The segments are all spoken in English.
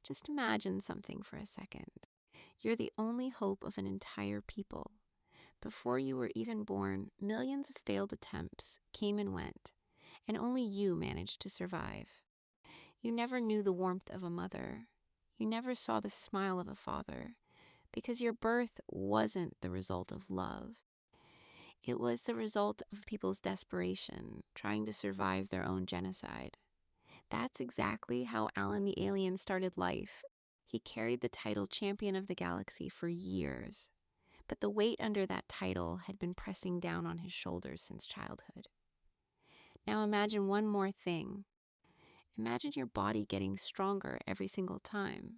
Just imagine something for a second. You're the only hope of an entire people. Before you were even born, millions of failed attempts came and went, and only you managed to survive. You never knew the warmth of a mother. You never saw the smile of a father, because your birth wasn't the result of love. It was the result of people's desperation, trying to survive their own genocide. That's exactly how Alan the Alien started life. He carried the title Champion of the Galaxy for years, but the weight under that title had been pressing down on his shoulders since childhood. Now imagine one more thing. Imagine your body getting stronger every single time.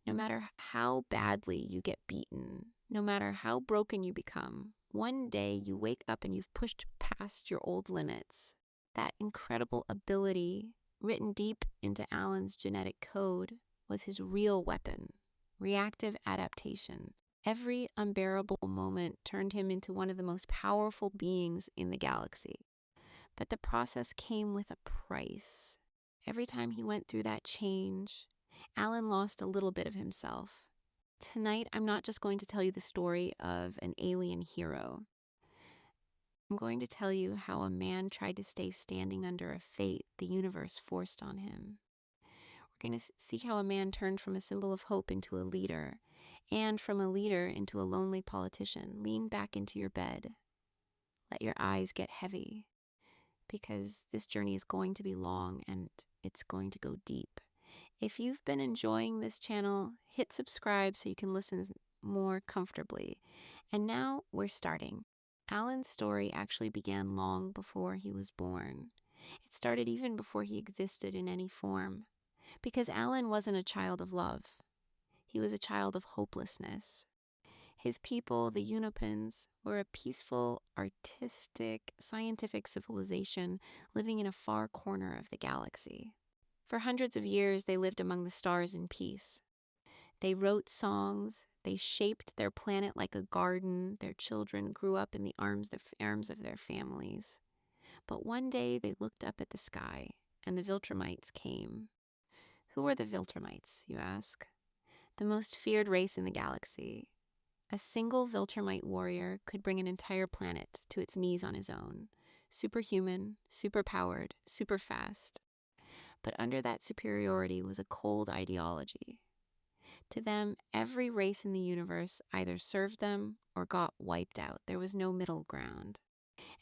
No matter how badly you get beaten, no matter how broken you become, one day you wake up and you've pushed past your old limits. That incredible ability, written deep into Alan's genetic code, was his real weapon, reactive adaptation. Every unbearable moment turned him into one of the most powerful beings in the galaxy. But the process came with a price. Every time he went through that change, Alan lost a little bit of himself. Tonight, I'm not just going to tell you the story of an alien hero. I'm going to tell you how a man tried to stay standing under a fate the universe forced on him. We're going to see how a man turned from a symbol of hope into a leader, and from a leader into a lonely politician. Lean back into your bed. Let your eyes get heavy, because this journey is going to be long and it's going to go deep. If you've been enjoying this channel, hit subscribe so you can listen more comfortably. And now we're starting. Alan's story actually began long before he was born. It started even before he existed in any form. Because Alan wasn't a child of love. He was a child of hopelessness. His people, the Unopans, were a peaceful, artistic, scientific civilization living in a far corner of the galaxy. For hundreds of years, they lived among the stars in peace. They wrote songs, they shaped their planet like a garden, their children grew up in the arms of their families. But one day they looked up at the sky, and the Viltrumites came. Who were the Viltrumites, you ask? The most feared race in the galaxy. A single Viltrumite warrior could bring an entire planet to its knees on his own. Superhuman, superpowered, super fast. But under that superiority was a cold ideology. To them, every race in the universe either served them or got wiped out. There was no middle ground.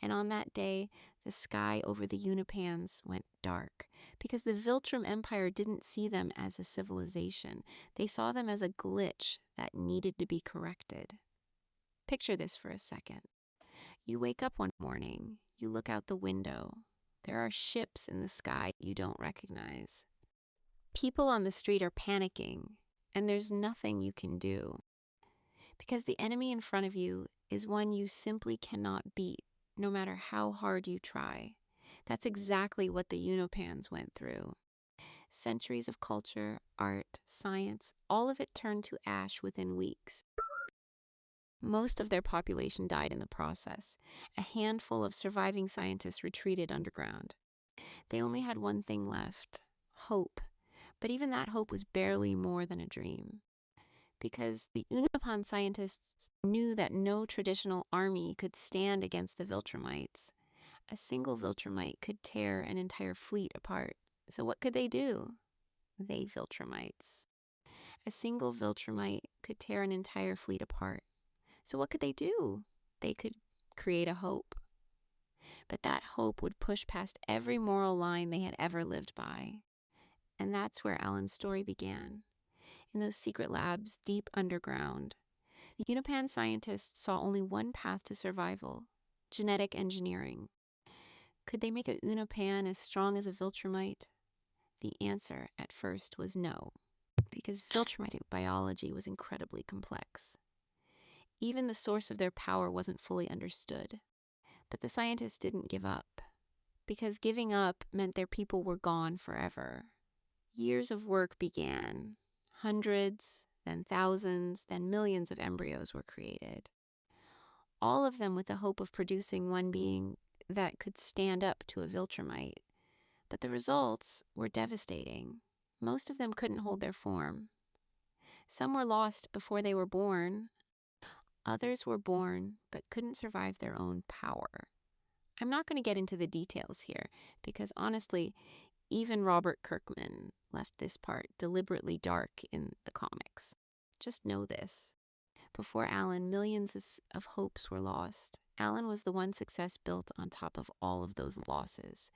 And on that day, the sky over the Unopans went dark, because the Viltrum Empire didn't see them as a civilization. They saw them as a glitch that needed to be corrected. Picture this for a second. You wake up one morning, you look out the window. There are ships in the sky you don't recognize. People on the street are panicking, and there's nothing you can do. Because the enemy in front of you is one you simply cannot beat, no matter how hard you try. That's exactly what the Unopans went through. Centuries of culture, art, science, all of it turned to ash within weeks. Most of their population died in the process. A handful of surviving scientists retreated underground. They only had one thing left: hope. But even that hope was barely more than a dream. Because the Unopan scientists knew that no traditional army could stand against the Viltrumites. A single Viltrumite could tear an entire fleet apart. So what could they do? They Viltrumites. A single Viltrumite could tear an entire fleet apart. So what could they do? They could create a hope. But that hope would push past every moral line they had ever lived by. And that's where Alan's story began. In those secret labs deep underground, the Unopan scientists saw only one path to survival: genetic engineering. Could they make a Unopan as strong as a Viltrumite? The answer at first was no, because Viltrumite biology was incredibly complex. Even the source of their power wasn't fully understood. But the scientists didn't give up, because giving up meant their people were gone forever. Years of work began. Hundreds, then thousands, then millions of embryos were created. All of them with the hope of producing one being that could stand up to a Viltrumite. But the results were devastating. Most of them couldn't hold their form. Some were lost before they were born. Others were born but couldn't survive their own power. I'm not going to get into the details here because honestly, even Robert Kirkman left this part deliberately dark in the comics. Just know this. Before Alan, millions of hopes were lost. Alan was the one success built on top of all of those losses.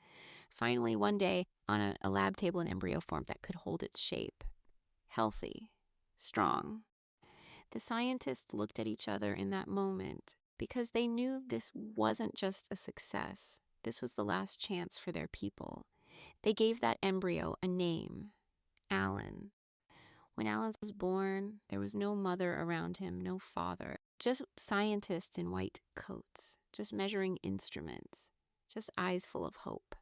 Finally, one day, on a lab table in embryo form that could hold its shape. Healthy. Strong. The scientists looked at each other in that moment because they knew this wasn't just a success. This was the last chance for their people. They gave that embryo a name, Alan. When Alan was born, there was no mother around him, no father, just scientists in white coats, just measuring instruments, just eyes full of hope.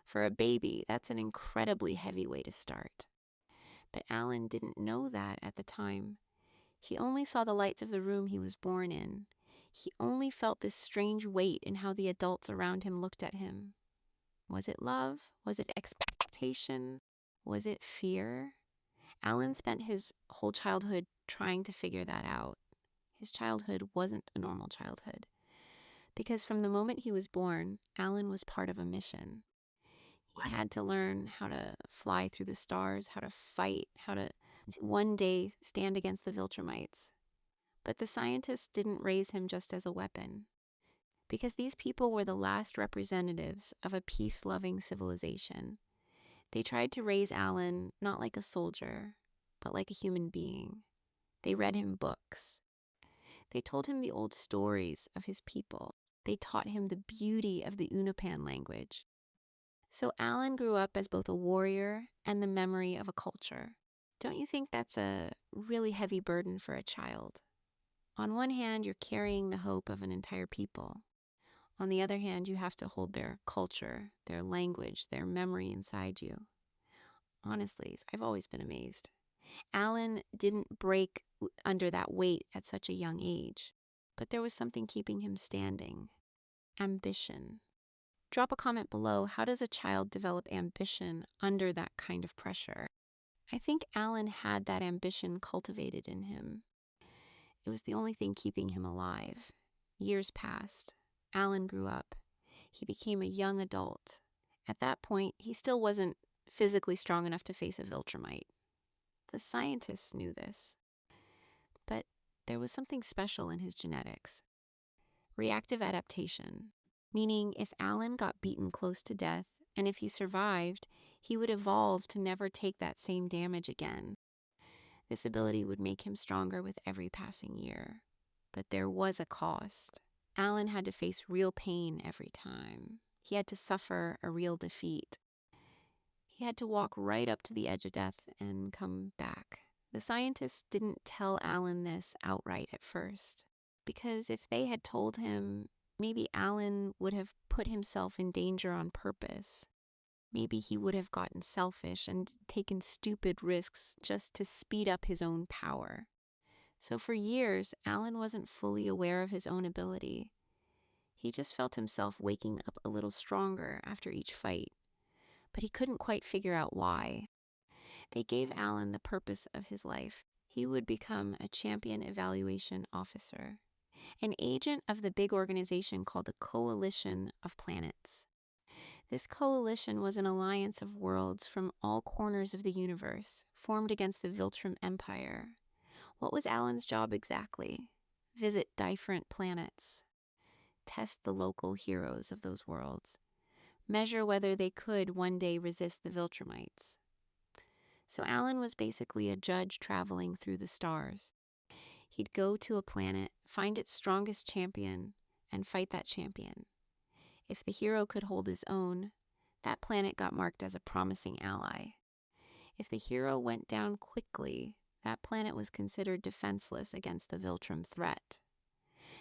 For a baby, that's an incredibly heavy way to start. But Alan didn't know that at the time. He only saw the lights of the room he was born in. He only felt this strange weight in how the adults around him looked at him. Was it love? Was it expectation? Was it fear? Alan spent his whole childhood trying to figure that out. His childhood wasn't a normal childhood. Because from the moment he was born, Alan was part of a mission. He had to learn how to fly through the stars, how to fight, how to one day stand against the Viltrumites. But the scientists didn't raise him just as a weapon. Because these people were the last representatives of a peace-loving civilization. They tried to raise Alan not like a soldier, but like a human being. They read him books. They told him the old stories of his people. They taught him the beauty of the Unopan language. So Alan grew up as both a warrior and the memory of a culture. Don't you think that's a really heavy burden for a child? On one hand, you're carrying the hope of an entire people. On the other hand, you have to hold their culture, their language, their memory inside you. Honestly, I've always been amazed. Alan didn't break under that weight at such a young age, but there was something keeping him standing. Ambition. Drop a comment below. How does a child develop ambition under that kind of pressure? I think Alan had that ambition cultivated in him. It was the only thing keeping him alive. Years passed. Alan grew up. He became a young adult. At that point, he still wasn't physically strong enough to face a Viltrumite. The scientists knew this. But there was something special in his genetics. Reactive adaptation, meaning if Alan got beaten close to death, and if he survived, he would evolve to never take that same damage again. This ability would make him stronger with every passing year. But there was a cost. Alan had to face real pain every time. He had to suffer a real defeat. He had to walk right up to the edge of death and come back. The scientists didn't tell Alan this outright at first, because if they had told him, maybe Alan would have put himself in danger on purpose. Maybe he would have gotten selfish and taken stupid risks just to speed up his own power. So for years, Alan wasn't fully aware of his own ability. He just felt himself waking up a little stronger after each fight, but he couldn't quite figure out why. They gave Alan the purpose of his life. He would become a champion evaluation officer, an agent of the big organization called the Coalition of Planets. This coalition was an alliance of worlds from all corners of the universe, formed against the Viltrum Empire. What was Alan's job exactly? Visit different planets. Test the local heroes of those worlds. Measure whether they could one day resist the Viltrumites. So Alan was basically a judge traveling through the stars. He'd go to a planet, find its strongest champion, and fight that champion. If the hero could hold his own, that planet got marked as a promising ally. If the hero went down quickly, that planet was considered defenseless against the Viltrum threat.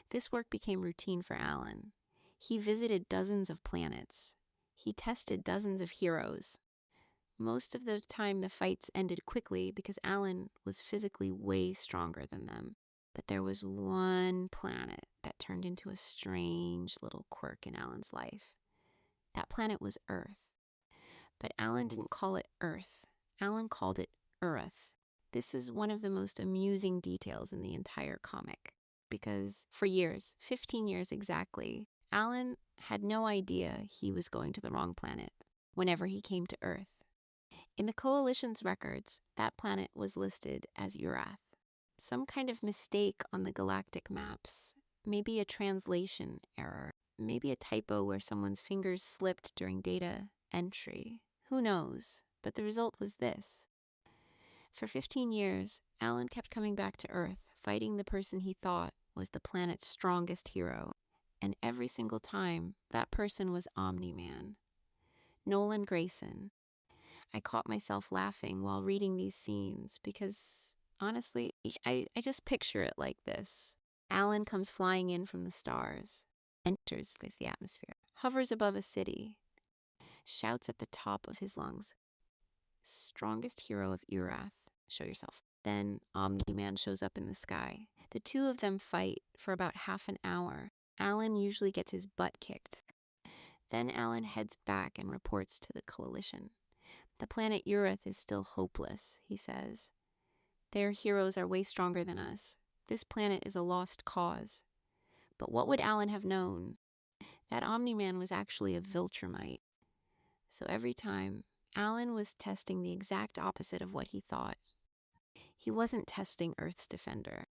This work became routine for Alan. He visited dozens of planets. He tested dozens of heroes. Most of the time the fights ended quickly because Alan was physically way stronger than them. But there was one planet that turned into a strange little quirk in Alan's life. That planet was Earth. But Alan didn't call it Earth. Alan called it Earth. This is one of the most amusing details in the entire comic, because for years, 15 years exactly, Alan had no idea he was going to the wrong planet whenever he came to Earth. In the Coalition's records, that planet was listed as Urath. Some kind of mistake on the galactic maps, maybe a translation error, maybe a typo where someone's fingers slipped during data entry. Who knows? But the result was this. For 15 years, Alan kept coming back to Earth, fighting the person he thought was the planet's strongest hero. And every single time, that person was Omni-Man. Nolan Grayson. I caught myself laughing while reading these scenes because, honestly, I just picture it like this. Alan comes flying in from the stars, enters the atmosphere, hovers above a city, shouts at the top of his lungs, "Strongest hero of Urath, show yourself." Then Omni-Man shows up in the sky. The two of them fight for about half an hour. Alan usually gets his butt kicked. Then Alan heads back and reports to the Coalition. The planet Urath is still hopeless, he says. Their heroes are way stronger than us. This planet is a lost cause. But what would Alan have known? That Omni-Man was actually a Viltrumite. So every time, Alan was testing the exact opposite of what he thought. He wasn't testing Earth's defender.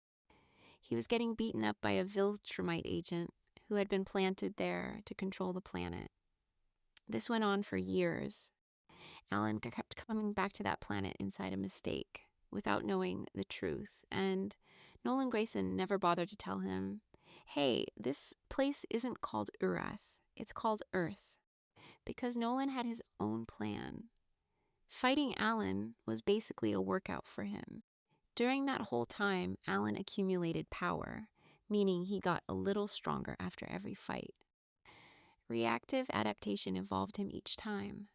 He was getting beaten up by a Viltrumite agent who had been planted there to control the planet. This went on for years. Alan kept coming back to that planet inside a mistake, without knowing the truth, and Nolan Grayson never bothered to tell him, "Hey, this place isn't called Urath, it's called Earth," because Nolan had his own plan. Fighting Alan was basically a workout for him. During that whole time, Alan accumulated power, meaning he got a little stronger after every fight. Reactive adaptation evolved him each time.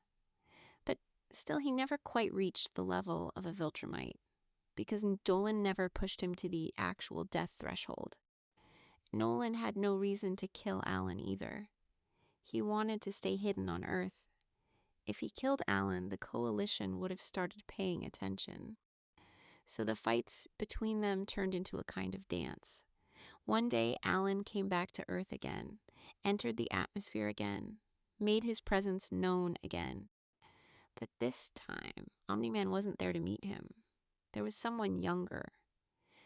But still, he never quite reached the level of a Viltrumite, because Nolan never pushed him to the actual death threshold. Nolan had no reason to kill Alan either. He wanted to stay hidden on Earth. If he killed Alan, the Coalition would have started paying attention. So the fights between them turned into a kind of dance. One day, Alan came back to Earth again, entered the atmosphere again, made his presence known again. But this time, Omni-Man wasn't there to meet him. There was someone younger.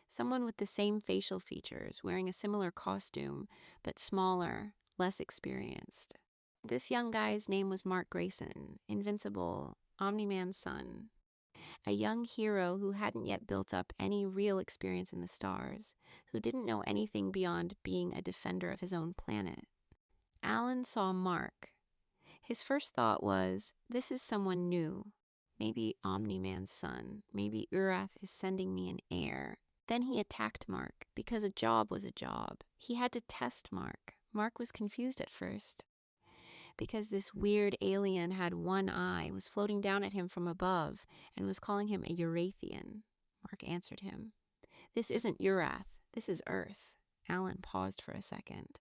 Someone with the same facial features, wearing a similar costume, but smaller, less experienced. This young guy's name was Mark Grayson, Invincible, Omni-Man's son. A young hero who hadn't yet built up any real experience in the stars, who didn't know anything beyond being a defender of his own planet. Alan saw Mark. His first thought was, this is someone new. Maybe Omni-Man's son. Maybe Urath is sending me an heir. Then he attacked Mark, because a job was a job. He had to test Mark. Mark was confused at first, because this weird alien had one eye, was floating down at him from above, and was calling him a Urathian. Mark answered him. "This isn't Urath. This is Earth." Alan paused for a second,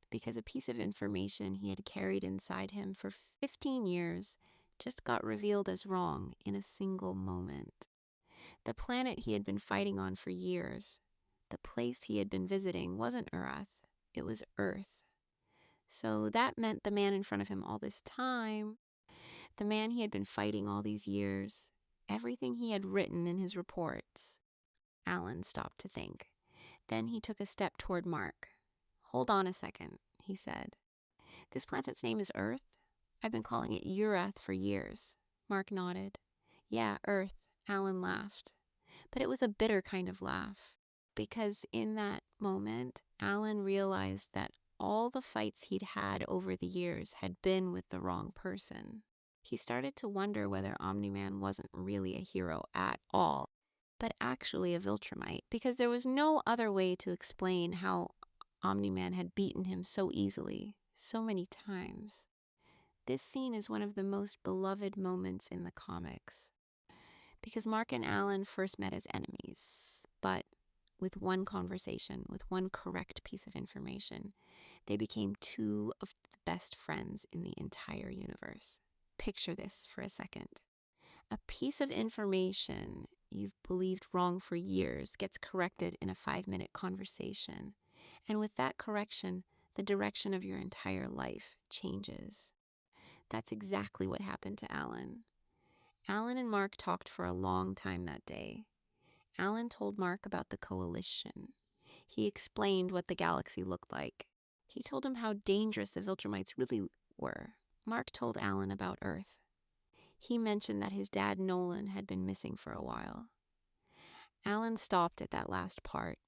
because a piece of information he had carried inside him for 15 years just got revealed as wrong in a single moment. The planet he had been fighting on for years, the place he had been visiting, wasn't Urath. It was Earth. So that meant the man in front of him all this time, the man he had been fighting all these years, everything he had written in his reports. Alan stopped to think. Then he took a step toward Mark. "Hold on a second," he said. "This planet's name is Earth? I've been calling it Urath for years." Mark nodded. "Yeah, Earth." Alan laughed. But it was a bitter kind of laugh, because in that moment, Alan realized that all the fights he'd had over the years had been with the wrong person. He started to wonder whether Omni-Man wasn't really a hero at all, but actually a Viltrumite, because there was no other way to explain how Omni-Man had beaten him so easily, so many times. This scene is one of the most beloved moments in the comics, because Mark and Alan first met as enemies, but with one conversation, with one correct piece of information, they became two of the best friends in the entire universe. Picture this for a second. A piece of information you've believed wrong for years gets corrected in a 5-minute conversation. And with that correction, the direction of your entire life changes. That's exactly what happened to Alan. Alan and Mark talked for a long time that day. Alan told Mark about the coalition. He explained what the galaxy looked like. He told him how dangerous the Viltrumites really were. Mark told Alan about Earth. He mentioned that his dad Nolan had been missing for a while. Alan stopped at that last part.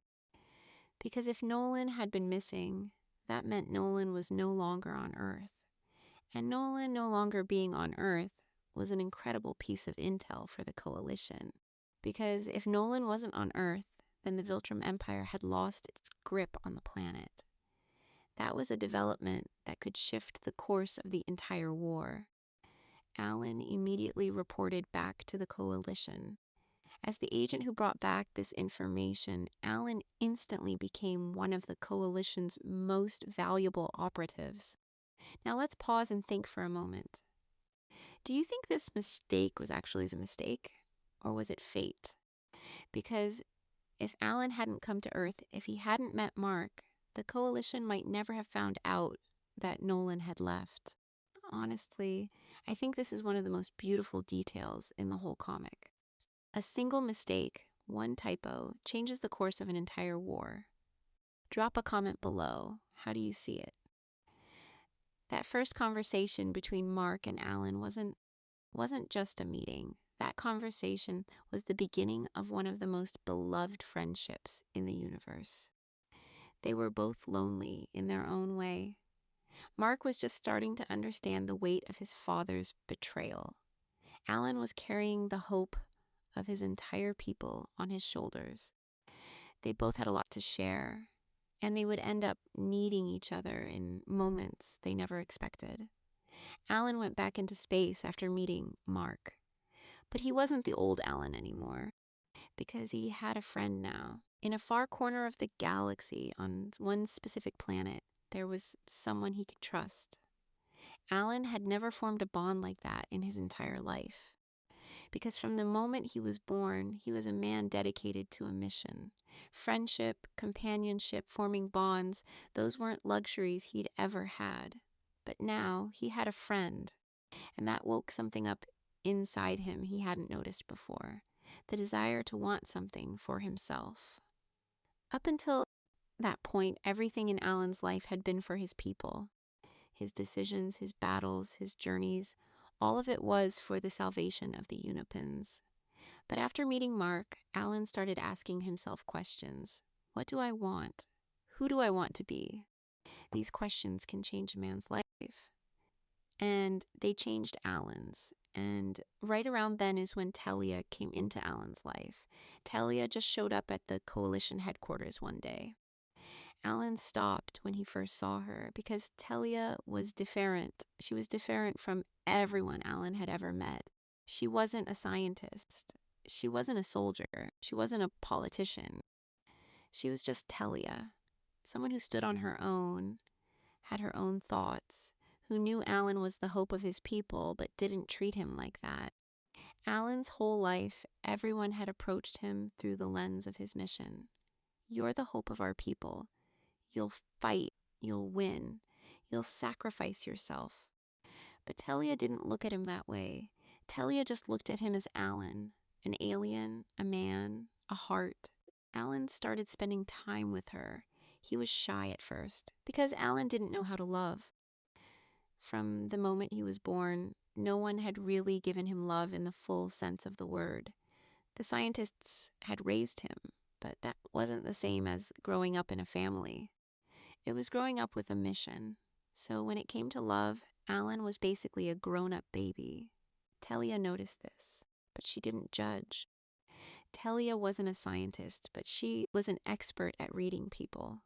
Because if Nolan had been missing, that meant Nolan was no longer on Earth. And Nolan no longer being on Earth was an incredible piece of intel for the coalition. Because if Nolan wasn't on Earth, then the Viltrum Empire had lost its grip on the planet. That was a development that could shift the course of the entire war. Alan immediately reported back to the coalition. As the agent who brought back this information, Alan instantly became one of the coalition's most valuable operatives. Now let's pause and think for a moment. Do you think this mistake was actually a mistake, or was it fate? Because if Alan hadn't come to Earth, if he hadn't met Mark, the coalition might never have found out that Nolan had left. Honestly, I think this is one of the most beautiful details in the whole comic. A single mistake, one typo, changes the course of an entire war. Drop a comment below. How do you see it? That first conversation between Mark and Alan wasn't just a meeting. That conversation was the beginning of one of the most beloved friendships in the universe. They were both lonely in their own way. Mark was just starting to understand the weight of his father's betrayal. Alan was carrying the hope of his entire people on his shoulders. They both had a lot to share, and they would end up needing each other in moments they never expected. Alan went back into space after meeting Mark, but he wasn't the old Alan anymore, because he had a friend now. In a far corner of the galaxy, on one specific planet, there was someone he could trust. Alan had never formed a bond like that in his entire life, because from the moment he was born, he was a man dedicated to a mission. Friendship, companionship, forming bonds, those weren't luxuries he'd ever had. But now he had a friend, and that woke something up inside him he hadn't noticed before, the desire to want something for himself. Up until that point, everything in Alan's life had been for his people. His decisions, his battles, his journeys, all of it was for the salvation of the Unopans. But after meeting Mark, Alan started asking himself questions. What do I want? Who do I want to be? These questions can change a man's life. And they changed Alan's. And right around then is when Telia came into Alan's life. Telia just showed up at the coalition headquarters one day. Alan stopped when he first saw her because Telia was different. She was different from everyone Alan had ever met. She wasn't a scientist. She wasn't a soldier. She wasn't a politician. She was just Telia, someone who stood on her own, had her own thoughts, who knew Alan was the hope of his people but didn't treat him like that. Alan's whole life, everyone had approached him through the lens of his mission. You're the hope of our people. You'll fight. You'll win. You'll sacrifice yourself. But Telia didn't look at him that way. Telia just looked at him as Alan, an alien, a man, a heart. Alan started spending time with her. He was shy at first because Alan didn't know how to love. From the moment he was born, no one had really given him love in the full sense of the word. The scientists had raised him, but that wasn't the same as growing up in a family. It was growing up with a mission. So when it came to love, Alan was basically a grown-up baby. Telia noticed this, but she didn't judge. Telia wasn't a scientist, but she was an expert at reading people.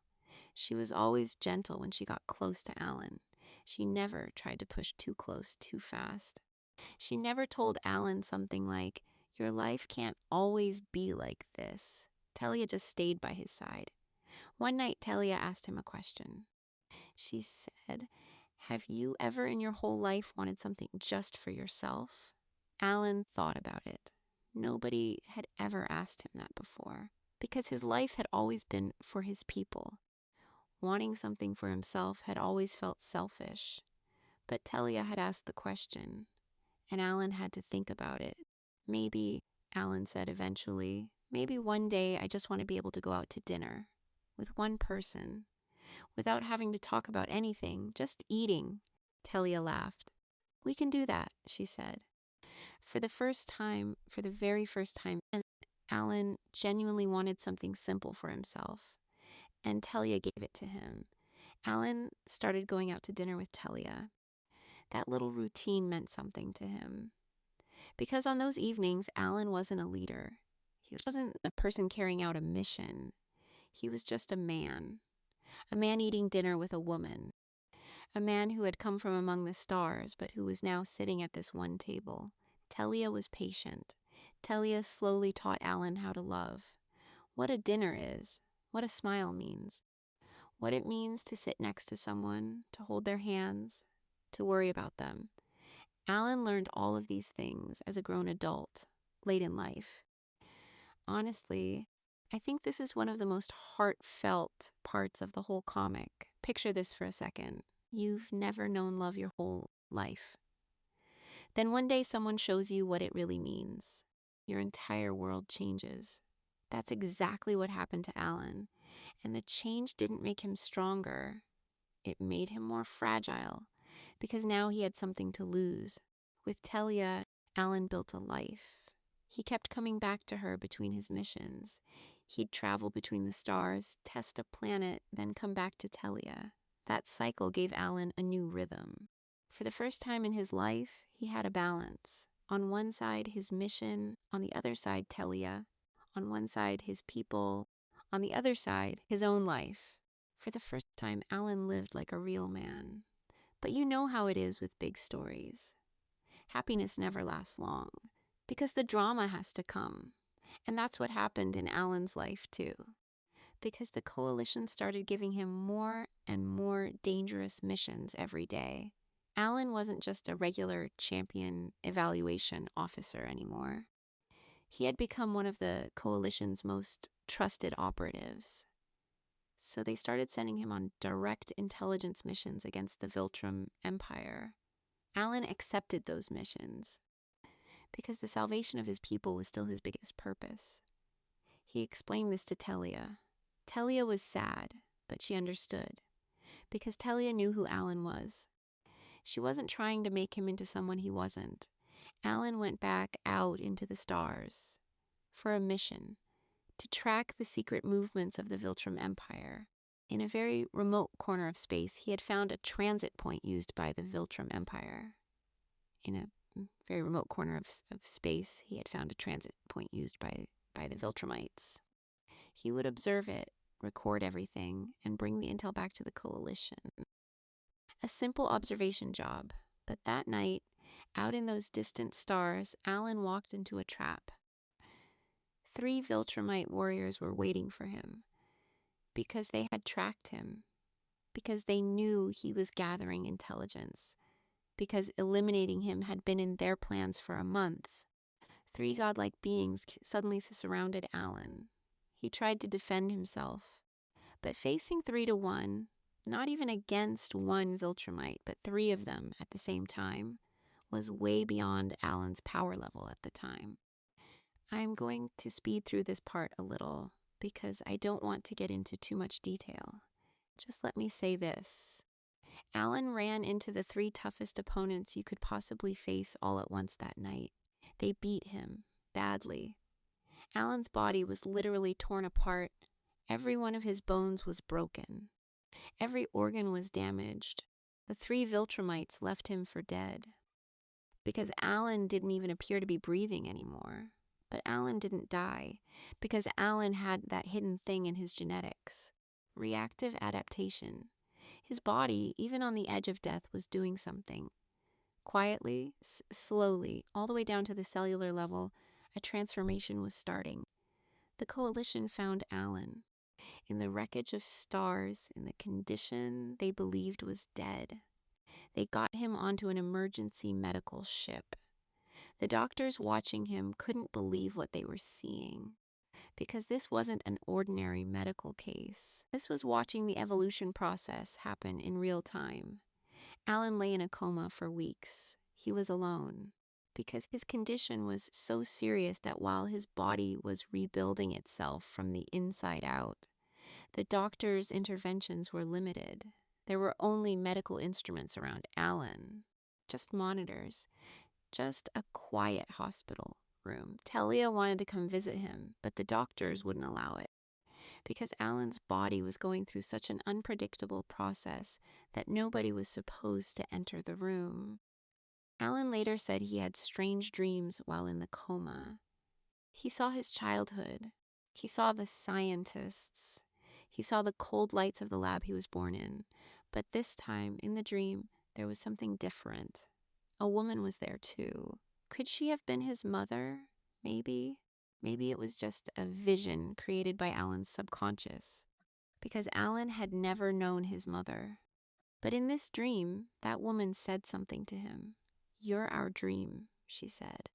She was always gentle when she got close to Alan. She never tried to push too close too fast. She never told Alan something like, "Your life can't always be like this." Telia just stayed by his side. One night, Telia asked him a question. She said, "Have you ever in your whole life wanted something just for yourself?" Alan thought about it. Nobody had ever asked him that before, because his life had always been for his people. Wanting something for himself had always felt selfish. But Telia had asked the question, and Alan had to think about it. Maybe, Alan said eventually, maybe one day I just want to be able to go out to dinner with one person, without having to talk about anything, just eating. Telia laughed. We can do that, she said. For the very first time, Alan genuinely wanted something simple for himself, and Telia gave it to him. Alan started going out to dinner with Telia. That little routine meant something to him. Because on those evenings, Alan wasn't a leader. He wasn't a person carrying out a mission. He was just a man eating dinner with a woman, a man who had come from among the stars, but who was now sitting at this one table. Telia was patient. Telia slowly taught Alan how to love, what a dinner is, what a smile means, what it means to sit next to someone, to hold their hands, to worry about them. Alan learned all of these things as a grown adult, late in life. Honestly, I think this is one of the most heartfelt parts of the whole comic. Picture this for a second. You've never known love your whole life. Then one day someone shows you what it really means. Your entire world changes. That's exactly what happened to Alan. And the change didn't make him stronger. It made him more fragile, because now he had something to lose. With Telia, Alan built a life. He kept coming back to her between his missions. He'd travel between the stars, test a planet, then come back to Telia. That cycle gave Alan a new rhythm. For the first time in his life, he had a balance. On one side, his mission. On the other side, Telia. On one side, his people. On the other side, his own life. For the first time, Alan lived like a real man. But you know how it is with big stories. Happiness never lasts long, because the drama has to come. And that's what happened in Alan's life too. Because the coalition started giving him more and more dangerous missions every day. Alan wasn't just a regular champion evaluation officer anymore. He had become one of the coalition's most trusted operatives. So they started sending him on direct intelligence missions against the Viltrum Empire. Alan accepted those missions because the salvation of his people was still his biggest purpose. He explained this to Telia. Telia was sad, but she understood, because Telia knew who Alan was. She wasn't trying to make him into someone he wasn't. Alan went back out into the stars for a mission, to track the secret movements of the Viltrum Empire. In a very remote corner of space, he had found a transit point used by the Viltrum Empire. In a very remote corner of space, he had found a transit point used by the Viltrumites. He would observe it, record everything, and bring the intel back to the coalition. A simple observation job, but that night, out in those distant stars, Alan walked into a trap. 3 Viltrumite warriors were waiting for him, because they had tracked him, because they knew he was gathering intelligence, because eliminating him had been in their plans for a month. 3 godlike beings suddenly surrounded Alan. He tried to defend himself, but facing 3 to 1, not even against 1 Viltrumite, but 3 of them at the same time, was way beyond Alan's power level at the time. I'm going to speed through this part a little because I don't want to get into too much detail. Just let me say this. Alan ran into the 3 toughest opponents you could possibly face all at once that night. They beat him badly. Alan's body was literally torn apart. Every one of his bones was broken. Every organ was damaged. The 3 Viltrumites left him for dead, because Alan didn't even appear to be breathing anymore. But Alan didn't die, because Alan had that hidden thing in his genetics, reactive adaptation. His body, even on the edge of death, was doing something. Quietly, slowly, all the way down to the cellular level, a transformation was starting. The coalition found Alan in the wreckage of stars, in the condition they believed was dead. They got him onto an emergency medical ship. The doctors watching him couldn't believe what they were seeing, because this wasn't an ordinary medical case. This was watching the evolution process happen in real time. Alan lay in a coma for weeks. He was alone, because his condition was so serious that while his body was rebuilding itself from the inside out, the doctor's interventions were limited. There were only medical instruments around Alan, just monitors, just a quiet hospital room. Talia wanted to come visit him, but the doctors wouldn't allow it, because Alan's body was going through such an unpredictable process that nobody was supposed to enter the room. Alan later said he had strange dreams while in the coma. He saw his childhood. He saw the scientists. He saw the cold lights of the lab he was born in. But this time, in the dream, there was something different. A woman was there too. Could she have been his mother? Maybe. Maybe it was just a vision created by Alan's subconscious, because Alan had never known his mother. But in this dream, that woman said something to him. "You're our dream," she said.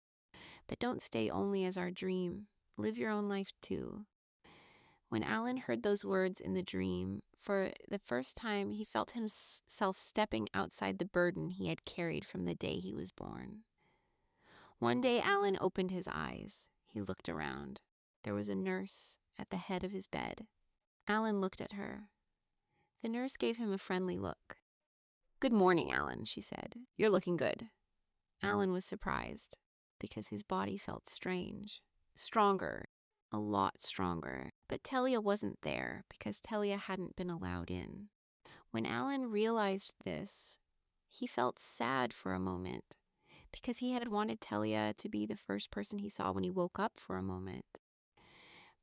"But don't stay only as our dream. Live your own life too." When Alan heard those words in the dream, for the first time he felt himself stepping outside the burden he had carried from the day he was born. One day Alan opened his eyes. He looked around. There was a nurse at the head of his bed. Alan looked at her. The nurse gave him a friendly look. "Good morning, Alan," she said. "You're looking good." Alan was surprised, because his body felt strange. Stronger. A lot stronger. But Talia wasn't there, because Talia hadn't been allowed in. When Alan realized this, he felt sad for a moment, because he had wanted Talia to be the first person he saw when he woke up for a moment.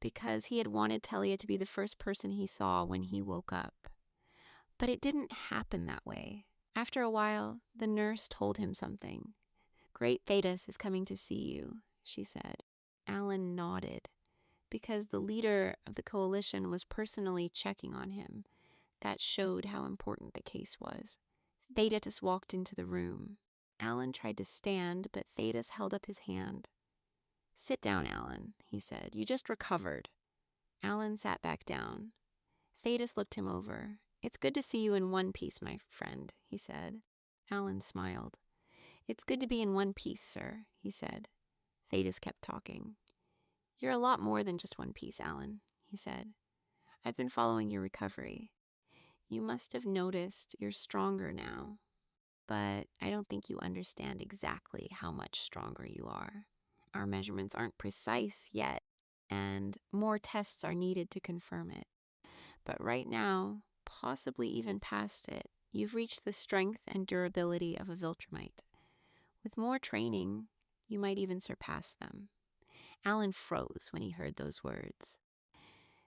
Because he had wanted Talia to be the first person he saw when he woke up. But it didn't happen that way. After a while, the nurse told him something. "Great Thetis is coming to see you," she said. Alan nodded, because the leader of the coalition was personally checking on him. That showed how important the case was. Thetis walked into the room. Alan tried to stand, but Thetis held up his hand. "Sit down, Alan," he said. "You just recovered." Alan sat back down. Thetis looked him over. "It's good to see you in one piece, my friend," he said. Alan smiled. "It's good to be in one piece, sir," he said. Thetis kept talking. "You're a lot more than just one piece, Alan," he said. "I've been following your recovery. You must have noticed you're stronger now, but I don't think you understand exactly how much stronger you are. Our measurements aren't precise yet, and more tests are needed to confirm it. But right now, possibly even past it, you've reached the strength and durability of a Viltrumite. With more training, you might even surpass them." Alan froze when he heard those words,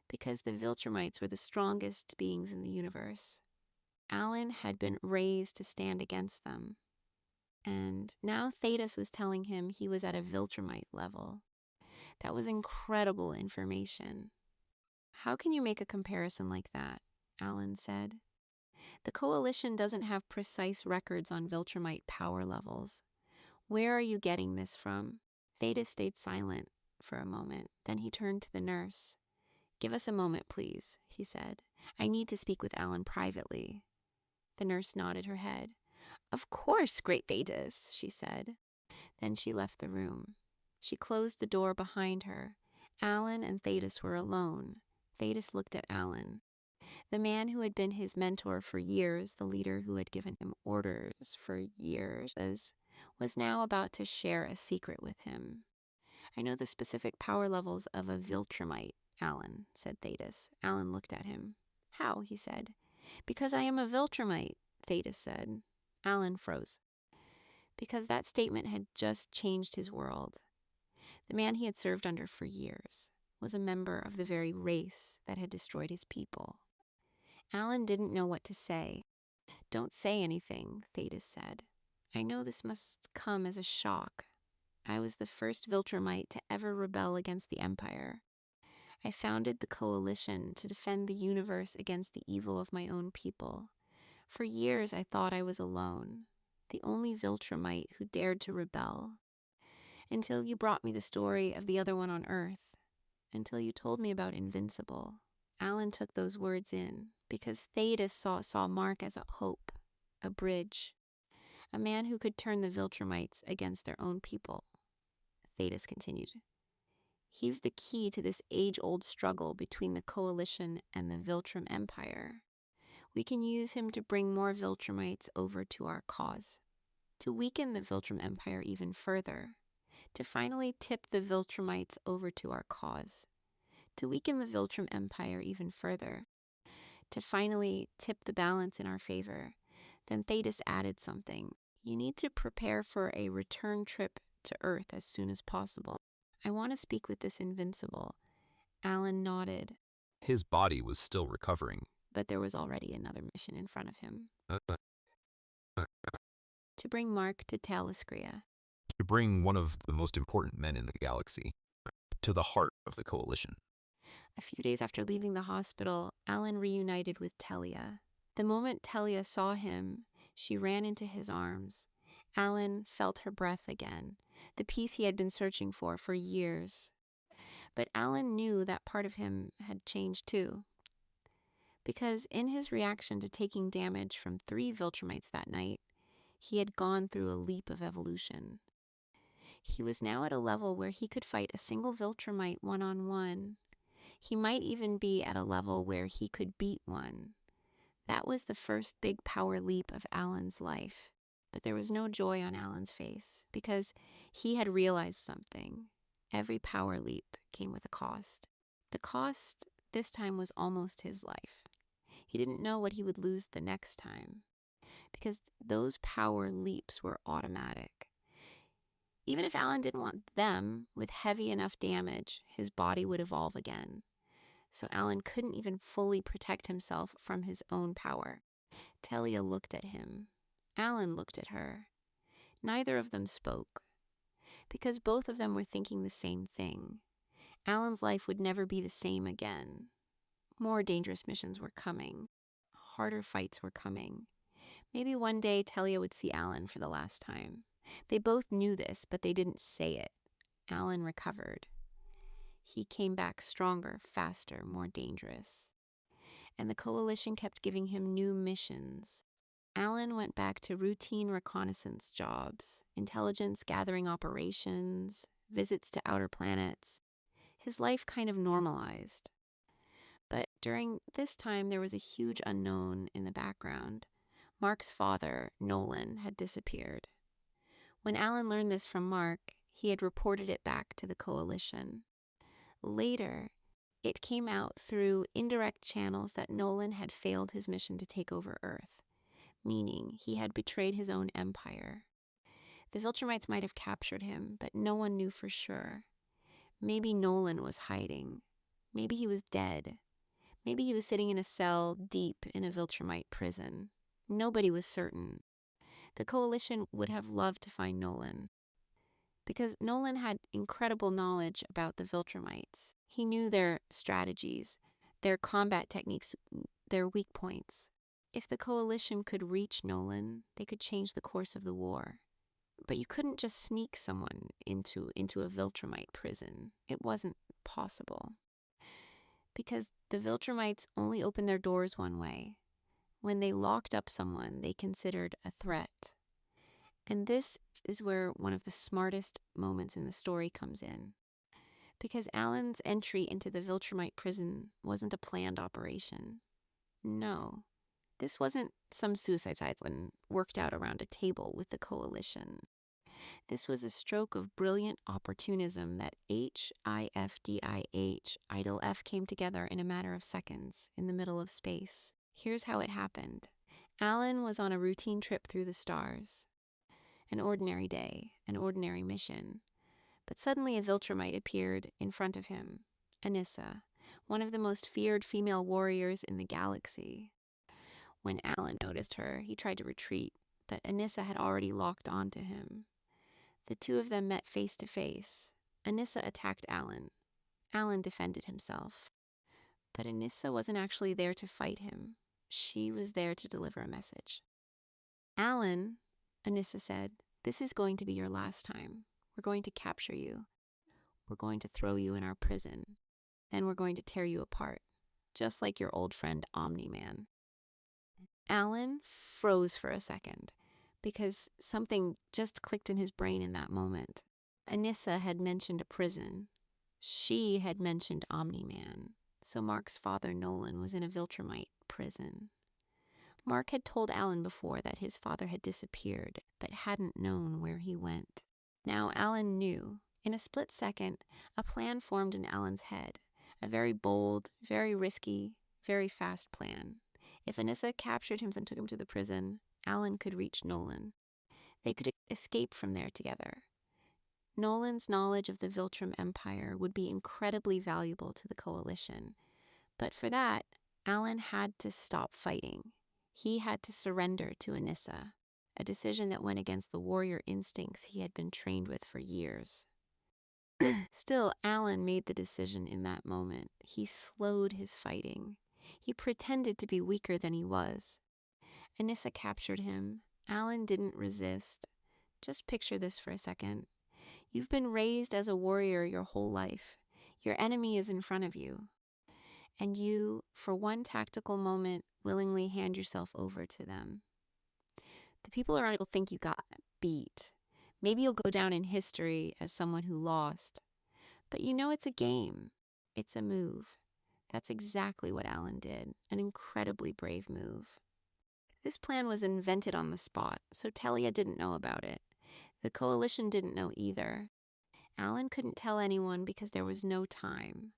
because the Viltrumites were the strongest beings in the universe. Alan had been raised to stand against them, and now Thetis was telling him he was at a Viltrumite level. That was incredible information. "How can you make a comparison like that?" Alan said. "The Coalition doesn't have precise records on Viltrumite power levels. Where are you getting this from?" Thetis stayed silent for a moment. Then he turned to the nurse. "Give us a moment, please," he said. "I need to speak with Alan privately." The nurse nodded her head. "Of course, Great Thetis," she said. Then she left the room. She closed the door behind her. Alan and Thetis were alone. Thetis looked at Alan. The man who had been his mentor for years, the leader who had given him orders for years, was now about to share a secret with him. "I know the specific power levels of a Viltrumite, Alan," said Thetis. Alan looked at him. "How?" he said. "Because I am a Viltrumite," Thetis said. Alan froze, because that statement had just changed his world. The man he had served under for years was a member of the very race that had destroyed his people. Alan didn't know what to say. "Don't say anything," Thetis said. "I know this must come as a shock. I was the first Viltrumite to ever rebel against the Empire. I founded the Coalition to defend the universe against the evil of my own people. For years I thought I was alone, the only Viltrumite who dared to rebel. until you brought me the story of the other one on Earth, until you told me about Invincible. Alan took those words in because Thetis saw Mark as a hope, a bridge, a man who could turn the Viltrumites against their own people. Thetis continued, he's the key to this age-old struggle between the Coalition and the Viltrum Empire. We can use him to bring more Viltrumites over to our cause, to weaken the Viltrum Empire even further, to finally tip the Viltrumites over to our cause, to weaken the Viltrum Empire even further, to finally tip the balance in our favor. Then Thetis added something. You need to prepare for a return trip to Earth as soon as possible. I want to speak with this Invincible. Alan nodded. His body was still recovering. But there was already another mission in front of him. To bring Mark to Taliskria. To bring one of the most important men in the galaxy to the heart of the Coalition. A few days after leaving the hospital, Alan reunited with Telia. The moment Telia saw him, she ran into his arms. Alan felt her breath again, the peace he had been searching for years. But Alan knew that part of him had changed too. Because in his reaction to taking damage from 3 Viltrumites that night, he had gone through a leap of evolution. He was now at a level where he could fight a single Viltrumite one-on-one. He might even be at a level where he could beat one. That was the first big power leap of Alan's life. But there was no joy on Alan's face, because he had realized something. Every power leap came with a cost. The cost this time was almost his life. He didn't know what he would lose the next time, because those power leaps were automatic. Even if Alan didn't want them, with heavy enough damage, his body would evolve again. So Alan couldn't even fully protect himself from his own power. Telia looked at him. Alan looked at her. Neither of them spoke, because both of them were thinking the same thing. Alan's life would never be the same again. More dangerous missions were coming. Harder fights were coming. Maybe one day Telia would see Alan for the last time. They both knew this, but they didn't say it. Alan recovered. He came back stronger, faster, more dangerous. And the Coalition kept giving him new missions. Alan went back to routine reconnaissance jobs, intelligence gathering operations, visits to outer planets. His life kind of normalized. But during this time, there was a huge unknown in the background. Mark's father, Nolan, had disappeared. When Alan learned this from Mark, he had reported it back to the Coalition. Later, it came out through indirect channels that Nolan had failed his mission to take over Earth, meaning he had betrayed his own empire. The Viltrumites might have captured him, but no one knew for sure. Maybe Nolan was hiding. Maybe he was dead. Maybe he was sitting in a cell deep in a Viltrumite prison. Nobody was certain. The Coalition would have loved to find Nolan, because Nolan had incredible knowledge about the Viltrumites. He knew their strategies, their combat techniques, their weak points. If the Coalition could reach Nolan, they could change the course of the war. But you couldn't just sneak someone into a Viltrumite prison. It wasn't possible. Because the Viltrumites only opened their doors one way. When they locked up someone they considered a threat. And this is where one of the smartest moments in the story comes in. Because Alan's entry into the Viltrumite prison wasn't a planned operation. No. This wasn't some suicide island worked out around a table with the Coalition. This was a stroke of brilliant opportunism that HIFDIH, Idle F, came together in a matter of seconds in the middle of space. Here's how it happened. Alan was on a routine trip through the stars. An ordinary day, an ordinary mission. But suddenly a Viltrumite appeared in front of him, Anissa, one of the most feared female warriors in the galaxy. When Alan noticed her, he tried to retreat, but Anissa had already locked onto him. The two of them met face to face. Anissa attacked Alan. Alan defended himself. But Anissa wasn't actually there to fight him. She was there to deliver a message. Alan, Anissa said, this is going to be your last time. We're going to capture you. We're going to throw you in our prison. Then we're going to tear you apart, just like your old friend Omni-Man. Alan froze for a second because something just clicked in his brain in that moment. Anissa had mentioned a prison. She had mentioned Omni-Man. So Mark's father, Nolan, was in a Viltrumite prison. Mark had told Alan before that his father had disappeared, but hadn't known where he went. Now Alan knew. In a split second, a plan formed in Alan's head. A very bold, very risky, very fast plan. If Anissa captured him and took him to the prison, Alan could reach Nolan. They could escape from there together. Nolan's knowledge of the Viltrum Empire would be incredibly valuable to the Coalition. But for that, Alan had to stop fighting. He had to surrender to Anissa, a decision that went against the warrior instincts he had been trained with for years. Still, Alan made the decision in that moment. He slowed his fighting. He pretended to be weaker than he was. Anissa captured him. Alan didn't resist. Just picture this for a second. You've been raised as a warrior your whole life. Your enemy is in front of you. And you, for one tactical moment, willingly hand yourself over to them. The people around you will think you got beat. Maybe you'll go down in history as someone who lost. But you know it's a game. It's a move. That's exactly what Alan did. An incredibly brave move. This plan was invented on the spot, so Telia didn't know about it. The Coalition didn't know either. Alan couldn't tell anyone because there was no time.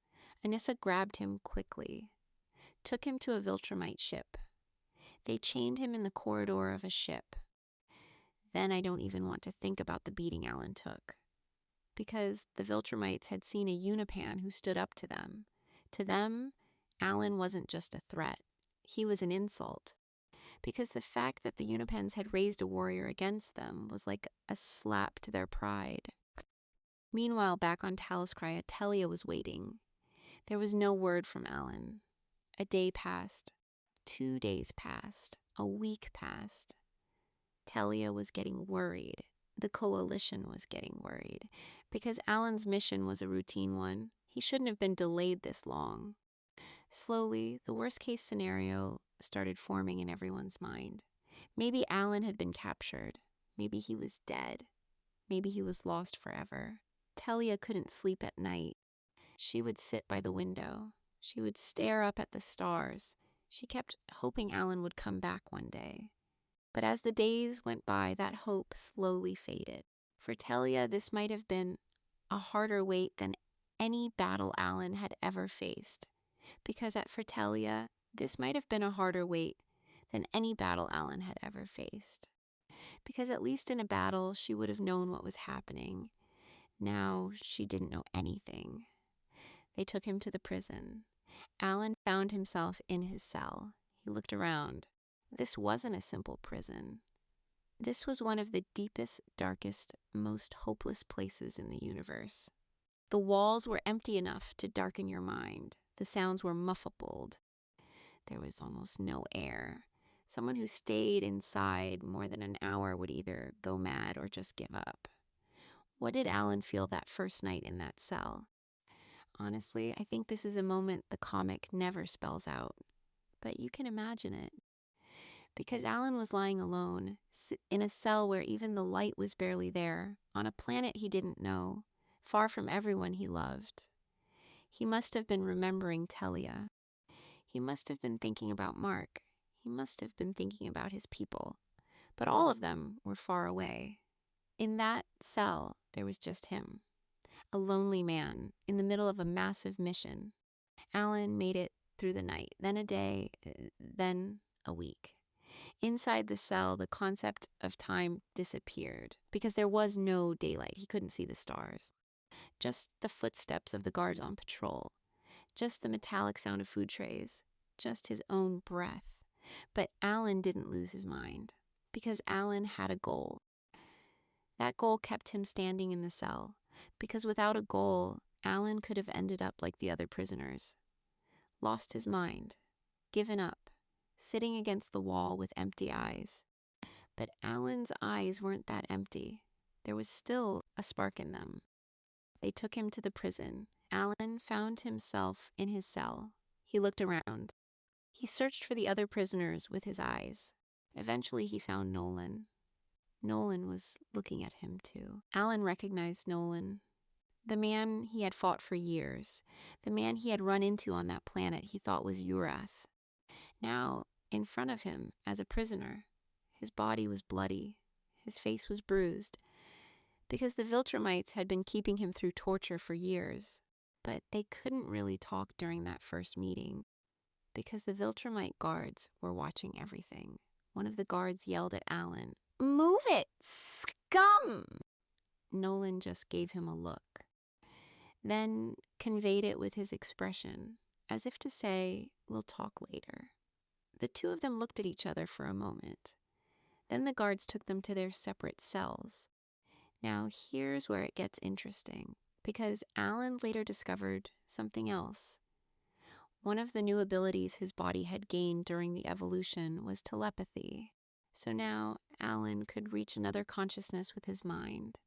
Anissa grabbed him quickly, took him to a Viltrumite ship. They chained him in the corridor of a ship. Then I don't even want to think about the beating Alan took. Because the Viltrumites had seen a Unopan who stood up to them. To them, Alan wasn't just a threat. He was an insult. Because the fact that the Unopans had raised a warrior against them was like a slap to their pride. Meanwhile, back on Talos Crya, Telia was waiting. There was no word from Alan. A day passed. 2 days passed. A week passed. Telia was getting worried. The Coalition was getting worried. Because Alan's mission was a routine one, he shouldn't have been delayed this long. Slowly, the worst-case scenario started forming in everyone's mind. Maybe Alan had been captured. Maybe he was dead. Maybe he was lost forever. Telia couldn't sleep at night. She would sit by the window. She would stare up at the stars. She kept hoping Alan would come back one day. But as the days went by, that hope slowly faded. For Telia, this might have been a harder wait than any battle Alan had ever faced. Because for Telia, this might have been a harder wait than any battle Alan had ever faced. Because at least in a battle, she would have known what was happening. Now, she didn't know anything. They took him to the prison. Alan found himself in his cell. He looked around. This wasn't a simple prison. This was one of the deepest, darkest, most hopeless places in the universe. The walls were empty enough to darken your mind. The sounds were muffled. There was almost no air. Someone who stayed inside more than an hour would either go mad or just give up. What did Alan feel that first night in that cell? Honestly, I think this is a moment the comic never spells out. But you can imagine it. Because Alan was lying alone, in a cell where even the light was barely there, on a planet he didn't know, far from everyone he loved. He must have been remembering Telia. He must have been thinking about Mark. He must have been thinking about his people. But all of them were far away. In that cell, there was just him. A lonely man in the middle of a massive mission. Alan made it through the night, then a day, then a week. Inside the cell, the concept of time disappeared because there was no daylight. He couldn't see the stars. Just the footsteps of the guards on patrol. Just the metallic sound of food trays. Just his own breath. But Alan didn't lose his mind because Alan had a goal. That goal kept him standing in the cell because without a goal, Alan could have ended up like the other prisoners. Lost his mind. Given up. Sitting against the wall with empty eyes. But Alan's eyes weren't that empty. there was still a spark in them. They took him to the prison. Alan found himself in his cell. He looked around. He searched for the other prisoners with his eyes. Eventually, he found Nolan. Nolan was looking at him, too. Alan recognized Nolan, the man he had fought for years, the man he had run into on that planet he thought was Urath. Now, in front of him, as a prisoner, his body was bloody, his face was bruised, because the Viltrumites had been keeping him through torture for years. But they couldn't really talk during that first meeting, because the Viltrumite guards were watching everything. One of the guards yelled at Alan, "Move it, scum!" Nolan just gave him a look, then conveyed it with his expression, as if to say, "We'll talk later." The two of them looked at each other for a moment. Then the guards took them to their separate cells. Now here's where it gets interesting, because Alan later discovered something else. One of the new abilities his body had gained during the evolution was telepathy. So now Alan could reach another consciousness with his mind.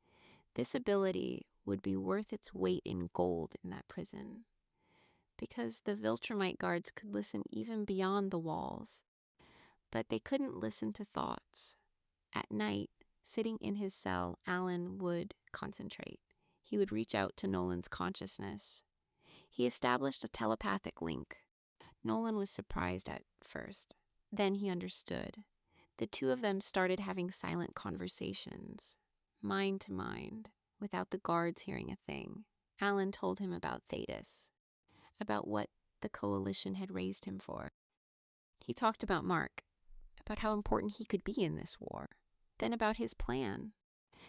This ability would be worth its weight in gold in that prison, because the Viltrumite guards could listen even beyond the walls, but they couldn't listen to thoughts. At night, sitting in his cell, Alan would concentrate. He would reach out to Nolan's consciousness. He established a telepathic link. Nolan was surprised at first. Then he understood. The two of them started having silent conversations, mind to mind, without the guards hearing a thing. Alan told him about Thetis, about what the Coalition had raised him for. He talked about Mark, about how important he could be in this war. Then about his plan.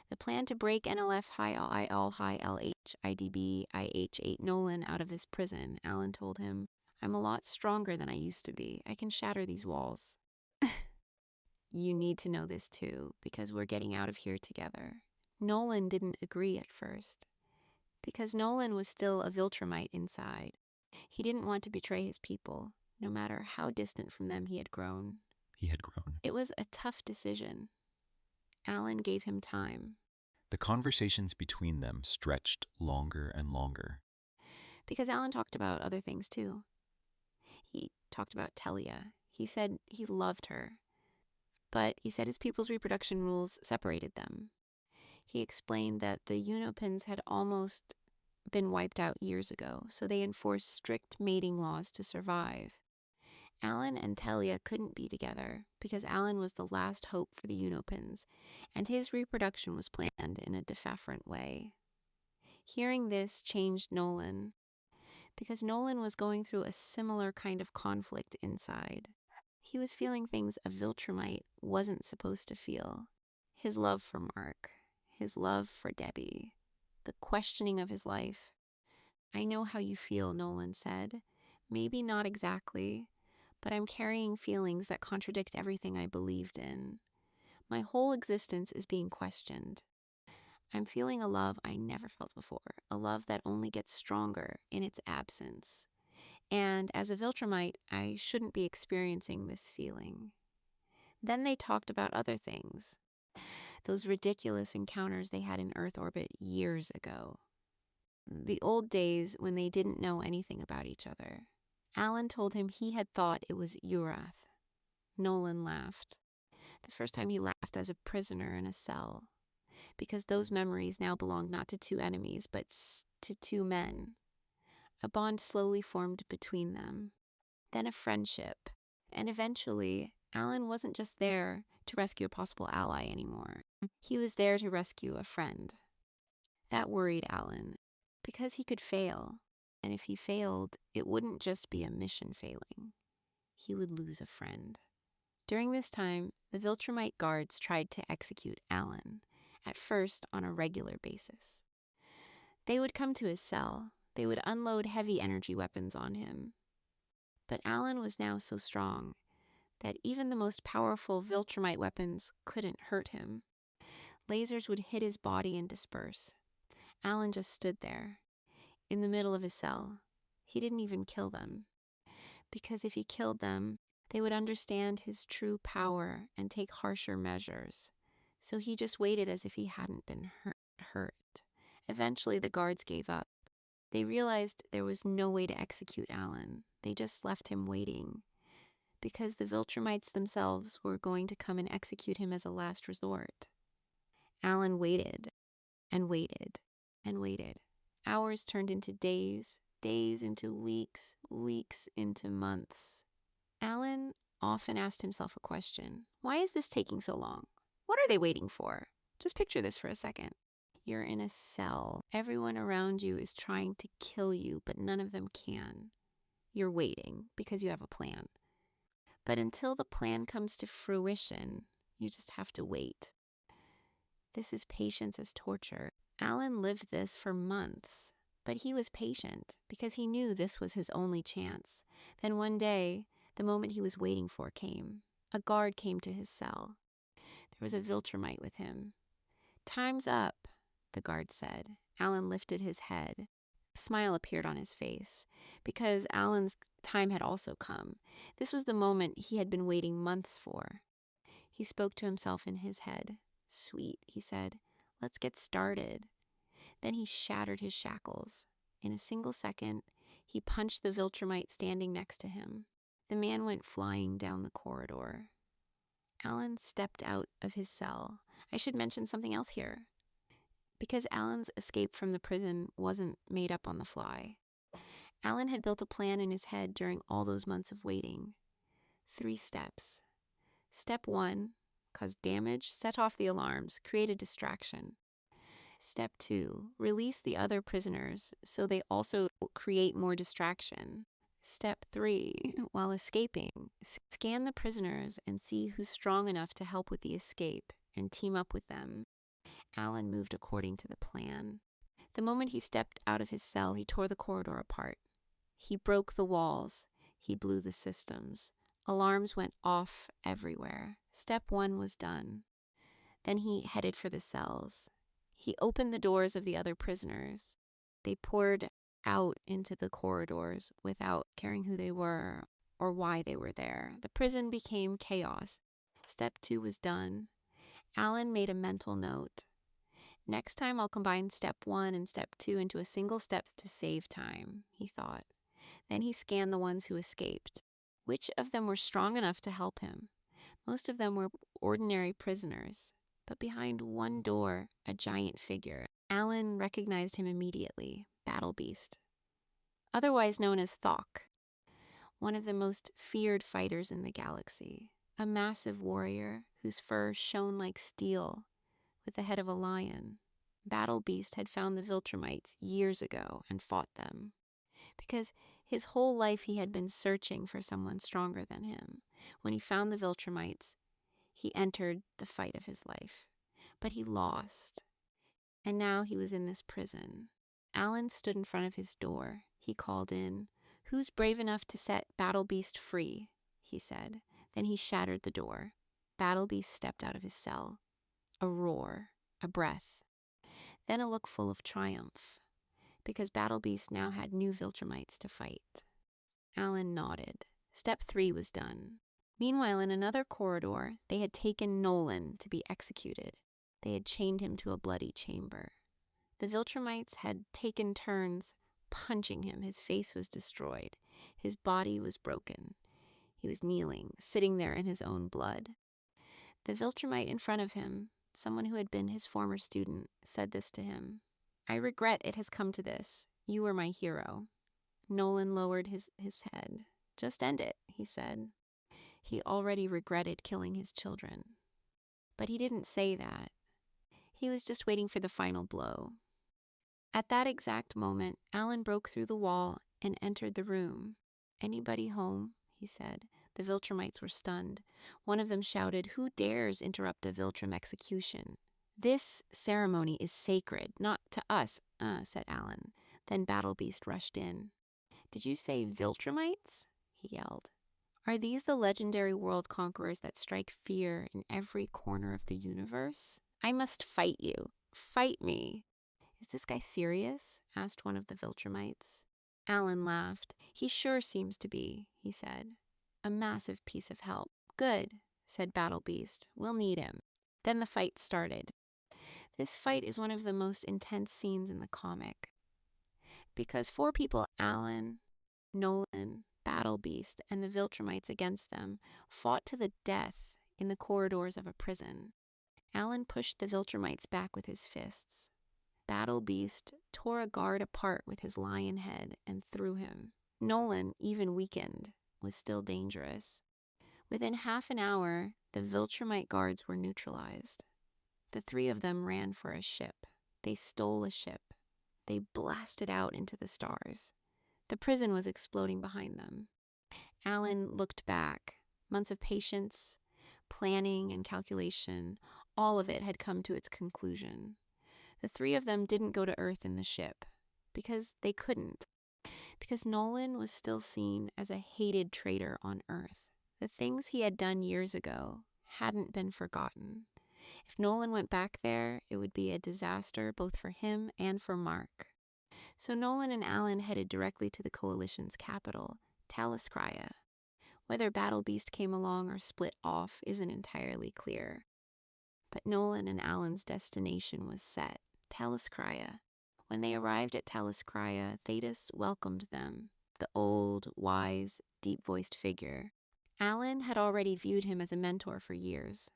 The plan to break NLF High I All High LH IDB IH8 Nolan out of this prison. Alan told him, "I'm a lot stronger than I used to be. I can shatter these walls." "You need to know this too, because we're getting out of here together." Nolan didn't agree at first, because Nolan was still a Viltrumite inside. He didn't want to betray his people, no matter how distant from them he had grown. It was a tough decision. Alan gave him time. The conversations between them stretched longer and longer. Because Alan talked about other things too. He talked about Telia. He said he loved her, but he said his people's reproduction rules separated them. He explained that the Unopans had almost been wiped out years ago, so they enforced strict mating laws to survive. Alan and Telia couldn't be together because Alan was the last hope for the Unopans, and his reproduction was planned in a different way. Hearing this changed Nolan, because Nolan was going through a similar kind of conflict inside. He was feeling things a Viltrumite wasn't supposed to feel. His love for Mark, his love for Debbie, the questioning of his life. "I know how you feel," Nolan said. "Maybe not exactly, but I'm carrying feelings that contradict everything I believed in. My whole existence is being questioned. I'm feeling a love I never felt before, a love that only gets stronger in its absence. And as a Viltrumite, I shouldn't be experiencing this feeling." Then they talked about other things, those ridiculous encounters they had in Earth orbit years ago. The old days when they didn't know anything about each other. Alan told him he had thought it was Urath. Nolan laughed. The first time he laughed as a prisoner in a cell, because those memories now belonged not to two enemies, but to two men. A bond slowly formed between them, then a friendship, and eventually, Alan wasn't just there to rescue a possible ally anymore. He was there to rescue a friend. That worried Alan, because he could fail, and if he failed, it wouldn't just be a mission failing. He would lose a friend. During this time, the Viltrumite guards tried to execute Alan, at first on a regular basis. They would come to his cell. They would unload heavy energy weapons on him. But Alan was now so strong that even the most powerful Viltrumite weapons couldn't hurt him. Lasers would hit his body and disperse. Alan just stood there, in the middle of his cell. He didn't even kill them, because if he killed them, they would understand his true power and take harsher measures. So he just waited as if he hadn't been hurt. Eventually, the guards gave up. They realized there was no way to execute Alan. They just left him waiting, because the Viltrumites themselves were going to come and execute him as a last resort. Alan waited and waited and waited. Hours turned into days, days into weeks, weeks into months. Alan often asked himself a question. Why is this taking so long? What are they waiting for? Just picture this for a second. You're in a cell. Everyone around you is trying to kill you, but none of them can. You're waiting because you have a plan. But until the plan comes to fruition, you just have to wait. This is patience as torture. Alan lived this for months, but he was patient because he knew this was his only chance. Then one day, the moment he was waiting for came. A guard came to his cell. There was a Viltrumite with him. "Time's up," the guard said. Alan lifted his head. A smile appeared on his face because Alan's time had also come. This was the moment he had been waiting months for. He spoke to himself in his head. "Sweet," he said. "Let's get started." Then he shattered his shackles. In a single second, he punched the Viltrumite standing next to him. The man went flying down the corridor. Alan stepped out of his cell. I should mention something else here, because Alan's escape from the prison wasn't made up on the fly. Alan had built a plan in his head during all those months of waiting. 3 steps. Step 1, cause damage, set off the alarms, create a distraction. Step 2, release the other prisoners so they also create more distraction. Step 3, while escaping, scan the prisoners and see who's strong enough to help with the escape and team up with them. Alan moved according to the plan. The moment he stepped out of his cell, he tore the corridor apart. He broke the walls. He blew the systems. Alarms went off everywhere. Step 1 was done. Then he headed for the cells. He opened the doors of the other prisoners. They poured out into the corridors without caring who they were or why they were there. The prison became chaos. Step 2 was done. Alan made a mental note. Next time I'll combine step 1 and step 2 into a single step to save time, he thought. Then he scanned the ones who escaped. Which of them were strong enough to help him? Most of them were ordinary prisoners. But behind one door, a giant figure. Alan recognized him immediately. Battle Beast. Otherwise known as Thok. One of the most feared fighters in the galaxy. A massive warrior whose fur shone like steel, with the head of a lion. Battle Beast had found the Viltrumites years ago and fought them. Because his whole life he had been searching for someone stronger than him. When he found the Viltrumites, he entered the fight of his life. But he lost. And now he was in this prison. Alan stood in front of his door. He called in, "Who's brave enough to set Battle Beast free?" he said. Then he shattered the door. Battle Beast stepped out of his cell. A roar, a breath, then a look full of triumph, because Battle Beast now had new Viltrumites to fight. Alan nodded. Step 3 was done. Meanwhile, in another corridor, they had taken Nolan to be executed. They had chained him to a bloody chamber. The Viltrumites had taken turns punching him. His face was destroyed. His body was broken. He was kneeling, sitting there in his own blood. The Viltrumite in front of him, someone who had been his former student, said this to him. "I regret it has come to this. You were my hero." Nolan lowered his head. "Just end it," he said. He already regretted killing his children. But he didn't say that. He was just waiting for the final blow. At that exact moment, Alan broke through the wall and entered the room. "Anybody home?" he said. The Viltrumites were stunned. One of them shouted, "Who dares interrupt a Viltrum execution? This ceremony is sacred, not to us," said Alan. Then Battle Beast rushed in. "Did you say Viltrumites?" he yelled. "Are these the legendary world conquerors that strike fear in every corner of the universe? I must fight you. Fight me." "Is this guy serious?" asked one of the Viltrumites. Alan laughed. "He sure seems to be," he said. "A massive piece of help." "Good," said Battle Beast. "We'll need him." Then the fight started. This fight is one of the most intense scenes in the comic because four people, Alan, Nolan, Battle Beast, and the Viltrumites against them, fought to the death in the corridors of a prison. Alan pushed the Viltrumites back with his fists. Battle Beast tore a guard apart with his lion head and threw him. Nolan, even weakened, was still dangerous. Within half an hour, the Viltrumite guards were neutralized. The three of them ran for a ship. They stole a ship. They blasted out into the stars. The prison was exploding behind them. Alan looked back. Months of patience, planning, and calculation, all of it had come to its conclusion. The three of them didn't go to Earth in the ship because they couldn't. Because Nolan was still seen as a hated traitor on Earth. The things he had done years ago hadn't been forgotten. If Nolan went back there, it would be a disaster both for him and for Mark. So Nolan and Alan headed directly to the Coalition's capital, Taliskria. Whether Battle Beast came along or split off isn't entirely clear. But Nolan and Alan's destination was set, Taliskria. When they arrived at Taliskria, Thetis welcomed them, the old, wise, deep-voiced figure. Alan had already viewed him as a mentor for years.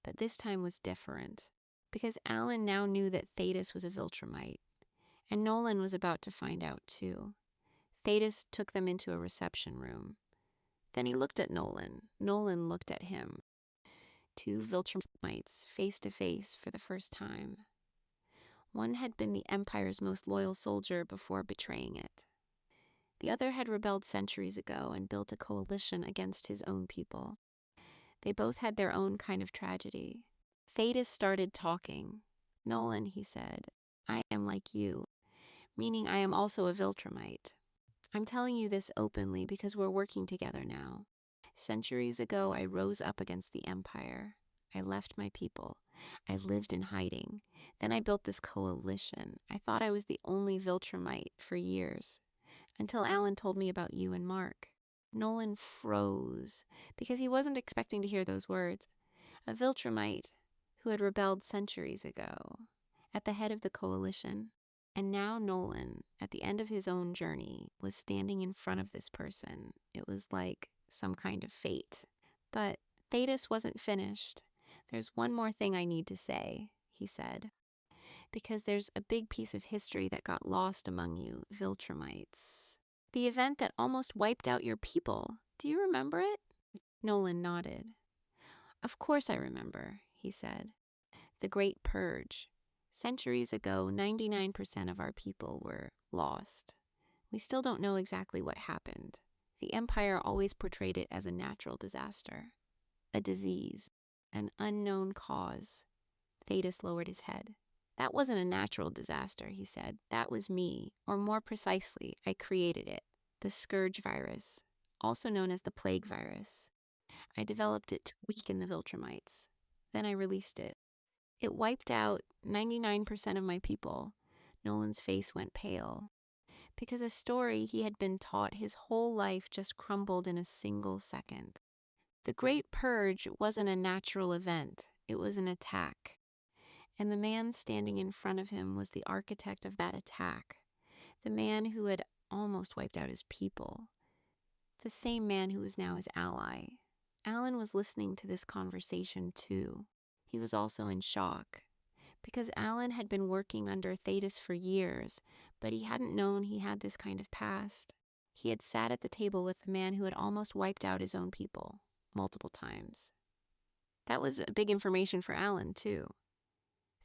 But this time was different, because Alan now knew that Thetis was a Viltrumite, and Nolan was about to find out too. Thetis took them into a reception room. Then he looked at Nolan. Nolan looked at him. Two Viltrumites face to face for the first time. One had been the Empire's most loyal soldier before betraying it. The other had rebelled centuries ago and built a coalition against his own people. They both had their own kind of tragedy. Thetis started talking. Nolan, he said, I am like you, meaning I am also a Viltrumite. I'm telling you this openly because we're working together now. Centuries ago, I rose up against the Empire. I left my people. I lived in hiding. Then I built this coalition. I thought I was the only Viltrumite for years, until Alan told me about you and Mark. Nolan froze because he wasn't expecting to hear those words. A Viltrumite who had rebelled centuries ago, at the head of the coalition. And now Nolan, at the end of his own journey, was standing in front of this person. It was like some kind of fate. But Thetis wasn't finished. There's one more thing I need to say, he said. Because there's a big piece of history that got lost among you, Viltrumites. The event that almost wiped out your people. Do you remember it? Nolan nodded. Of course I remember, he said. The Great Purge. Centuries ago, 99% of our people were lost. We still don't know exactly what happened. The Empire always portrayed it as a natural disaster, a disease, an unknown cause. Thetis lowered his head. That wasn't a natural disaster, he said. That was me, or more precisely, I created it. The Scourge virus, also known as the Plague virus. I developed it to weaken the Viltrumites. Then I released it. It wiped out 99% of my people. Nolan's face went pale, because a story he had been taught his whole life just crumbled in a single second. The Great Purge wasn't a natural event. It was an attack. And the man standing in front of him was the architect of that attack. The man who had almost wiped out his people. The same man who was now his ally. Alan was listening to this conversation too. He was also in shock, because Alan had been working under Thetis for years, but he hadn't known he had this kind of past. He had sat at the table with the man who had almost wiped out his own people, multiple times. That was big information for Alan, too.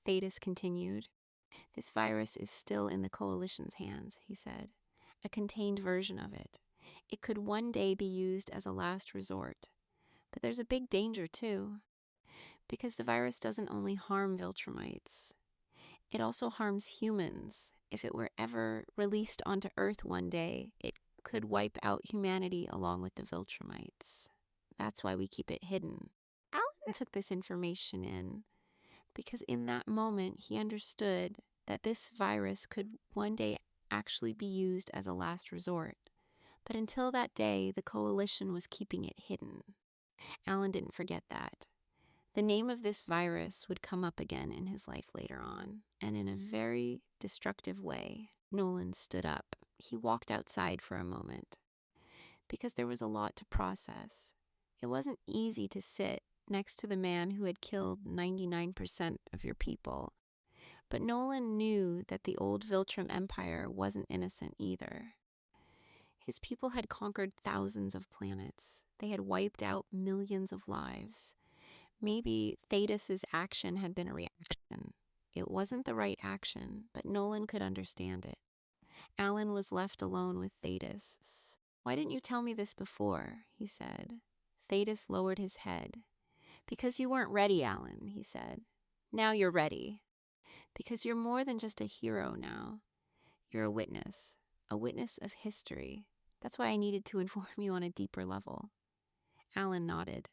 Thetis continued. This virus is still in the Coalition's hands, he said. A contained version of it. It could one day be used as a last resort. But there's a big danger, too. Because the virus doesn't only harm Viltrumites. It also harms humans. If it were ever released onto Earth one day, it could wipe out humanity along with the Viltrumites. That's why we keep it hidden. Alan took this information in because in that moment he understood that this virus could one day actually be used as a last resort. But until that day, the Coalition was keeping it hidden. Alan didn't forget that. The name of this virus would come up again in his life later on, and in a very destructive way. Nolan stood up. He walked outside for a moment because there was a lot to process. It wasn't easy to sit next to the man who had killed 99% of your people. But Nolan knew that the old Viltrum Empire wasn't innocent either. His people had conquered thousands of planets. They had wiped out millions of lives. Maybe Thaddeus's action had been a reaction. It wasn't the right action, but Nolan could understand it. Alan was left alone with Thaddeus. "Why didn't you tell me this before?" he said. Thaddeus lowered his head. "Because you weren't ready, Alan," he said. "Now you're ready. Because you're more than just a hero now. You're a witness of history. That's why I needed to inform you on a deeper level." Alan nodded.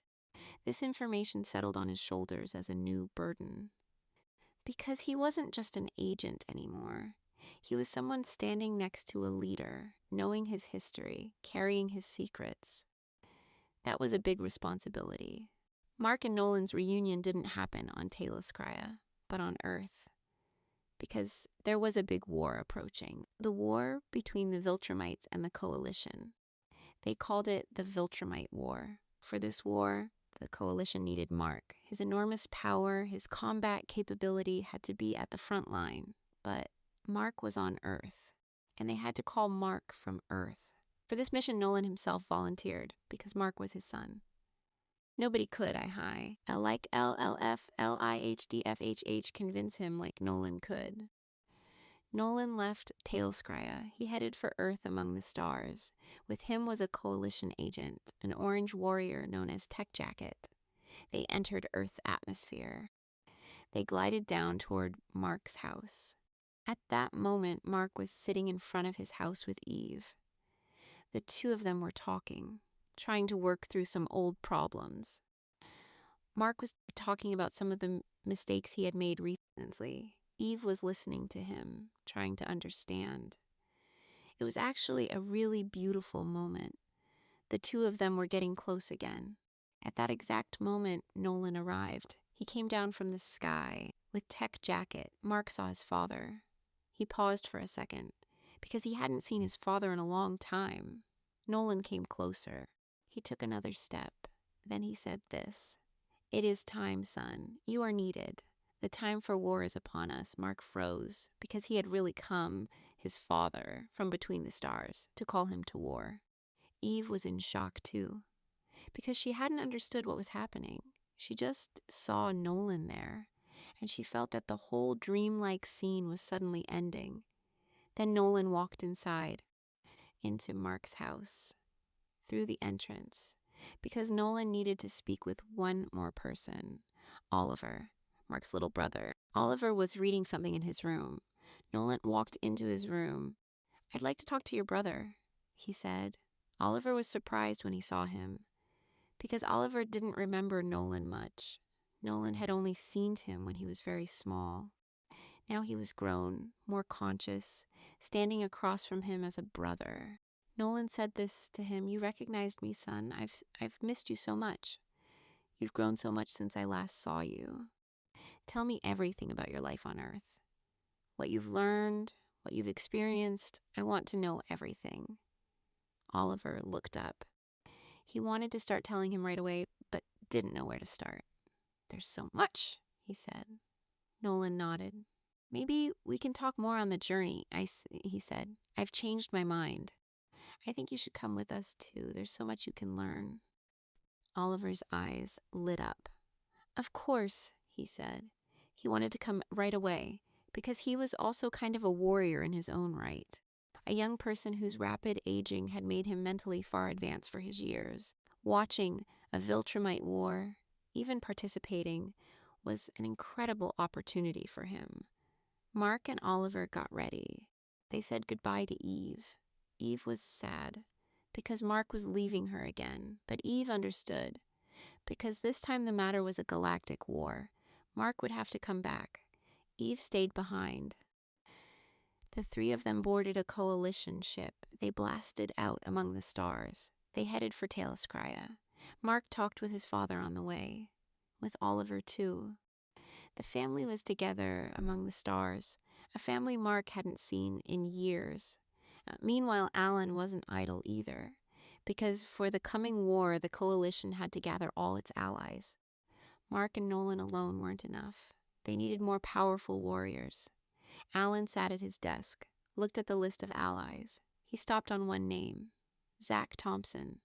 This information settled on his shoulders as a new burden. Because he wasn't just an agent anymore. He was someone standing next to a leader, knowing his history, carrying his secrets. That was a big responsibility. Mark and Nolan's reunion didn't happen on Talos, but on Earth. Because there was a big war approaching. The war between the Viltrumites and the Coalition. They called it the Viltrumite War. For this war, the Coalition needed Mark. His enormous power, his combat capability had to be at the front line. But Mark was on Earth, and they had to call Mark from Earth. For this mission, Nolan himself volunteered, because Mark was his son. Nobody could, like LLFLIHDFHH convince him like Nolan could. Nolan left Tailskria. He headed for Earth among the stars. With him was a Coalition agent, an orange warrior known as Tech Jacket. They entered Earth's atmosphere. They glided down toward Mark's house. At that moment, Mark was sitting in front of his house with Eve. The two of them were talking, trying to work through some old problems. Mark was talking about some of the mistakes he had made recently. Eve was listening to him, trying to understand. It was actually a really beautiful moment. The two of them were getting close again. At that exact moment, Nolan arrived. He came down from the sky with Tech Jacket. Mark saw his father. He paused for a second, because he hadn't seen his father in a long time. Nolan came closer. He took another step. Then he said this. "It is time, son. You are needed. The time for war is upon us." Mark froze, because he had really come, his father, from between the stars, to call him to war. Eve was in shock too, because she hadn't understood what was happening. She just saw Nolan there, and she felt that the whole dreamlike scene was suddenly ending. Then Nolan walked inside, into Mark's house, through the entrance, because Nolan needed to speak with one more person, Oliver, Mark's little brother. Oliver was reading something in his room. Nolan walked into his room. "I'd like to talk to your brother," he said. Oliver was surprised when he saw him, because Oliver didn't remember Nolan much. Nolan had only seen him when he was very small. Now he was grown, more conscious, standing across from him as a brother. Nolan said this to him. "You recognized me, son. I've missed you so much. You've grown so much since I last saw you. Tell me everything about your life on Earth. What you've learned, what you've experienced. I want to know everything." Oliver looked up. He wanted to start telling him right away, but didn't know where to start. "There's so much," he said. Nolan nodded. "Maybe we can talk more on the journey," he said. "I've changed my mind. I think you should come with us too. There's so much you can learn." Oliver's eyes lit up. "Of course," he said. He wanted to come right away, because he was also kind of a warrior in his own right. A young person whose rapid aging had made him mentally far advanced for his years. Watching a Viltrumite war, even participating, was an incredible opportunity for him. Mark and Oliver got ready. They said goodbye to Eve. Eve was sad, because Mark was leaving her again, but Eve understood, because this time the matter was a galactic war. Mark would have to come back. Eve stayed behind. The three of them boarded a Coalition ship. They blasted out among the stars. They headed for Tailskria. Mark talked with his father on the way. with Oliver too. The family was together among the stars, a family Mark hadn't seen in years. Meanwhile, Alan wasn't idle either, because for the coming war, the coalition had to gather all its allies. Mark and Nolan alone weren't enough. They needed more powerful warriors. Alan sat at his desk, looked at the list of allies. He stopped on one name, Zach Thompson.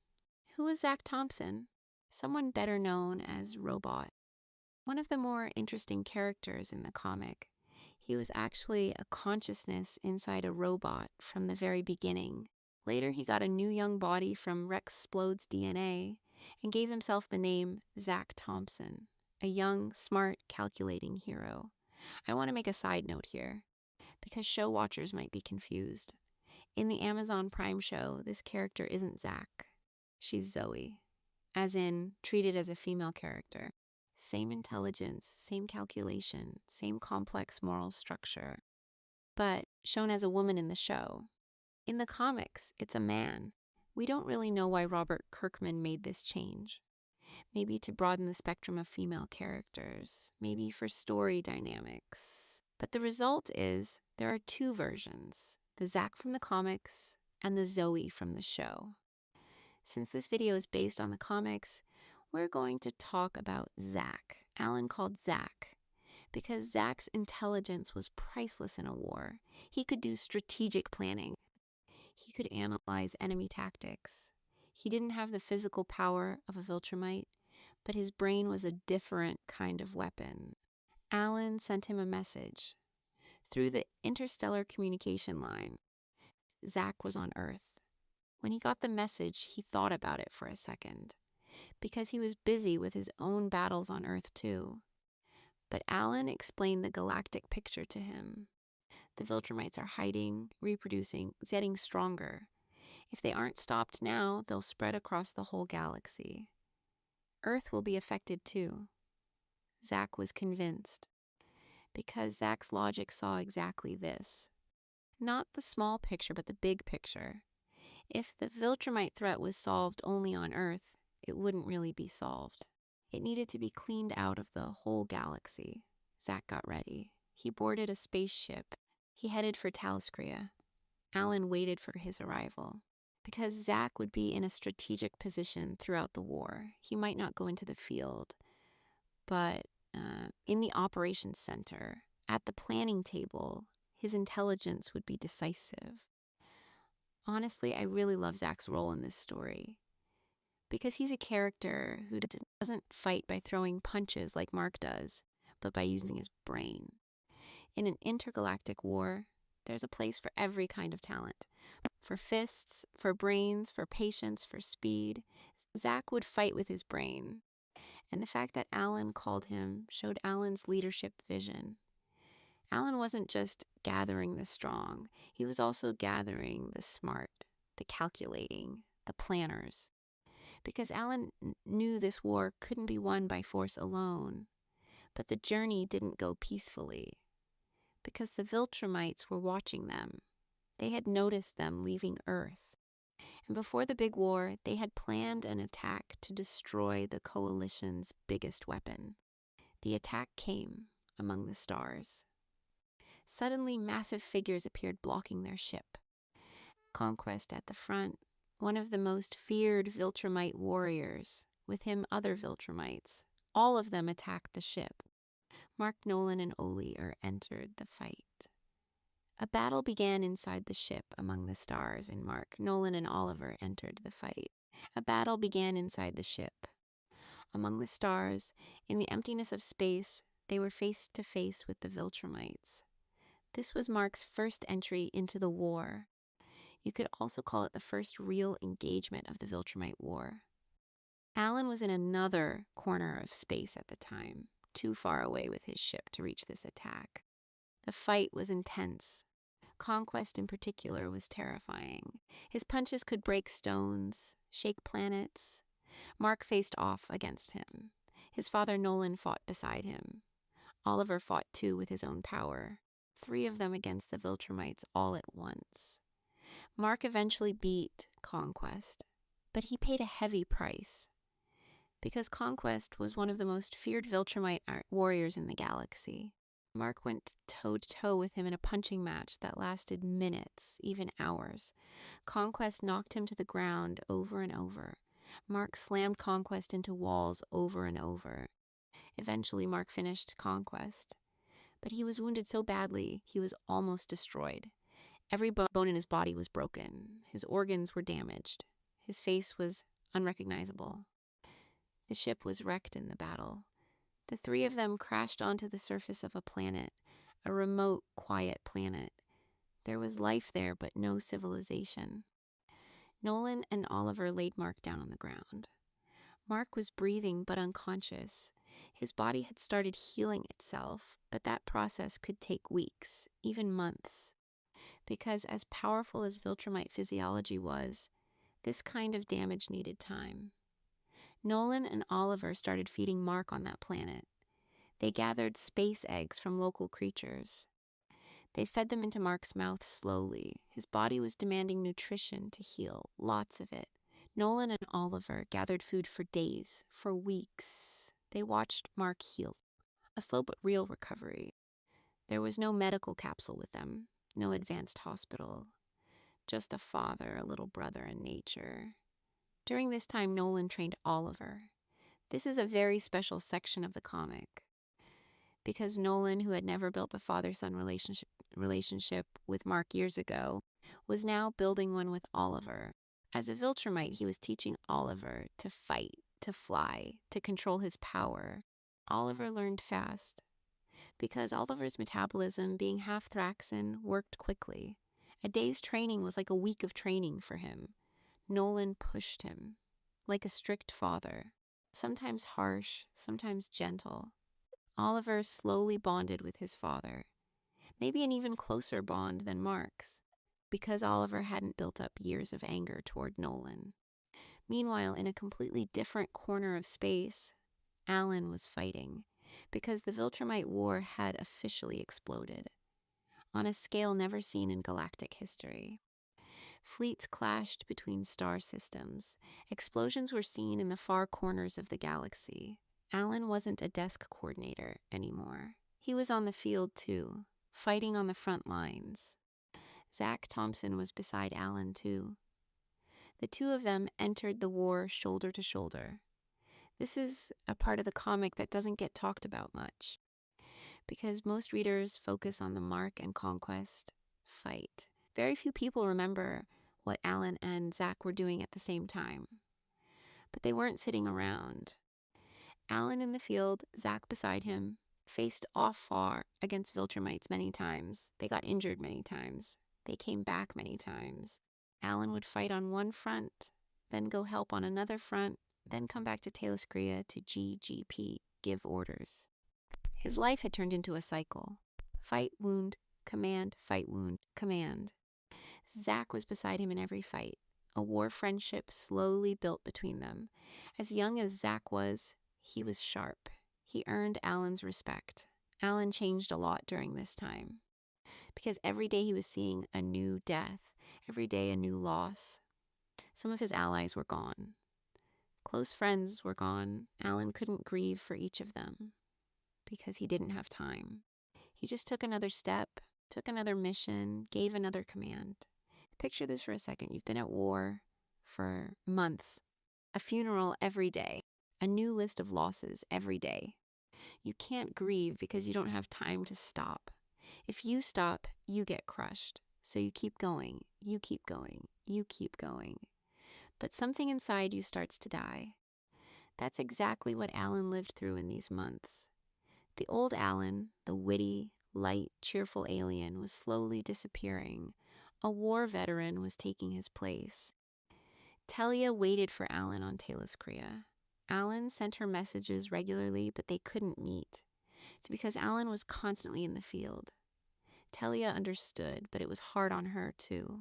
Who was Zach Thompson? Someone better known as Robot. One of the more interesting characters in the comic. He was actually a consciousness inside a robot from the very beginning. Later, he got a new young body from Rex Splod's DNA and gave himself the name Zach Thompson, a young, smart, calculating hero. I want to make a side note here, because show watchers might be confused. In the Amazon Prime show, this character isn't Zach. She's Zoe, as in treated as a female character. Same intelligence, same calculation, same complex moral structure, but shown as a woman in the show. In the comics, it's a man. We don't really know why Robert Kirkman made this change. Maybe to broaden the spectrum of female characters, maybe for story dynamics. But the result is there are two versions, the Zach from the comics and the Zoe from the show. Since this video is based on the comics, we're going to talk about Zach. Alan called Zach because Zach's intelligence was priceless in a war. He could do strategic planning. He could analyze enemy tactics. He didn't have the physical power of a Viltrumite, but his brain was a different kind of weapon. Alan sent him a message. Through the interstellar communication line, Zach was on Earth. When he got the message, he thought about it for a second, because he was busy with his own battles on Earth too. But Alan explained the galactic picture to him. The Viltrumites are hiding, reproducing, getting stronger. If they aren't stopped now, they'll spread across the whole galaxy. Earth will be affected too. Zach was convinced, because Zach's logic saw exactly this. Not the small picture, but the big picture. If the Viltrumite threat was solved only on Earth, it wouldn't really be solved. It needed to be cleaned out of the whole galaxy. Zach got ready. He boarded a spaceship. He headed for Taliskria. Alan waited for his arrival. Because Zach would be in a strategic position throughout the war. He might not go into the field, but in the operations center, at the planning table, his intelligence would be decisive. Honestly, I really love Zach's role in this story, because he's a character who doesn't fight by throwing punches like Mark does, but by using his brain. In an intergalactic war, there's a place for every kind of talent. For fists, for brains, for patience, for speed. Zach would fight with his brain. And the fact that Alan called him showed Alan's leadership vision. Alan wasn't just gathering the strong. He was also gathering the smart, the calculating, the planners. Because Alan knew this war couldn't be won by force alone. But the journey didn't go peacefully. Because the Viltrumites were watching them. They had noticed them leaving Earth. And before the big war, they had planned an attack to destroy the coalition's biggest weapon. The attack came among the stars. Suddenly, massive figures appeared blocking their ship. Conquest at the front, one of the most feared Viltrumite warriors, with him other Viltrumites. All of them attacked the ship. Mark, Nolan, and Olear entered the fight. A battle began inside the ship among the stars, and Mark, Nolan, and Oliver entered the fight. A battle began inside the ship. Among the stars, in the emptiness of space, they were face to face with the Viltrumites. This was Mark's first entry into the war. You could also call it the first real engagement of the Viltrumite War. Alan was in another corner of space at the time, too far away with his ship to reach this attack. The fight was intense. Conquest in particular was terrifying. His punches could break stones, shake planets. Mark faced off against him. His father Nolan fought beside him. Oliver fought too with his own power. 3 of them against the Viltrumites all at once. Mark eventually beat Conquest, but he paid a heavy price. because Conquest was one of the most feared Viltrumite warriors in the galaxy. Mark went toe-to-toe with him in a punching match that lasted minutes, even hours. Conquest knocked him to the ground over and over. Mark slammed Conquest into walls over and over. Eventually, Mark finished Conquest. But he was wounded so badly, he was almost destroyed. Every bone in his body was broken. His organs were damaged. His face was unrecognizable. The ship was wrecked in the battle. The three of them crashed onto the surface of a planet, a remote, quiet planet. There was life there, but no civilization. Nolan and Oliver laid Mark down on the ground. Mark was breathing but unconscious. His body had started healing itself, but that process could take weeks, even months. Because as powerful as Viltrumite physiology was, this kind of damage needed time. Nolan and Oliver started feeding Mark on that planet. They gathered space eggs from local creatures. They fed them into Mark's mouth slowly. His body was demanding nutrition to heal, lots of it. Nolan and Oliver gathered food for days, for weeks. They watched Mark heal, a slow but real recovery. There was no medical capsule with them, no advanced hospital, just a father, a little brother, and nature. During this time, Nolan trained Oliver. This is a very special section of the comic, because Nolan, who had never built the father-son relationship with Mark years ago, was now building one with Oliver. As a Viltrumite, he was teaching Oliver to fight, to fly, to control his power. Oliver learned fast, because Oliver's metabolism, being half Thraxan, worked quickly. A day's training was like a week of training for him. Nolan pushed him, like a strict father, sometimes harsh, sometimes gentle. Oliver slowly bonded with his father, maybe an even closer bond than Mark's, because Oliver hadn't built up years of anger toward Nolan. Meanwhile, in a completely different corner of space, Alan was fighting, because the Viltrumite War had officially exploded, on a scale never seen in galactic history. Fleets clashed between star systems. Explosions were seen in the far corners of the galaxy. Alan wasn't a desk coordinator anymore. He was on the field too, fighting on the front lines. Zach Thompson was beside Alan too. The two of them entered the war shoulder to shoulder. This is a part of the comic that doesn't get talked about much, because most readers focus on the Mark and Conquest fight. Very few people remember what Alan and Zach were doing at the same time. But they weren't sitting around. Alan in the field, Zach beside him, faced off far against Viltrumites many times. They got injured many times. They came back many times. Alan would fight on one front, then go help on another front, then come back to Taliscria to GGP, give orders. His life had turned into a cycle. Fight, wound, command, fight, wound, command. Zach was beside him in every fight. A war friendship slowly built between them. As young as Zach was, he was sharp. He earned Alan's respect. Alan changed a lot during this time, because every day he was seeing a new death, every day a new loss. Some of his allies were gone. Close friends were gone. Alan couldn't grieve for each of them, because he didn't have time. He just took another step, took another mission, gave another command. Picture this for a second. You've been at war for months. A funeral every day. A new list of losses every day. You can't grieve because you don't have time to stop. If you stop, you get crushed. So you keep going, you keep going, you keep going. But something inside you starts to die. That's exactly what Alan lived through in these months. The old Alan, the witty, light, cheerful alien, was slowly disappearing. A war veteran was taking his place. Telia waited for Alan on Taliscria. Alan sent her messages regularly, but they couldn't meet. It's because Alan was constantly in the field. Telia understood, but it was hard on her too,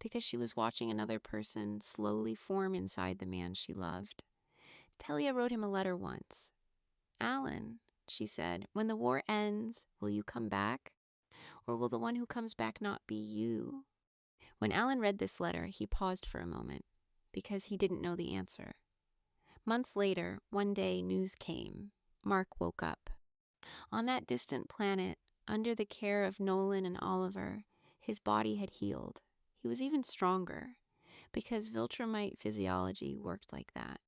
because she was watching another person slowly form inside the man she loved. Telia wrote him a letter once. "Alan," she said, "when the war ends, will you come back? Or will the one who comes back not be you?" When Alan read this letter, he paused for a moment, because he didn't know the answer. Months later, one day, news came. Mark woke up. On that distant planet, under the care of Nolan and Oliver, his body had healed. He was even stronger, because Viltrumite physiology worked like that.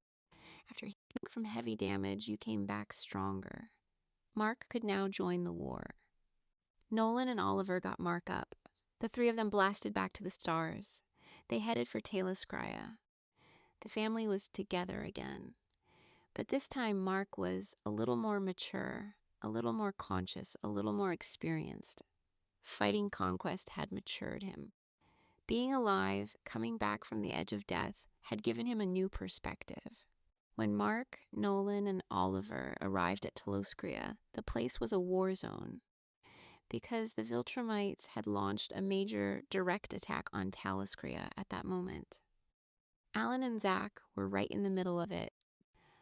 After healing from heavy damage, you came back stronger. Mark could now join the war. Nolan and Oliver got Mark up. The three of them blasted back to the stars. They headed for Telescria. The family was together again. But this time Mark was a little more mature, a little more conscious, a little more experienced. Fighting conquest had matured him. Being alive, coming back from the edge of death, had given him a new perspective. When Mark, Nolan, and Oliver arrived at Teloscria, the place was a war zone, because the Viltrumites had launched a major direct attack on Teloscria at that moment. Alan and Zach were right in the middle of it,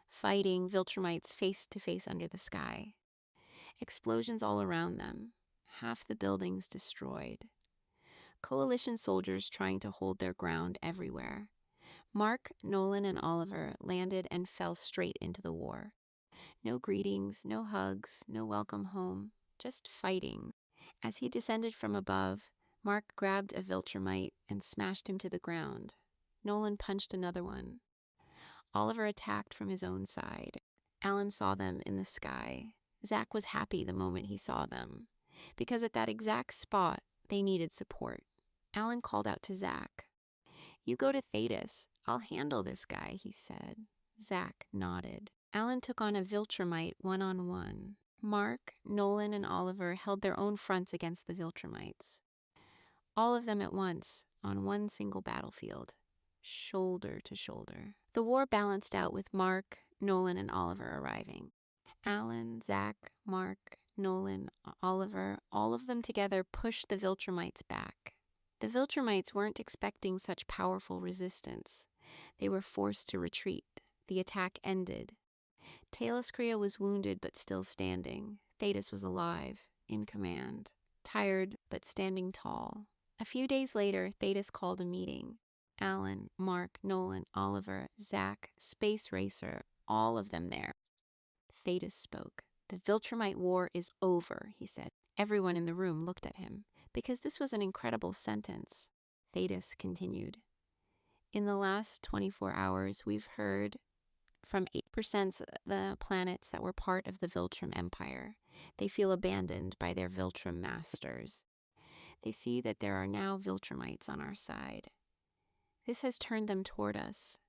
fighting Viltrumites face to face under the sky. Explosions all around them, half the buildings destroyed. Coalition soldiers trying to hold their ground everywhere. Mark, Nolan, and Oliver landed and fell straight into the war. No greetings, no hugs, no welcome home, just fighting. As he descended from above, Mark grabbed a Viltrumite and smashed him to the ground. Nolan punched another one. Oliver attacked from his own side. Alan saw them in the sky. Zach was happy the moment he saw them, because at that exact spot, they needed support. Alan called out to Zach. "You go to Thetis. I'll handle this guy," he said. Zach nodded. Alan took on a Viltrumite one-on-one. Mark, Nolan, and Oliver held their own fronts against the Viltrumites. All of them at once, on one single battlefield, shoulder to shoulder. The war balanced out with Mark, Nolan, and Oliver arriving. Alan, Zach, Mark, Nolan, Oliver, all of them together pushed the Viltrumites back. The Viltrumites weren't expecting such powerful resistance. They were forced to retreat. The attack ended. Telescria was wounded but still standing. Thetis was alive, in command, tired but standing tall. A few days later, Thetis called a meeting. Alan, Mark, Nolan, Oliver, Zach, Space Racer, all of them there. Thetis spoke. "The Viltrumite war is over," he said. Everyone in the room looked at him, because this was an incredible sentence. Thetis continued. "In the last 24 hours, we've heard from 8% of the planets that were part of the Viltrum Empire. They feel abandoned by their Viltrum masters. They see that there are now Viltrumites on our side. This has turned them toward us.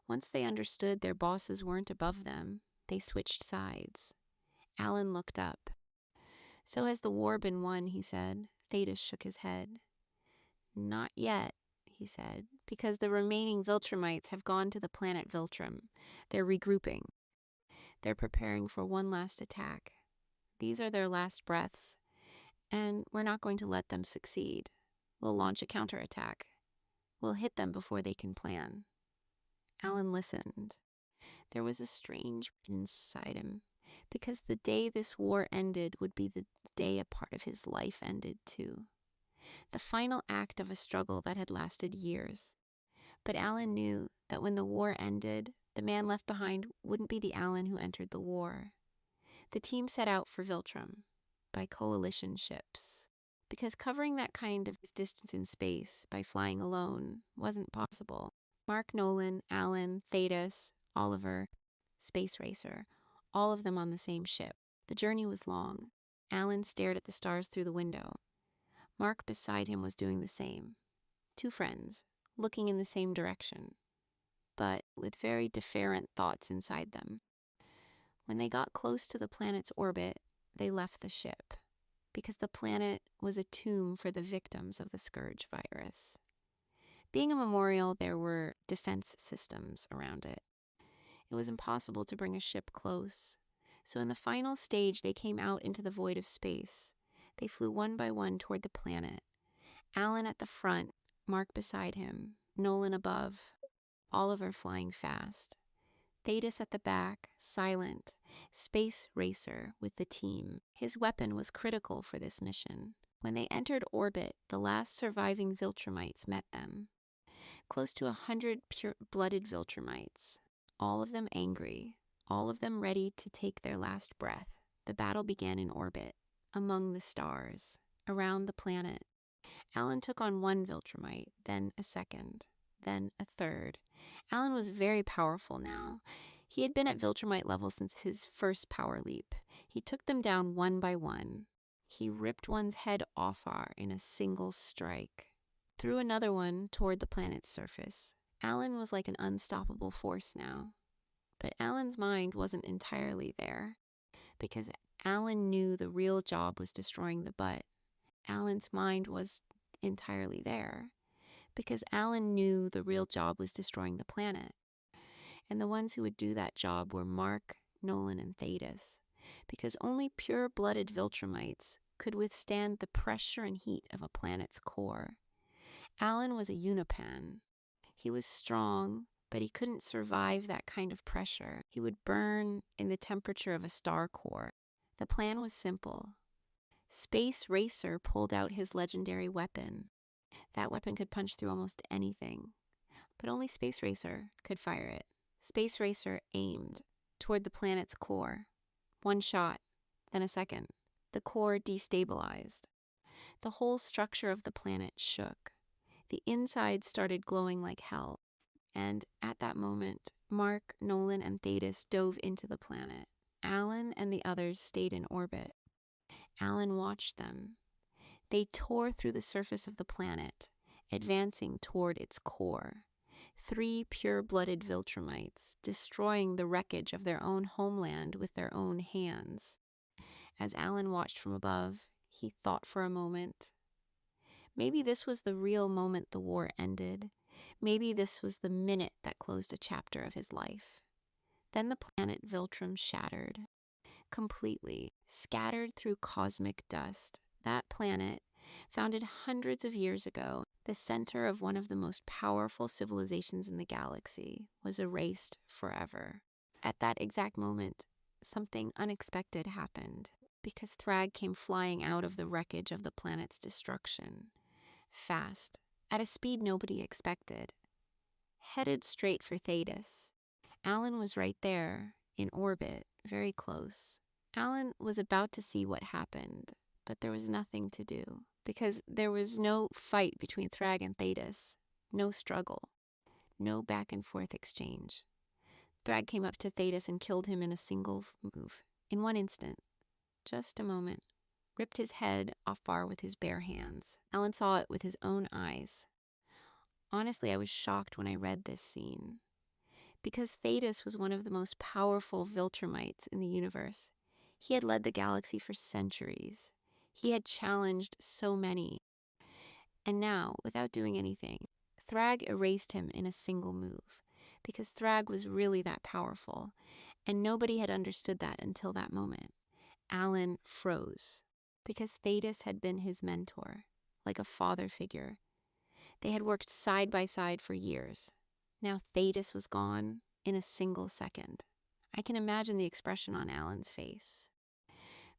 Once they understood their bosses weren't above them, they switched sides." Alan looked up. "So has the war been won?" he said. Thetis shook his head. "Not yet," he said, "because the remaining Viltrumites have gone to the planet Viltrum. They're regrouping. They're preparing for one last attack. These are their last breaths, and we're not going to let them succeed. We'll launch a counterattack. We'll hit them before they can plan." Alan listened. There was a strange inside him, because the day this war ended would be the day a part of his life ended too. The final act of a struggle that had lasted years. But Alan knew that when the war ended, the man left behind wouldn't be the Alan who entered the war. The team set out for Viltrum by coalition ships, because covering that kind of distance in space by flying alone wasn't possible. Mark, Nolan, Alan, Thetis, Oliver, Space Racer, all of them on the same ship. The journey was long. Alan stared at the stars through the window. Mark beside him was doing the same. Two friends, looking in the same direction, but with very different thoughts inside them. When they got close to the planet's orbit, they left the ship, because the planet was a tomb for the victims of the Scourge virus. Being a memorial, there were defense systems around it. It was impossible to bring a ship close, so in the final stage they came out into the void of space. They flew one by one toward the planet. Alan at the front, Mark beside him, Nolan above, Oliver flying fast. Thetis at the back, silent, Space Racer with the team. His weapon was critical for this mission. When they entered orbit, the last surviving Viltrumites met them. Close to 100 pure-blooded Viltrumites. all of them angry, all of them ready to take their last breath. The battle began in orbit, among the stars, around the planet. Alan took on one Viltrumite, then a second, then a third. Alan was very powerful now. He had been at Viltrumite level since his first power leap. He took them down one by one. He ripped one's head off in a single strike. Threw another one toward the planet's surface. Alan was like an unstoppable force now. But Alan's mind wasn't entirely there, because Alan knew the real job was destroying the butt. Alan's mind was entirely there, because Alan knew the real job was destroying the planet. And the ones who would do that job were Mark, Nolan, and Thetis, because only pure-blooded Viltrumites could withstand the pressure and heat of a planet's core. Alan was a Unopan. He was strong, but he couldn't survive that kind of pressure. He would burn in the temperature of a star core. The plan was simple. Space Racer pulled out his legendary weapon. That weapon could punch through almost anything, but only Space Racer could fire it. Space Racer aimed toward the planet's core. One shot, then a second. The core destabilized. The whole structure of the planet shook. The inside started glowing like hell. And at that moment, Mark, Nolan, and Thetis dove into the planet. Alan and the others stayed in orbit. Alan watched them. They tore through the surface of the planet, advancing toward its core. 3 pure-blooded Viltrumites, destroying the wreckage of their own homeland with their own hands. As Alan watched from above, he thought for a moment. Maybe this was the real moment the war ended. Maybe this was the minute that closed a chapter of his life. Then the planet Viltrum shattered, completely, scattered through cosmic dust. That planet, founded hundreds of years ago, the center of one of the most powerful civilizations in the galaxy, was erased forever. At that exact moment, something unexpected happened, because Thrag came flying out of the wreckage of the planet's destruction. Fast, at a speed nobody expected. Headed straight for Thetis. Alan was right there, in orbit, very close. Alan was about to see what happened, but there was nothing to do, because there was no fight between Thrag and Thetis, no struggle, no back and forth exchange. Thrag came up to Thetis and killed him in a single move, in one instant, just a moment. Ripped his head off with his bare hands. Alan saw it with his own eyes. Honestly, I was shocked when I read this scene, because Thetis was one of the most powerful Viltrumites in the universe. He had led the galaxy for centuries. He had challenged so many. And now, without doing anything, Thrag erased him in a single move, because Thrag was really that powerful, and nobody had understood that until that moment. Alan froze, because Thetis had been his mentor, like a father figure. They had worked side by side for years. Now Thetis was gone in a single second. I can imagine the expression on Alan's face.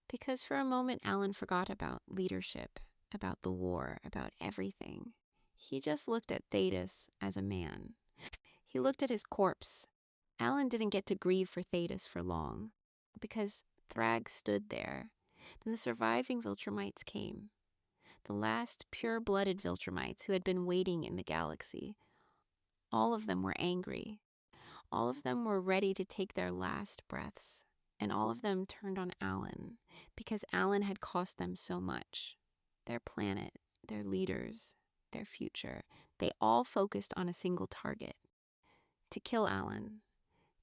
Because for a moment Alan forgot about leadership, about the war, about everything. He just looked at Thetis as a man. He looked at his corpse. Alan didn't get to grieve for Thetis for long, because Thrag stood there. Then the surviving Viltrumites came. The last pure-blooded Viltrumites who had been waiting in the galaxy. All of them were angry. All of them were ready to take their last breaths. And all of them turned on Alan, because Alan had cost them so much. Their planet, their leaders, their future. They all focused on a single target. To kill Alan.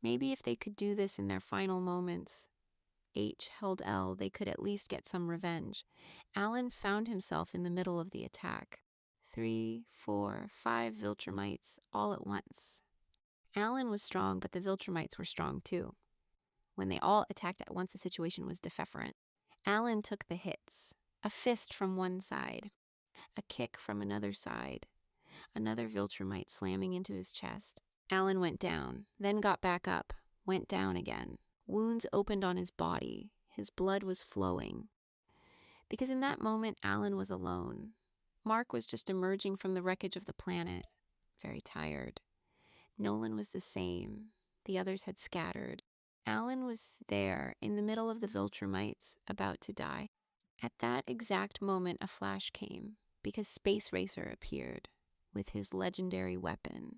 Maybe if they could do this in their final moments, H held L, they could at least get some revenge. Alan found himself in the middle of the attack. 3, 4, 5 Viltrumites all at once. Alan was strong, but the Viltrumites were strong too. When they all attacked at once, the situation was different. Alan took the hits. A fist from one side, a kick from another side, another Viltrumite slamming into his chest. Alan went down, then got back up, went down again. Wounds opened on his body. His blood was flowing. Because in that moment, Alan was alone. Mark was just emerging from the wreckage of the planet, very tired. Nolan was the same. the others had scattered. Alan was there in the middle of the Viltrumites, about to die. At that exact moment, a flash came because Space Racer appeared with his legendary weapon.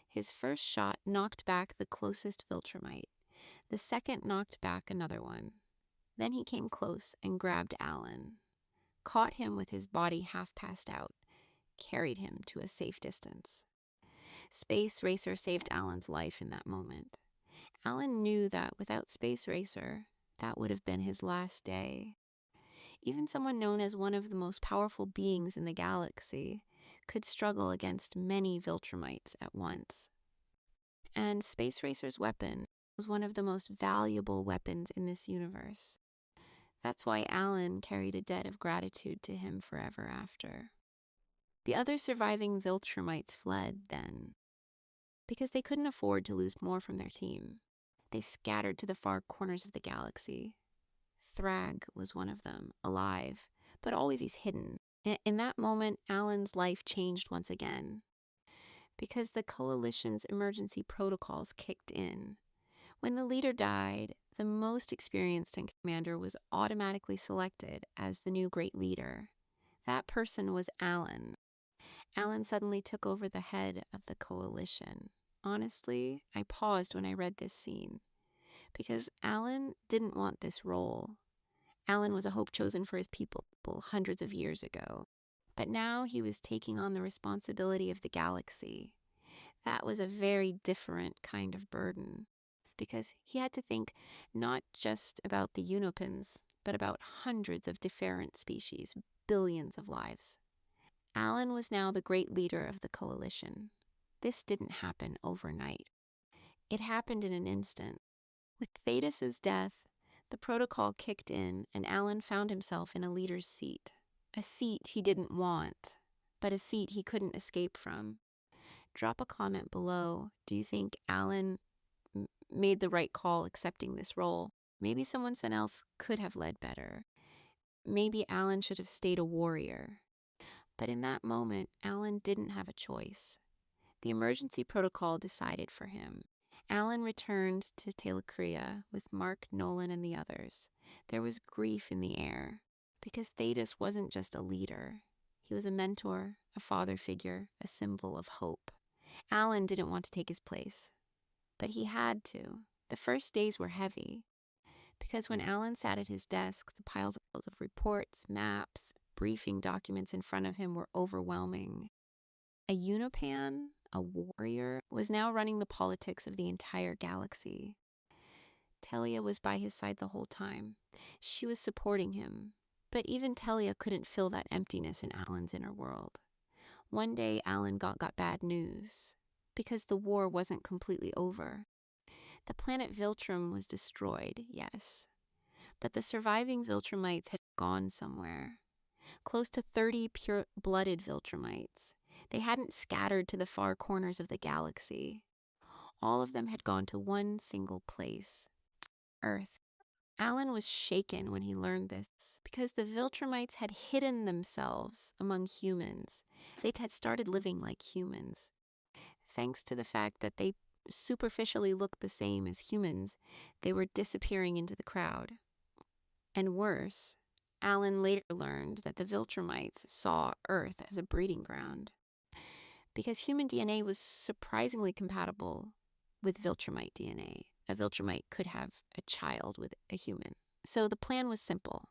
His first shot knocked back the closest Viltrumite. The second knocked back another one. Then he came close and grabbed Alan, caught him with his body half passed out, carried him to a safe distance. Space Racer saved Alan's life in that moment. Alan knew that without Space Racer, that would have been his last day. Even someone known as one of the most powerful beings in the galaxy could struggle against many Viltrumites at once. And Space Racer's weapon was one of the most valuable weapons in this universe. That's why Alan carried a debt of gratitude to him forever after. The other surviving Viltrumites fled then, because they couldn't afford to lose more from their team. They scattered to the far corners of the galaxy. Thrag was one of them, alive, but always hidden. In that moment, Alan's life changed once again, because the Coalition's emergency protocols kicked in. When the leader died, the most experienced commander was automatically selected as the new great leader. That person was Alan. Alan suddenly took over the head of the Coalition. Honestly, I paused when I read this scene, because Alan didn't want this role. Alan was a hope chosen for his people hundreds of years ago. But now he was taking on the responsibility of the galaxy. That was a very different kind of burden, because he had to think not just about the Unopans, but about hundreds of different species, billions of lives. Alan was now the great leader of the Coalition. This didn't happen overnight. It happened in an instant. With Thaddeus's death, the protocol kicked in, and Alan found himself in a leader's seat. A seat he didn't want, but a seat he couldn't escape from. Drop a comment below. Do you think Alan made the right call accepting this role? Maybe someone else could have led better. Maybe Alan should have stayed a warrior. But in that moment, Alan didn't have a choice. The emergency protocol decided for him. Alan returned to Telekria with Mark, Nolan, and the others. There was grief in the air, because Thaddeus wasn't just a leader. He was a mentor, a father figure, a symbol of hope. Alan didn't want to take his place, but he had to. The first days were heavy, because when Alan sat at his desk, the piles of reports, maps, briefing documents in front of him were overwhelming. A Unopan, a warrior, was now running the politics of the entire galaxy. Telia was by his side the whole time. She was supporting him, but even Telia couldn't fill that emptiness in Alan's inner world. One day, Alan got bad news, because the war wasn't completely over. The planet Viltrum was destroyed, yes, but the surviving Viltrumites had gone somewhere. Close to 30 pure-blooded Viltrumites. They hadn't scattered to the far corners of the galaxy. All of them had gone to one single place, Earth. Alan was shaken when he learned this, because the Viltrumites had hidden themselves among humans. They had started living like humans. Thanks to the fact that they superficially looked the same as humans, they were disappearing into the crowd. And worse, Alan later learned that the Viltrumites saw Earth as a breeding ground, because human DNA was surprisingly compatible with Viltrumite DNA. A Viltrumite could have a child with a human. So the plan was simple.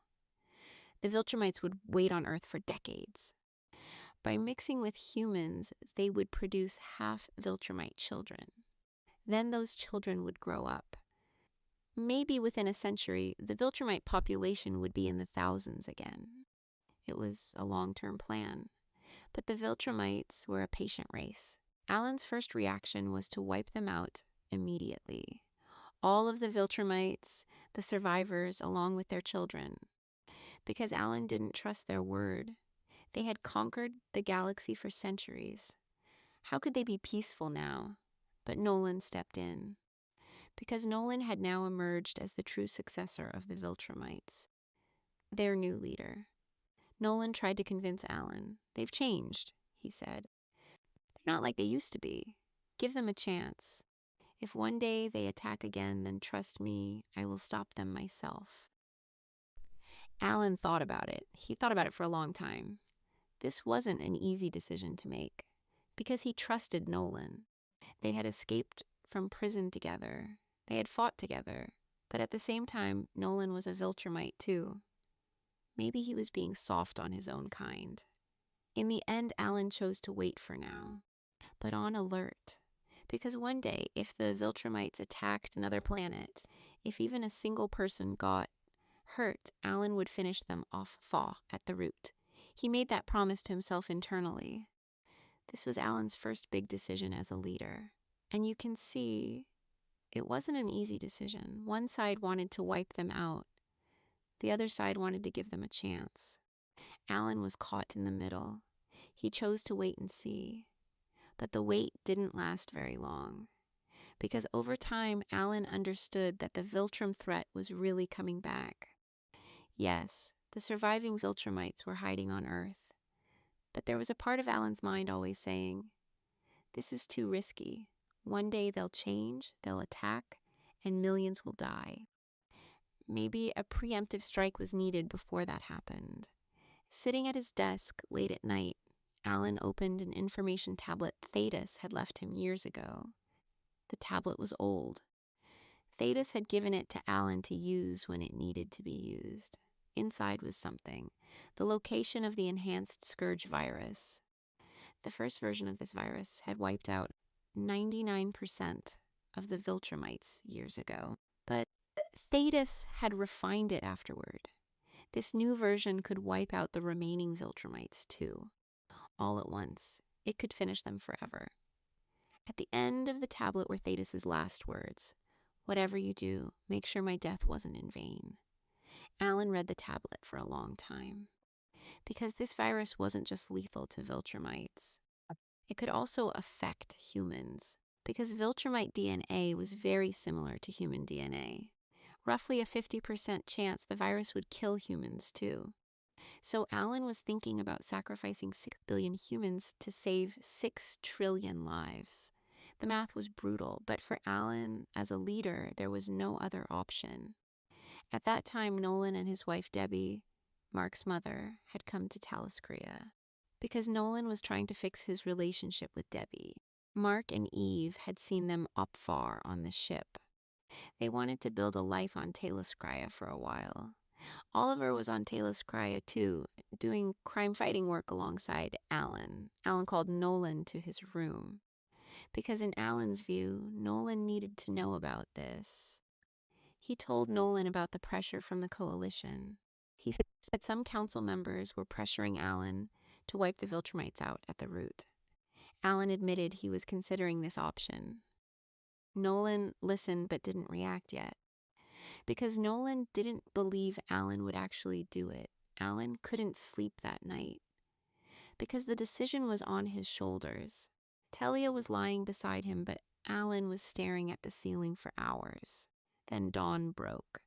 The Viltrumites would wait on Earth for decades. By mixing with humans, they would produce half Viltrumite children. Then those children would grow up. Maybe within a century, the Viltrumite population would be in the thousands again. It was a long-term plan. But the Viltrumites were a patient race. Alan's first reaction was to wipe them out immediately. All of the Viltrumites, the survivors, along with their children. Because Alan didn't trust their word. They had conquered the galaxy for centuries. How could they be peaceful now? But Nolan stepped in, because Nolan had now emerged as the true successor of the Viltrumites, their new leader. Nolan tried to convince Alan. They've changed, he said. They're not like they used to be. Give them a chance. If one day they attack again, then trust me, I will stop them myself. Alan thought about it. He thought about it for a long time. This wasn't an easy decision to make, because he trusted Nolan. They had escaped from prison together. They had fought together. But at the same time, Nolan was a Viltrumite too. Maybe he was being soft on his own kind. In the end, Alan chose to wait for now, but on alert. Because one day, if the Viltrumites attacked another planet, if even a single person got hurt, Alan would finish them off at the root. He made that promise to himself internally. This was Alan's first big decision as a leader. And you can see it wasn't an easy decision. One side wanted to wipe them out. The other side wanted to give them a chance. Alan was caught in the middle. He chose to wait and see. But the wait didn't last very long. Because over time, Alan understood that the Viltrum threat was really coming back. Yes, the surviving Viltrumites were hiding on Earth. But there was a part of Alan's mind always saying, this is too risky. One day they'll change, they'll attack, and millions will die. Maybe a preemptive strike was needed before that happened. Sitting at his desk late at night, Alan opened an information tablet Thetis had left him years ago. The tablet was old. Thetis had given it to Alan to use when it needed to be used. Inside was something: the location of the enhanced Scourge virus. The first version of this virus had wiped out 99% of the Viltrumites years ago. But Thetis had refined it afterward. This new version could wipe out the remaining Viltrumites too, all at once. It could finish them forever. At the end of the tablet were Thetis's last words: whatever you do, make sure my death wasn't in vain. Alan read the tablet for a long time. Because this virus wasn't just lethal to Viltrumites. It could also affect humans. Because Viltrumite DNA was very similar to human DNA. Roughly a 50% chance the virus would kill humans too. So Alan was thinking about sacrificing 6 billion humans to save 6 trillion lives. The math was brutal, but for Alan, as a leader, there was no other option. At that time, Nolan and his wife Debbie, Mark's mother, had come to Taliscria. Because Nolan was trying to fix his relationship with Debbie. Mark and Eve had seen them up far on the ship. They wanted to build a life on Taliscria for a while. Oliver was on Taliscria too, doing crime-fighting work alongside Alan. Alan called Nolan to his room. Because in Alan's view, Nolan needed to know about this. He told Nolan about the pressure from the coalition. He said some council members were pressuring Alan to wipe the Viltrumites out at the root. Alan admitted he was considering this option. Nolan listened but didn't react yet. Because Nolan didn't believe Alan would actually do it. Alan couldn't sleep that night. Because the decision was on his shoulders. Telia was lying beside him, but Alan was staring at the ceiling for hours. Then dawn broke.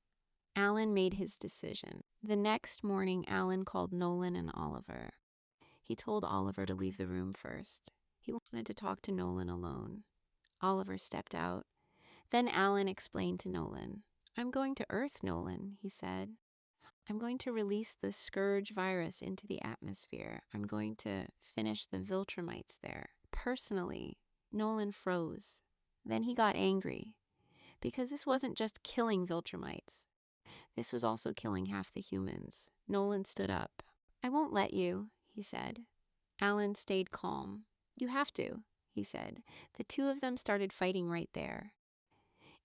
Alan made his decision. The next morning, Alan called Nolan and Oliver. He told Oliver to leave the room first. He wanted to talk to Nolan alone. Oliver stepped out. Then Alan explained to Nolan. I'm going to Earth, Nolan, he said. I'm going to release the Scourge virus into the atmosphere. I'm going to finish the Viltrumites there. Personally, Nolan froze. Then he got angry. Because this wasn't just killing Viltrumites. This was also killing half the humans. Nolan stood up. I won't let you, he said. Alan stayed calm. You have to, he said. The two of them started fighting right there.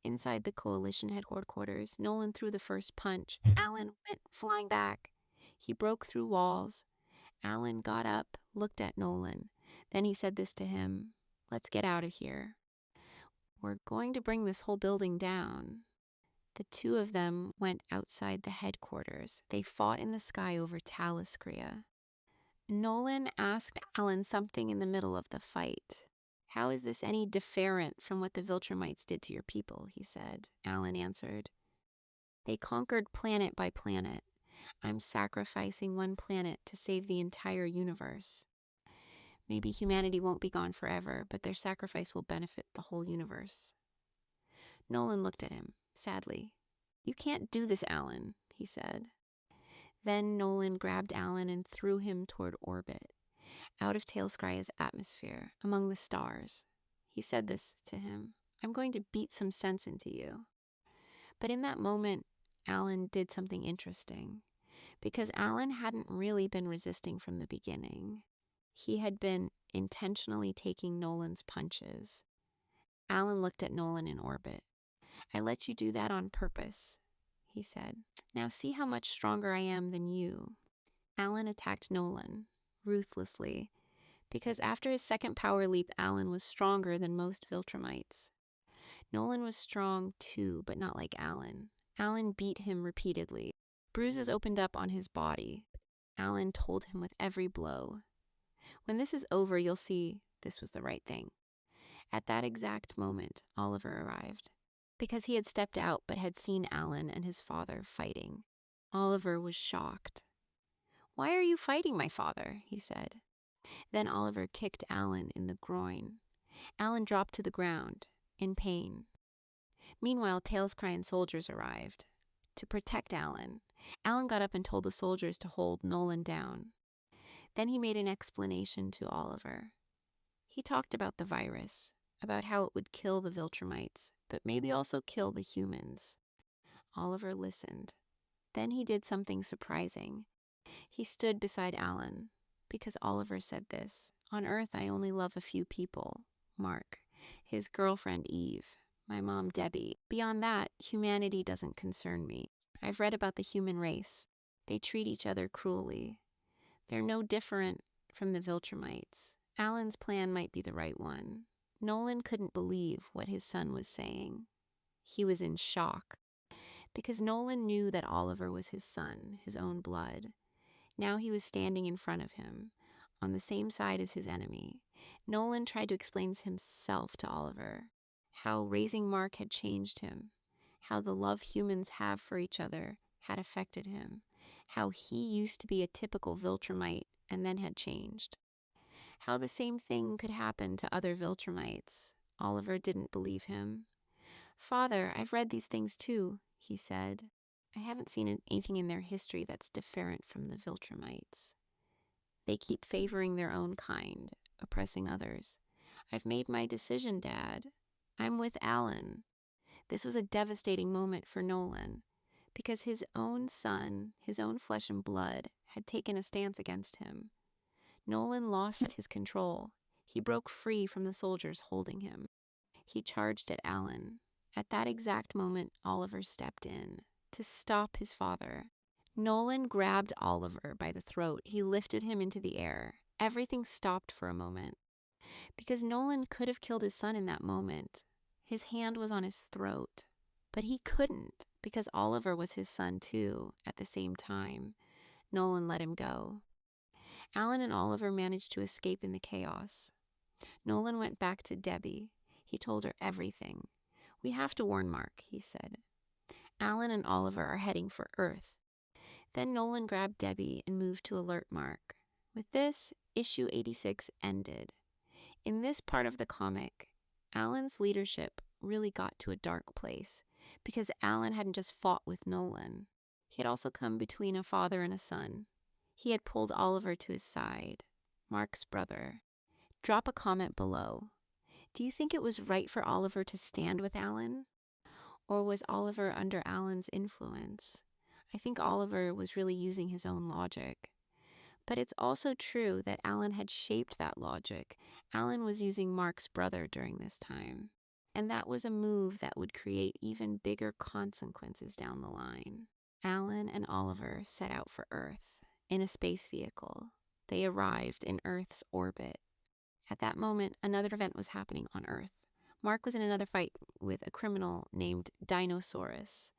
Inside the coalition headquarters, Nolan threw the first punch. Alan went flying back. He broke through walls. Alan got up, looked at Nolan. Then he said this to him. Let's get out of here. We're going to bring this whole building down. The two of them went outside the headquarters. They fought in the sky over Taliscria. Nolan asked Alan something in the middle of the fight. How is this any different from what the Viltrumites did to your people, he said. Alan answered. They conquered planet by planet. I'm sacrificing one planet to save the entire universe. Maybe humanity won't be gone forever, but their sacrifice will benefit the whole universe. Nolan looked at him, sadly. "You can't do this, Alan," he said. Then Nolan grabbed Alan and threw him toward orbit, out of Tailscry's atmosphere, among the stars. He said this to him: "I'm going to beat some sense into you." But in that moment, Alan did something interesting, because Alan hadn't really been resisting from the beginning. He had been intentionally taking Nolan's punches. Alan looked at Nolan in orbit. "I let you do that on purpose," he said. "Now see how much stronger I am than you." Alan attacked Nolan, ruthlessly, because after his second power leap, Alan was stronger than most Viltrumites. Nolan was strong too, but not like Alan. Alan beat him repeatedly. Bruises opened up on his body. Alan told him with every blow, "When this is over, you'll see this was the right thing." At that exact moment, Oliver arrived, because he had stepped out but had seen Alan and his father fighting. Oliver was shocked. "Why are you fighting my father?" he said. Then Oliver kicked Alan in the groin. Alan dropped to the ground, in pain. Meanwhile, Tailscry and soldiers arrived. To protect Alan, Alan got up and told the soldiers to hold Nolan down. Then he made an explanation to Oliver. He talked about the virus, about how it would kill the Viltrumites, but maybe also kill the humans. Oliver listened. Then he did something surprising. He stood beside Alan, because Oliver said this: "On Earth, I only love a few people. Mark, his girlfriend Eve, my mom Debbie. Beyond that, humanity doesn't concern me. I've read about the human race. They treat each other cruelly. They're no different from the Viltrumites. Alan's plan might be the right one." Nolan couldn't believe what his son was saying. He was in shock, because Nolan knew that Oliver was his son, his own blood. Now he was standing in front of him, on the same side as his enemy. Nolan tried to explain himself to Oliver, how raising Mark had changed him, how the love humans have for each other had affected him, how he used to be a typical Viltrumite and then had changed, how the same thing could happen to other Viltrumites. Oliver didn't believe him. "Father, I've read these things too," he said. "I haven't seen anything in their history that's different from the Viltrumites. They keep favoring their own kind, oppressing others. I've made my decision, Dad. I'm with Alan." This was a devastating moment for Nolan, because his own son, his own flesh and blood, had taken a stance against him. Nolan lost his control. He broke free from the soldiers holding him. He charged at Alan. At that exact moment, Oliver stepped in to stop his father. Nolan grabbed Oliver by the throat. He lifted him into the air. Everything stopped for a moment, because Nolan could have killed his son in that moment. His hand was on his throat, but he couldn't, because Oliver was his son too at the same time. Nolan let him go. Alan and Oliver managed to escape in the chaos. Nolan went back to Debbie. He told her everything. "We have to warn Mark," he said. "Alan and Oliver are heading for Earth." Then Nolan grabbed Debbie and moved to alert Mark. With this, issue 86 ended. In this part of the comic, Alan's leadership really got to a dark place, because Alan hadn't just fought with Nolan. He had also come between a father and a son. He had pulled Oliver to his side, Mark's brother. Drop a comment below. Do you think it was right for Oliver to stand with Alan? Or was Oliver under Alan's influence? I think Oliver was really using his own logic. But it's also true that Alan had shaped that logic. Alan was using Mark's brother during this time. And that was a move that would create even bigger consequences down the line. Alan and Oliver set out for Earth in a space vehicle. They arrived in Earth's orbit. At that moment, another event was happening on Earth. Mark was in another fight with a criminal named Dinosaurus.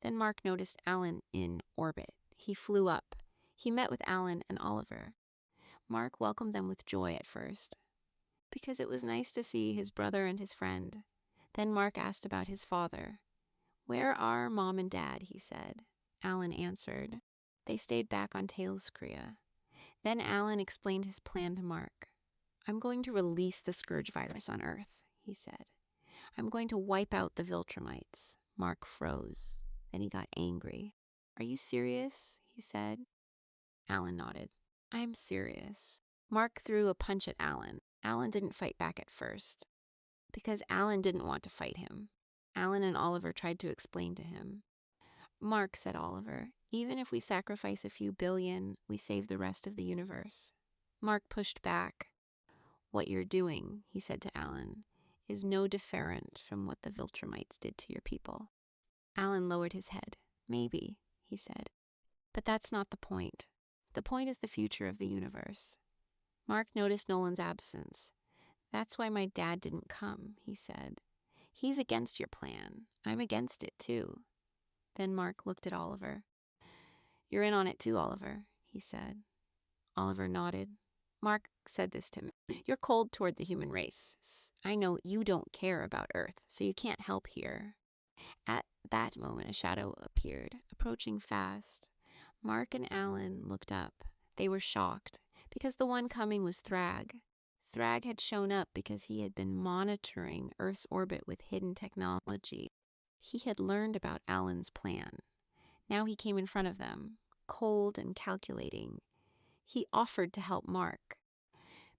Then Mark noticed Alan in orbit. He flew up. He met with Alan and Oliver. Mark welcomed them with joy at first, because it was nice to see his brother and his friend. Then Mark asked about his father. "Where are Mom and Dad?" he said. Alan answered. They stayed back on Tailscry. Then Alan explained his plan to Mark. "I'm going to release the Scourge virus on Earth," he said. I'm going to wipe out the Viltrumites. Mark froze. Then he got angry. Are you serious? He said. Alan nodded. I'm serious. Mark threw a punch at Alan. Alan didn't fight back at first, because Alan didn't want to fight him. Alan and Oliver tried to explain to him. Mark, said Oliver, even if we sacrifice a few billion, we save the rest of the universe. Mark pushed back. What you're doing, he said to Alan, is no different from what the Viltrumites did to your people. Alan lowered his head. Maybe, he said. But that's not the point. The point is the future of the universe. Mark noticed Nolan's absence. That's why my dad didn't come, he said. He's against your plan. I'm against it, too. Then Mark looked at Oliver. You're in on it, too, Oliver, he said. Oliver nodded. Mark said this to me. You're cold toward the human race. I know you don't care about Earth, so you can't help here. At that moment, a shadow appeared, approaching fast. Mark and Alan looked up. They were shocked, because the one coming was Thrag. Thrag had shown up because he had been monitoring Earth's orbit with hidden technology. He had learned about Alan's plan. Now he came in front of them, cold and calculating. He offered to help Mark,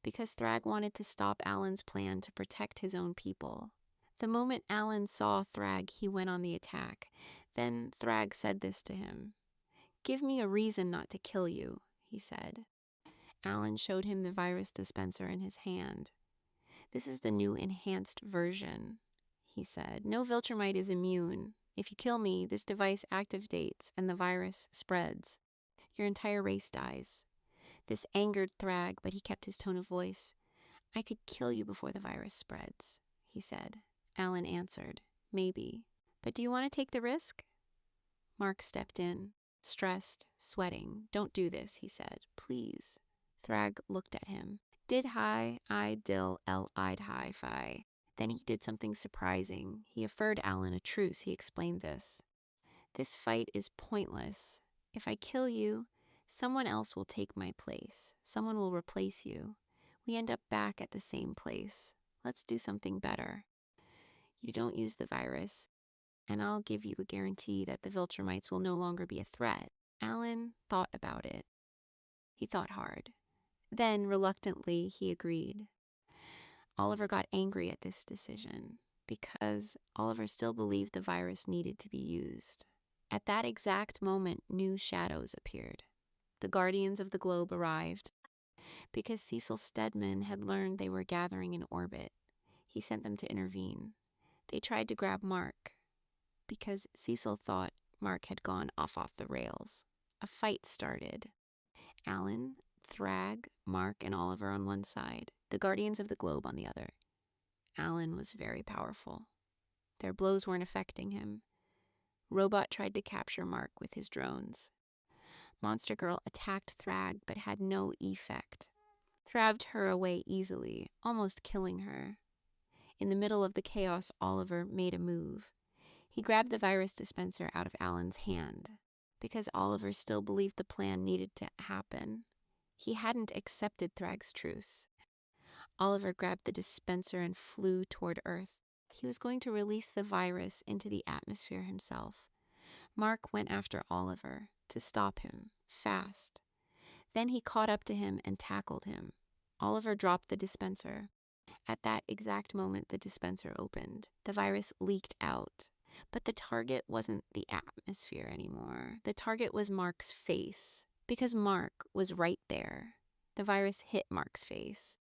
because Thrag wanted to stop Alan's plan to protect his own people. The moment Alan saw Thrag, he went on the attack. Then Thrag said this to him. Give me a reason not to kill you, he said. Alan showed him the virus dispenser in his hand. This is the new enhanced version, he said. No Viltrumite is immune. If you kill me, this device activates and the virus spreads. Your entire race dies. This angered Thrag, but he kept his tone of voice. I could kill you before the virus spreads, he said. Alan answered, maybe. But do you want to take the risk? Mark stepped in, stressed, sweating. Don't do this, he said. Please. Thrag looked at him. Did hi, I dill, I'd hi fi. Then he did something surprising. He offered Alan a truce. He explained this. This fight is pointless. If I kill you, someone else will take my place. Someone will replace you. We end up back at the same place. Let's do something better. You don't use the virus, and I'll give you a guarantee that the Viltrumites will no longer be a threat. Alan thought about it. He thought hard. Then, reluctantly, he agreed. Oliver got angry at this decision because Oliver still believed the virus needed to be used. At that exact moment, new shadows appeared. The Guardians of the Globe arrived. Because Cecil Stedman had learned they were gathering in orbit, he sent them to intervene. They tried to grab Mark, because Cecil thought Mark had gone off the rails. A fight started. Alan, Thrag, Mark, and Oliver on one side, the Guardians of the Globe on the other. Alan was very powerful. Their blows weren't affecting him. Robot tried to capture Mark with his drones. Monster Girl attacked Thrag but had no effect. Thraged her away easily, almost killing her. In the middle of the chaos, Oliver made a move. He grabbed the virus dispenser out of Alan's hand, because Oliver still believed the plan needed to happen. He hadn't accepted Thrag's truce. Oliver grabbed the dispenser and flew toward Earth. He was going to release the virus into the atmosphere himself. Mark went after Oliver to stop him, fast. Then he caught up to him and tackled him. Oliver dropped the dispenser. At that exact moment, the dispenser opened. The virus leaked out. But the target wasn't the atmosphere anymore. The target was Mark's face, because Mark was right there. The virus hit Mark's face.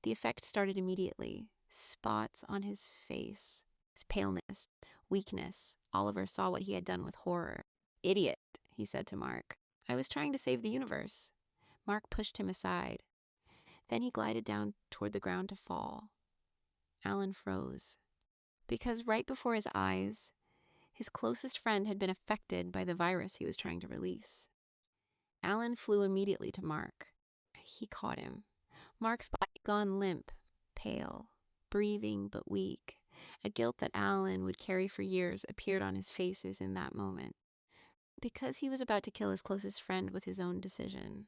The effect started immediately. Spots on his face, his paleness, weakness. Oliver saw what he had done with horror. Idiot, he said to Mark. I was trying to save the universe. Mark pushed him aside. Then he glided down toward the ground to fall. Alan froze, because right before his eyes, his closest friend had been affected by the virus he was trying to release. Alan flew immediately to Mark. He caught him. Mark's body had gone limp, pale, breathing but weak. A guilt that Alan would carry for years appeared on his faces in that moment, because he was about to kill his closest friend with his own decision.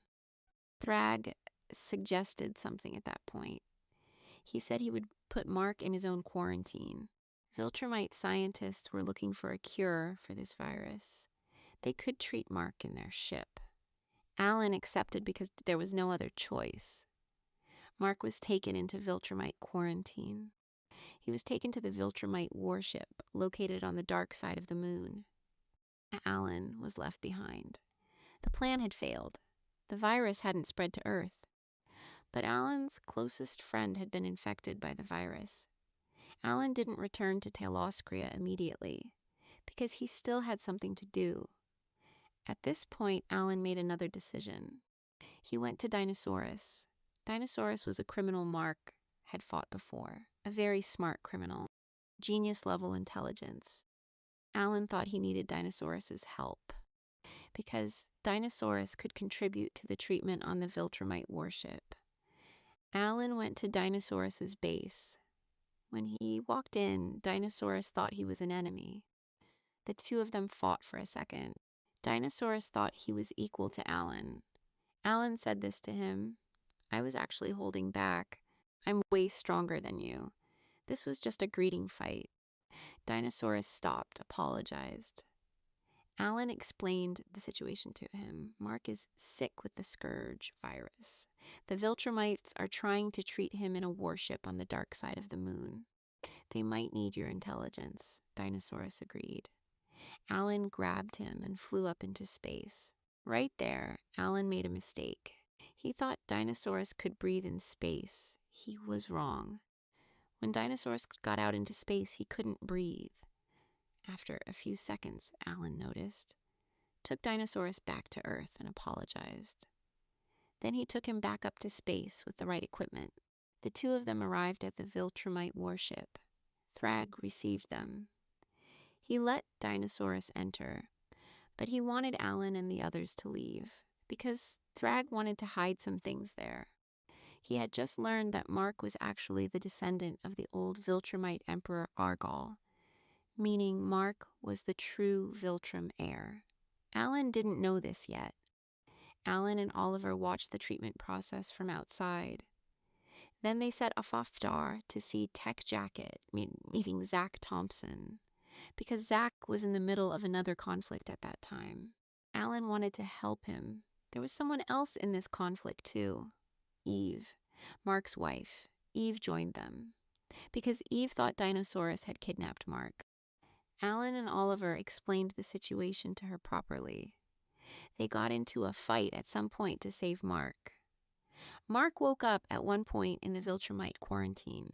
Thrag suggested something at that point. He said he would put Mark in his own quarantine. Viltrumite scientists were looking for a cure for this virus. They could treat Mark in their ship. Alan accepted because there was no other choice. Mark was taken into Viltrumite quarantine. He was taken to the Viltrumite warship located on the dark side of the moon. Alan was left behind. The plan had failed. The virus hadn't spread to Earth. But Alan's closest friend had been infected by the virus. Alan didn't return to Teloscria immediately because he still had something to do. At this point, Alan made another decision. He went to Dinosaurus. Dinosaurus was a criminal Mark had fought before, a very smart criminal, genius-level intelligence. Alan thought he needed Dinosaurus's help because Dinosaurus could contribute to the treatment on the Viltrumite warship. Alan went to Dinosaurus's base. When he walked in, Dinosaurus thought he was an enemy. The two of them fought for a second. Dinosaurus thought he was equal to Alan. Alan said this to him. I was actually holding back. I'm way stronger than you. This was just a greeting fight. Dinosaurus stopped, apologized. Alan explained the situation to him. Mark is sick with the Scourge virus. The Viltrumites are trying to treat him in a warship on the dark side of the moon. They might need your intelligence, Dinosaurus agreed. Alan grabbed him and flew up into space. Right there, Alan made a mistake. He thought Dinosaurus could breathe in space. He was wrong. When Dinosaurus got out into space, he couldn't breathe. After a few seconds, Alan noticed, took Dinosaurus back to Earth and apologized. Then he took him back up to space with the right equipment. The two of them arrived at the Viltrumite warship. Thrag received them. He let Dinosaurus enter, but he wanted Alan and the others to leave because Thrag wanted to hide some things there. He had just learned that Mark was actually the descendant of the old Viltrumite Emperor Argal, meaning Mark was the true Viltrum heir. Alan didn't know this yet. Alan and Oliver watched the treatment process from outside. Then they set off to see Tech Jacket, meeting Zach Thompson, because Zach was in the middle of another conflict at that time. Alan wanted to help him. There was someone else in this conflict too. Eve, Mark's wife. Eve joined them, because Eve thought Dinosaurus had kidnapped Mark. Alan and Oliver explained the situation to her properly. They got into a fight at some point to save Mark. Mark woke up at one point in the Viltrumite quarantine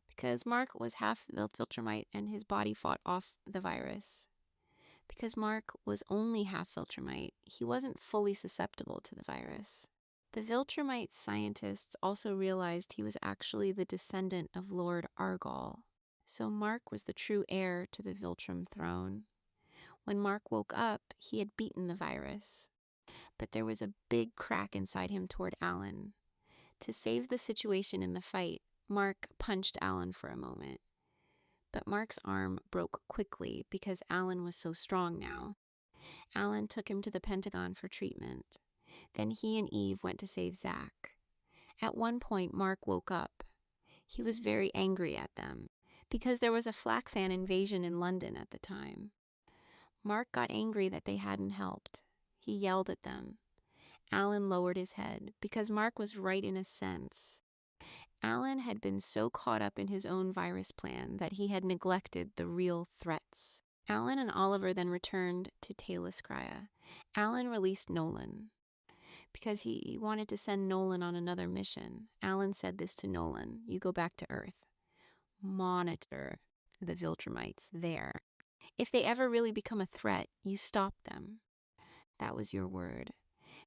because Mark was half Viltrumite and his body fought off the virus. Because Mark was only half Viltrumite, he wasn't fully susceptible to the virus. The Viltrumite scientists also realized he was actually the descendant of Lord Argal, so Mark was the true heir to the Viltrum throne. When Mark woke up, he had beaten the virus, but there was a big crack inside him toward Alan. To save the situation in the fight, Mark punched Alan for a moment. But Mark's arm broke quickly because Alan was so strong now. Alan took him to the Pentagon for treatment. Then he and Eve went to save Zach. At one point, Mark woke up. He was very angry at them because there was a Flaxan invasion in London at the time. Mark got angry that they hadn't helped. He yelled at them. Alan lowered his head because Mark was right in a sense. Alan had been so caught up in his own virus plan that he had neglected the real threats. Alan and Oliver then returned to Teloscria. Alan released Nolan because he wanted to send Nolan on another mission. Alan said this to Nolan: you go back to Earth. Monitor the Viltrumites there. If they ever really become a threat, you stop them. That was your word.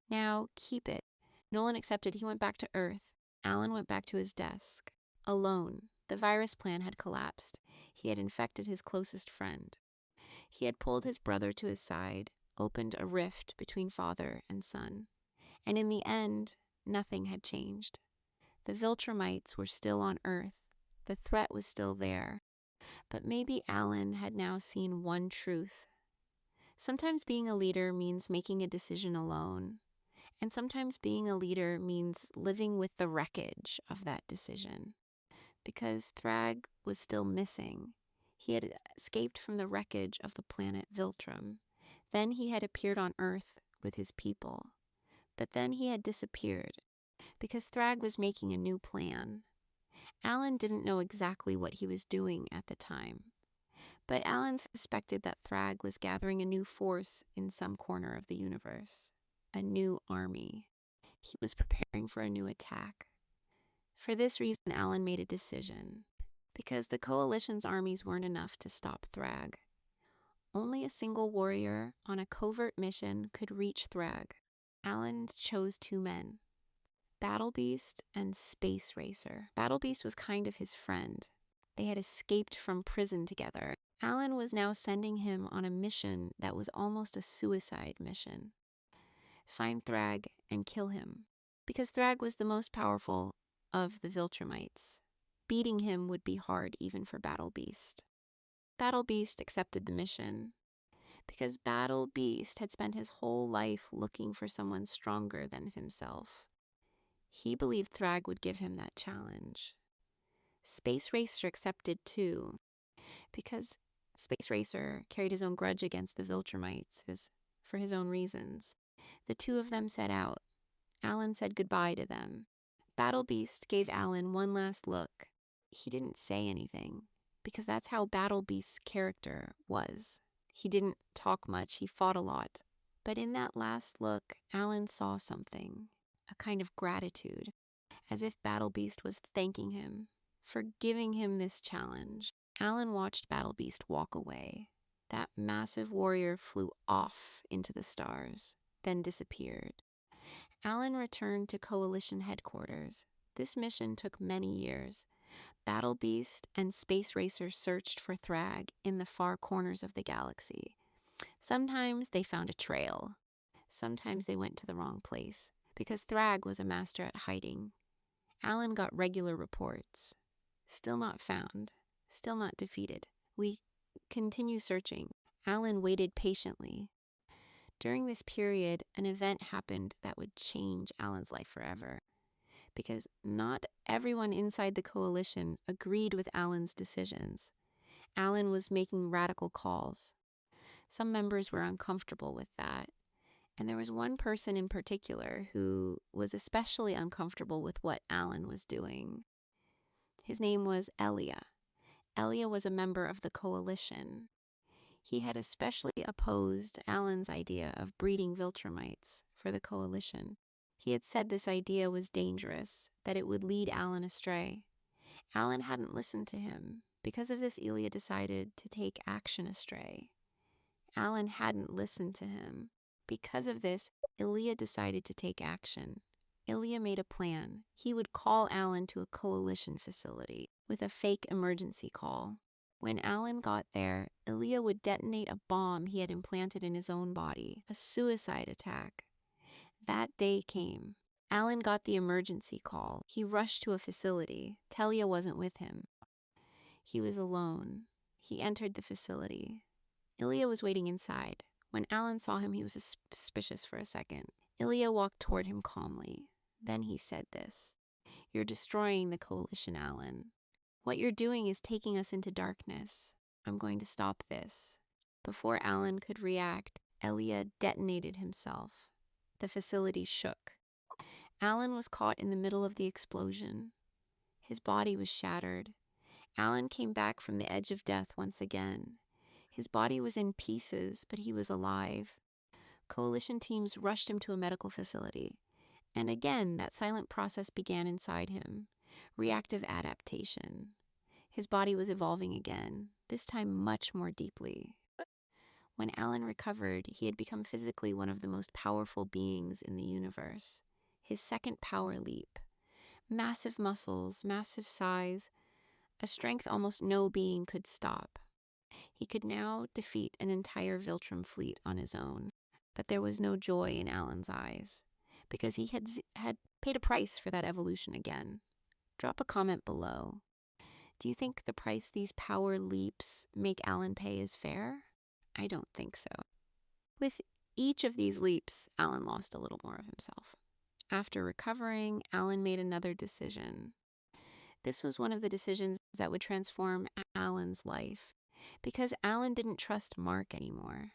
Now keep it. Nolan accepted. He went back to Earth. Alan went back to his desk. Alone. The virus plan had collapsed. He had infected his closest friend. He had pulled his brother to his side, opened a rift between father and son. And in the end, nothing had changed. The Viltrumites were still on Earth. The threat was still there. But maybe Alan had now seen one truth. Sometimes being a leader means making a decision alone. And sometimes being a leader means living with the wreckage of that decision. Because Thrag was still missing. He had escaped from the wreckage of the planet Viltrum. Then he had appeared on Earth with his people. But then he had disappeared because Thrag was making a new plan. Alan didn't know exactly what he was doing at the time, but Alan suspected that Thrag was gathering a new force in some corner of the universe, a new army. He was preparing for a new attack. For this reason, Alan made a decision. Because the Coalition's armies weren't enough to stop Thrag. Only a single warrior on a covert mission could reach Thrag. Alan chose two men, Battle Beast and Space Racer. Battle Beast was kind of his friend. They had escaped from prison together. Alan was now sending him on a mission that was almost a suicide mission. Find Thrag and kill him. Because Thrag was the most powerful of the Viltrumites. Beating him would be hard even for Battle Beast. Battle Beast accepted the mission because Battle Beast had spent his whole life looking for someone stronger than himself. He believed Thrag would give him that challenge. Space Racer accepted too because Space Racer carried his own grudge against the Viltrumites for his own reasons. The two of them set out. Alan said goodbye to them. Battle Beast gave Alan one last look. He didn't say anything, because that's how Battle Beast's character was. He didn't talk much, he fought a lot. But in that last look, Alan saw something, a kind of gratitude, as if Battle Beast was thanking him for giving him this challenge. Alan watched Battle Beast walk away. That massive warrior flew off into the stars, then disappeared. Alan returned to Coalition headquarters. This mission took many years. Battle Beast and Space Racer searched for Thrag in the far corners of the galaxy. Sometimes they found a trail. Sometimes they went to the wrong place, because Thrag was a master at hiding. Alan got regular reports. Still not found. Still not defeated. We continue searching. Alan waited patiently. During this period, an event happened that would change Alan's life forever. Because not everyone inside the Coalition agreed with Alan's decisions. Alan was making radical calls. Some members were uncomfortable with that. And there was one person in particular who was especially uncomfortable with what Alan was doing. His name was Elia. Elia was a member of the Coalition. He had especially opposed Alan's idea of breeding Viltrumites for the Coalition. He had said this idea was dangerous, that it would lead Alan astray. Alan hadn't listened to him. Because of this, Elia decided to take action astray. Alan hadn't listened to him. Because of this, Elia decided to take action. Elia made a plan. He would call Alan to a Coalition facility with a fake emergency call. When Alan got there, Elia would detonate a bomb he had implanted in his own body, a suicide attack. That day came. Alan got the emergency call. He rushed to a facility. Telia wasn't with him. He was alone. He entered the facility. Ilya was waiting inside. When Alan saw him, he was suspicious for a second. Ilya walked toward him calmly. Then he said this. "You're destroying the Coalition, Alan. What you're doing is taking us into darkness. I'm going to stop this." Before Alan could react, Ilya detonated himself. The facility shook. Alan was caught in the middle of the explosion. His body was shattered. Alan came back from the edge of death once again. His body was in pieces, but he was alive. Coalition teams rushed him to a medical facility. And again, that silent process began inside him. Reactive adaptation. His body was evolving again, this time much more deeply. When Alan recovered, he had become physically one of the most powerful beings in the universe. His second power leap. Massive muscles, massive size, a strength almost no being could stop. He could now defeat an entire Viltrum fleet on his own. But there was no joy in Alan's eyes, because he had paid a price for that evolution again. Drop a comment below. Do you think the price these power leaps make Alan pay is fair? I don't think so. With each of these leaps, Alan lost a little more of himself. After recovering, Alan made another decision. This was one of the decisions that would transform Alan's life. Because Alan didn't trust Mark anymore.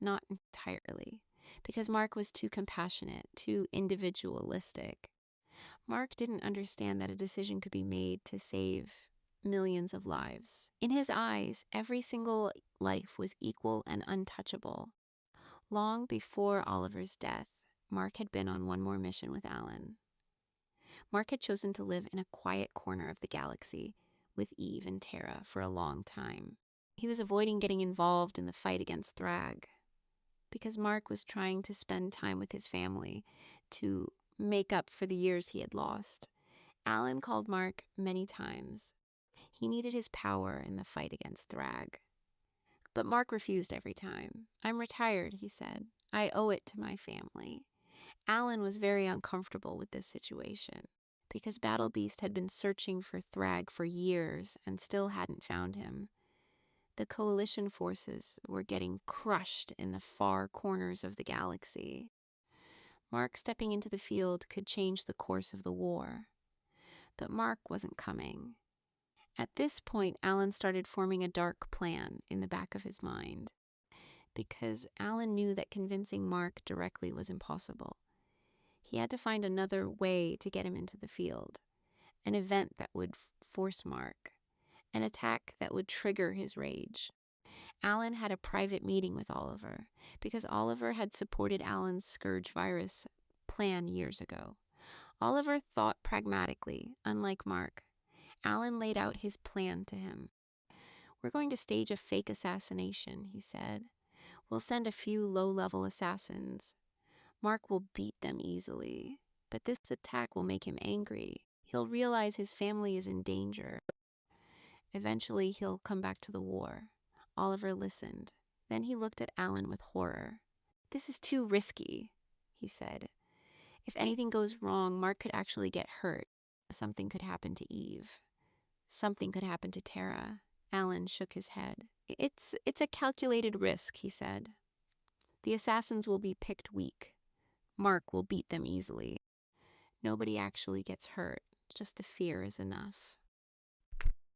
Not entirely. Because Mark was too compassionate, too individualistic. Mark didn't understand that a decision could be made to save millions of lives. In his eyes, every single life was equal and untouchable. Long before Oliver's death, Mark had been on one more mission with Alan. Mark had chosen to live in a quiet corner of the galaxy with Eve and Tara for a long time. He was avoiding getting involved in the fight against Thrag because Mark was trying to spend time with his family to make up for the years he had lost. Alan called Mark many times. He needed his power in the fight against Thrag. But Mark refused every time. "I'm retired," he said. "I owe it to my family." Alan was very uncomfortable with this situation because Battle Beast had been searching for Thrag for years and still hadn't found him. The coalition forces were getting crushed in the far corners of the galaxy. Mark stepping into the field could change the course of the war. But Mark wasn't coming. At this point, Alan started forming a dark plan in the back of his mind. Because Alan knew that convincing Mark directly was impossible. He had to find another way to get him into the field. An event that would force Mark. An attack that would trigger his rage. Alan had a private meeting with Oliver because Oliver had supported Alan's Scourge virus plan years ago. Oliver thought pragmatically, unlike Mark. Alan laid out his plan to him. "We're going to stage a fake assassination," he said. "We'll send a few low-level assassins. Mark will beat them easily, but this attack will make him angry. He'll realize his family is in danger. Eventually, he'll come back to the war." Oliver listened. Then he looked at Alan with horror. "This is too risky," he said. "If anything goes wrong, Mark could actually get hurt. Something could happen to Eve. Something could happen to Tara." Alan shook his head. It's a calculated risk," he said. "The assassins will be picked weak. Mark will beat them easily. Nobody actually gets hurt. Just the fear is enough."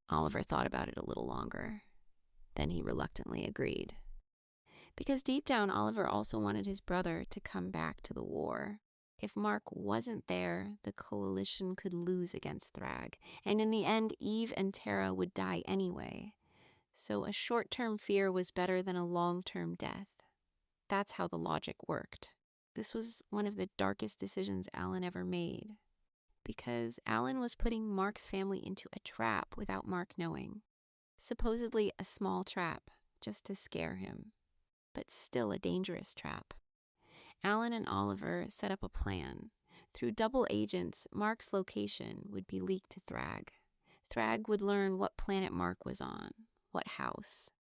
Oliver thought about it a little longer. Then he reluctantly agreed. Because deep down, Oliver also wanted his brother to come back to the war. If Mark wasn't there, the coalition could lose against Thrag, and in the end, Eve and Tara would die anyway. So a short-term fear was better than a long-term death. That's how the logic worked. This was one of the darkest decisions Alan ever made, because Alan was putting Mark's family into a trap without Mark knowing. Supposedly a small trap, just to scare him, but still a dangerous trap. Alan and Oliver set up a plan. Through double agents, Mark's location would be leaked to Thrag. Thrag would learn what planet Mark was on, what house.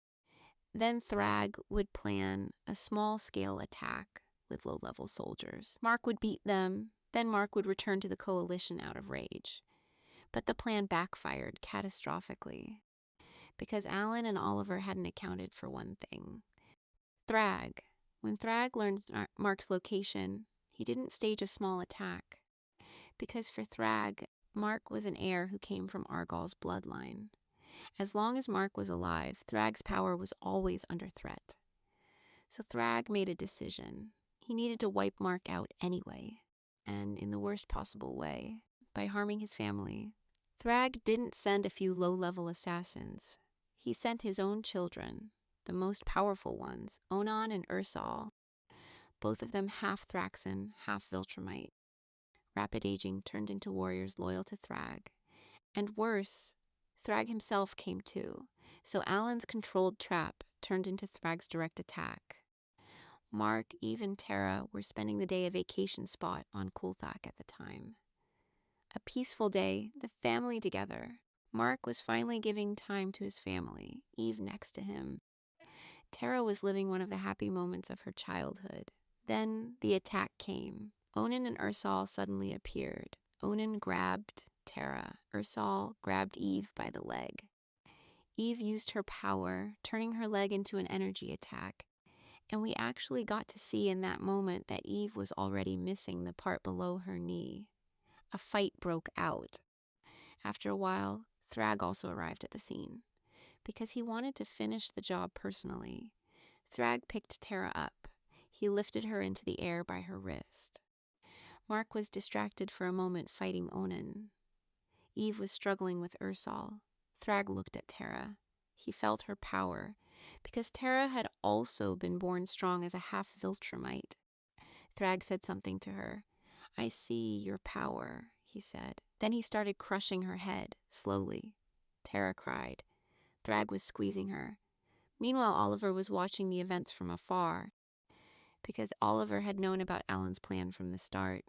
Then Thrag would plan a small-scale attack with low-level soldiers. Mark would beat them, then Mark would return to the coalition out of rage. But the plan backfired catastrophically, because Alan and Oliver hadn't accounted for one thing. Thrag. When Thrag learned Mark's location, he didn't stage a small attack. Because for Thrag, Mark was an heir who came from Argall's bloodline. As long as Mark was alive, Thrag's power was always under threat. So Thrag made a decision. He needed to wipe Mark out anyway, and in the worst possible way, by harming his family. Thrag didn't send a few low-level assassins. He sent his own children, the most powerful ones, Onan and Ursal, both of them half Thraxan, half Viltrumite. Rapid aging turned into warriors loyal to Thrag. And worse, Thrag himself came too, so Alan's controlled trap turned into Thrag's direct attack. Mark, Eve, and Tara were spending the day a vacation spot on Kulthak at the time. A peaceful day, the family together. Mark was finally giving time to his family, Eve next to him. Tara was living one of the happy moments of her childhood. Then the attack came. Onan and Ursal suddenly appeared. Onan grabbed Tara. Ursal grabbed Eve by the leg. Eve used her power, turning her leg into an energy attack. And we actually got to see in that moment that Eve was already missing the part below her knee. A fight broke out. After a while, Thrag also arrived at the scene. because he wanted to finish the job personally. Thrag picked Tara up. He lifted her into the air by her wrist. Mark was distracted for a moment fighting Onan. Eve was struggling with Ursal. Thrag looked at Tara. He felt her power, because Tara had also been born strong as a half-Viltrumite. Thrag said something to her. "I see your power," he said. Then he started crushing her head, slowly. Tara cried. Thrag was squeezing her. Meanwhile, Oliver was watching the events from afar, because Oliver had known about Alan's plan from the start.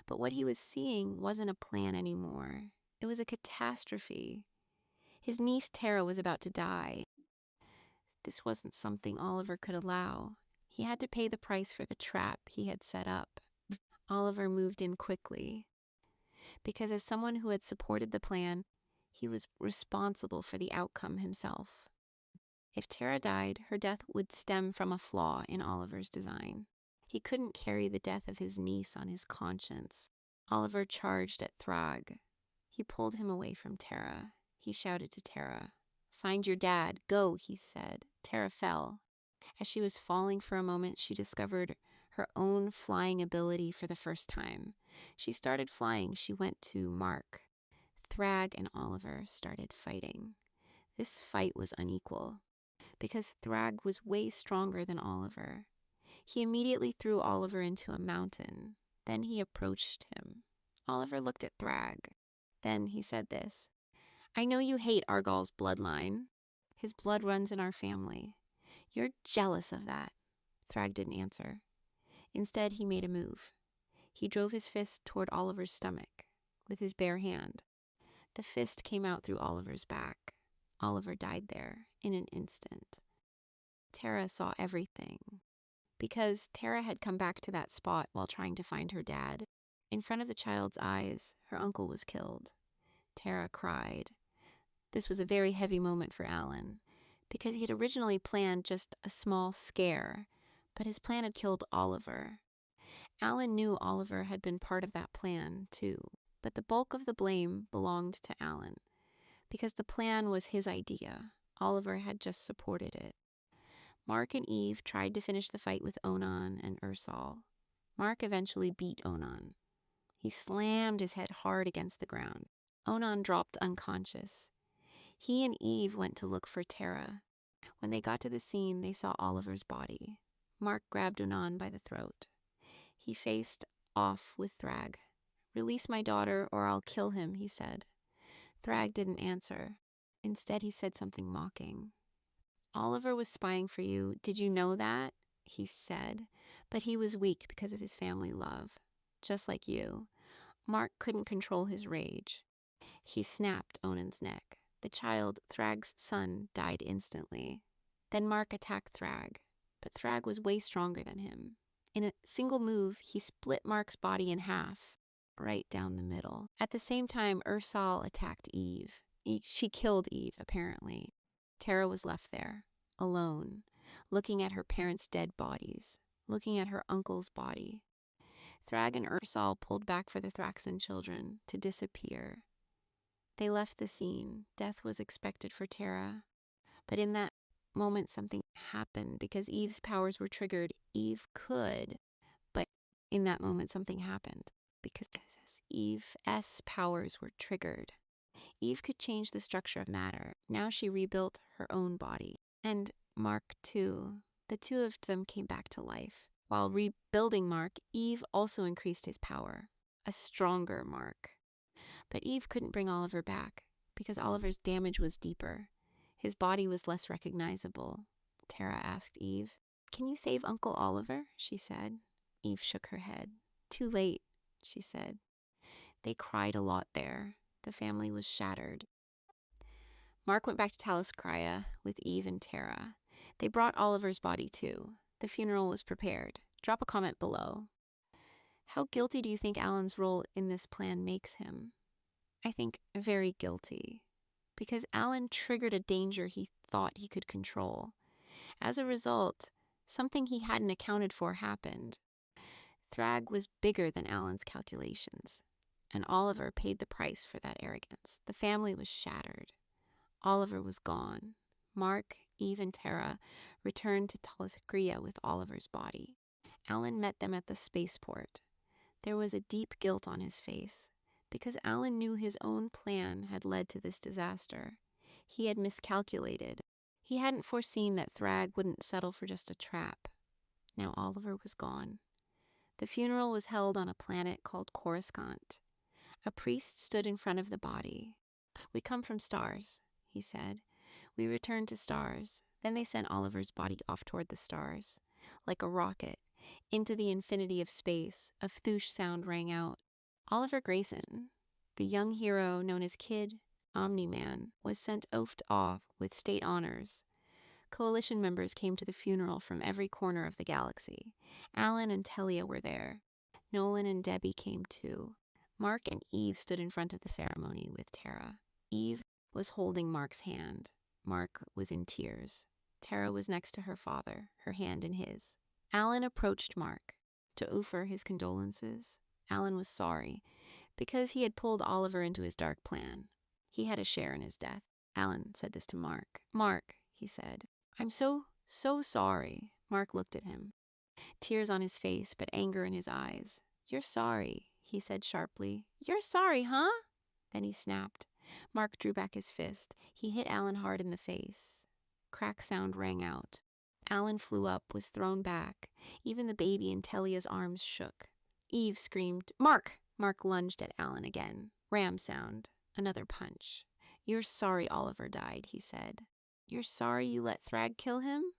But what he was seeing wasn't a plan anymore. It was a catastrophe. His niece Tara was about to die. This wasn't something Oliver could allow. He had to pay the price for the trap he had set up. Oliver moved in quickly, because as someone who had supported the plan, he was responsible for the outcome himself. If Tara died, her death would stem from a flaw in Oliver's design. He couldn't carry the death of his niece on his conscience. Oliver charged at Thrag. He pulled him away from Tara. He shouted to Tara. "Find your dad. Go," he said. Tara fell. As she was falling for a moment, she discovered her own flying ability for the first time. She started flying. She went to Mark. Thrag and Oliver started fighting. This fight was unequal, because Thrag was way stronger than Oliver. He immediately threw Oliver into a mountain. Then he approached him. Oliver looked at Thrag. Then he said this. "I know you hate Argal's bloodline. His blood runs in our family. You're jealous of that." Thrag didn't answer. Instead, he made a move. He drove his fist toward Oliver's stomach with his bare hand. The fist came out through Oliver's back. Oliver died there in an instant. Tara saw everything, because Tara had come back to that spot while trying to find her dad. In front of the child's eyes, her uncle was killed. Tara cried. This was a very heavy moment for Alan, because he had originally planned just a small scare, but his plan had killed Oliver. Alan knew Oliver had been part of that plan, too, but the bulk of the blame belonged to Alan, because the plan was his idea. Oliver had just supported it. Mark and Eve tried to finish the fight with Onan and Ursal. Mark eventually beat Onan. He slammed his head hard against the ground. Onan dropped unconscious. He and Eve went to look for Tara. When they got to the scene, they saw Oliver's body. Mark grabbed Onan by the throat. He faced off with Thrag. "Release my daughter or I'll kill him," he said. Thrag didn't answer. Instead, he said something mocking. "Oliver was spying for you. Did you know that?" he said. But he was weak because of his family love. Just like you. Mark couldn't control his rage. He snapped Onan's neck. The child, Thrag's son, died instantly. Then Mark attacked Thrag, but Thrag was way stronger than him. In a single move, he split Mark's body in half, right down the middle. At the same time, Ursal attacked Eve. She killed Eve, apparently. Tara was left there, alone, looking at her parents' dead bodies, looking at her uncle's body. Thrag and Ursal pulled back for the Thraxan children to disappear. They left the scene. Death was expected for Tara. But in that moment, something happened. Because Eve's powers were triggered, Eve could. But in that moment, something happened. Because Eve's powers were triggered, Eve could change the structure of matter. Now she rebuilt her own body. And Mark, too. The two of them came back to life. While rebuilding Mark, Eve also increased his power. A stronger Mark. But Eve couldn't bring Oliver back, because Oliver's damage was deeper. His body was less recognizable. Tara asked Eve. "Can you save Uncle Oliver?" she said. Eve shook her head. "Too late," she said. They cried a lot there. The family was shattered. Mark went back to Taliscria with Eve and Tara. They brought Oliver's body too. The funeral was prepared. Drop a comment below. How guilty do you think Alan's role in this plan makes him? I think very guilty, because Alan triggered a danger he thought he could control. As a result, something he hadn't accounted for happened. Thrag was bigger than Alan's calculations, and Oliver paid the price for that arrogance. The family was shattered. Oliver was gone. Mark, Eve, and Tara returned to Talaskria with Oliver's body. Alan met them at the spaceport. There was a deep guilt on his face, because Alan knew his own plan had led to this disaster. He had miscalculated. He hadn't foreseen that Thrag wouldn't settle for just a trap. Now Oliver was gone. The funeral was held on a planet called Coruscant. A priest stood in front of the body. "We come from stars," he said. "We returned to stars." Then they sent Oliver's body off toward the stars. Like a rocket, into the infinity of space, a thoosh sound rang out. Oliver Grayson, the young hero known as Kid Omni-Man, was sent off with state honors. Coalition members came to the funeral from every corner of the galaxy. Alan and Telia were there. Nolan and Debbie came too. Mark and Eve stood in front of the ceremony with Tara. Eve was holding Mark's hand. Mark was in tears. Tara was next to her father, her hand in his. Alan approached Mark to offer his condolences. Alan was sorry, because he had pulled Oliver into his dark plan. He had a share in his death. Alan said this to Mark. "Mark," he said, "I'm so sorry." Mark looked at him, tears on his face, but anger in his eyes. "You're sorry," he said sharply. "You're sorry, huh?" Then he snapped. Mark drew back his fist. He hit Alan hard in the face. Crack sound rang out. Alan flew up, was thrown back. Even the baby in Telia's arms shook. Eve screamed, "Mark!" Mark lunged at Alan again. Ram sound. Another punch. "You're sorry Oliver died," he said. "You're sorry you let Thrag kill him?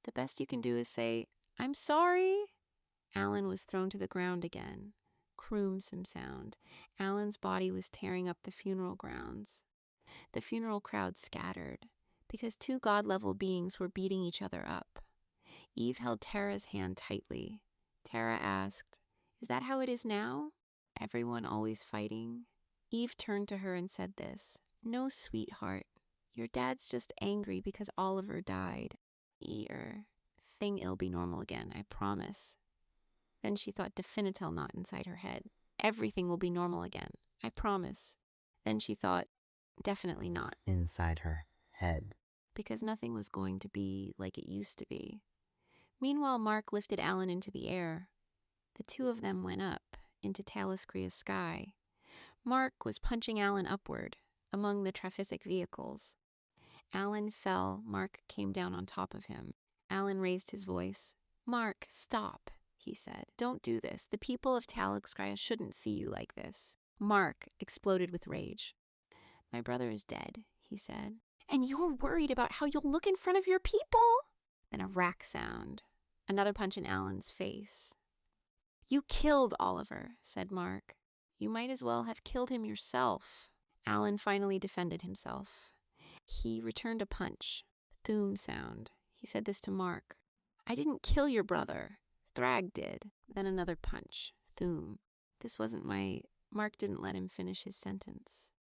The best you can do is say, 'I'm sorry.'" Alan was thrown to the ground again. Croomsome sound. Alan's body was tearing up the funeral grounds. The funeral crowd scattered, because two god-level beings were beating each other up. Eve held Tara's hand tightly. Tara asked, "Is that how it is now? Everyone always fighting?" Eve turned to her and said this, "No, sweetheart. Your dad's just angry because Oliver died. Thing it'll be normal again, I promise." Then she thought definitel knot inside her head. "Everything will be normal again, I promise." Then she thought, definitely not inside her head. because nothing was going to be like it used to be. Meanwhile, Mark lifted Alan into the air. The two of them went up into Talaskria's sky. Mark was punching Alan upward among the traffic vehicles. Alan fell. Mark came down on top of him. Alan raised his voice. "Mark, stop," he said. "Don't do this. The people of Talaskria shouldn't see you like this." Mark exploded with rage. "My brother is dead," he said. "And you're worried about how you'll look in front of your people?" Then a rack sound. Another punch in Alan's face. "You killed Oliver," said Mark. "You might as well have killed him yourself." Alan finally defended himself. He returned a punch. Thoom sound. He said this to Mark. "I didn't kill your brother. Thrag did." Then another punch. Thoom. "This wasn't my..." Mark didn't let him finish his sentence.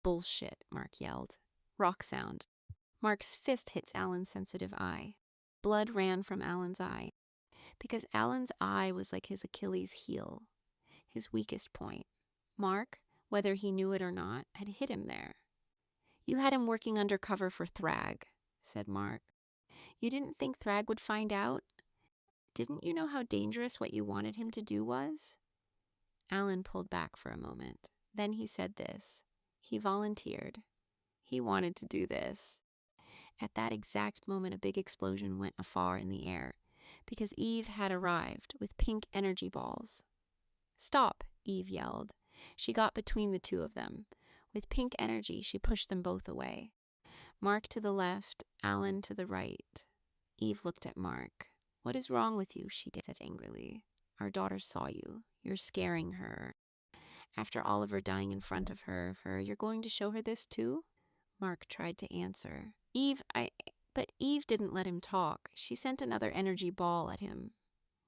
"Bullshit," Mark yelled. Rock sound. Mark's fist hits Alan's sensitive eye. Blood ran from Alan's eye, because Alan's eye was like his Achilles heel, his weakest point. Mark, whether he knew it or not, had hit him there. "You had him working undercover for Thrag," said Mark. "You didn't think Thrag would find out? Didn't you know how dangerous what you wanted him to do was?" Alan pulled back for a moment. Then he said this. He volunteered. He wanted to do this. At that exact moment, a big explosion went afar in the air, because Eve had arrived with pink energy balls. "Stop," Eve yelled. She got between the two of them. With pink energy, she pushed them both away. Mark to the left, Alan to the right. Eve looked at Mark. "What is wrong with you?" she said angrily. "Our daughter saw you. You're scaring her. After Oliver dying in front of her, you're going to show her this too?" Mark tried to answer. But Eve didn't let him talk. She sent another energy ball at him.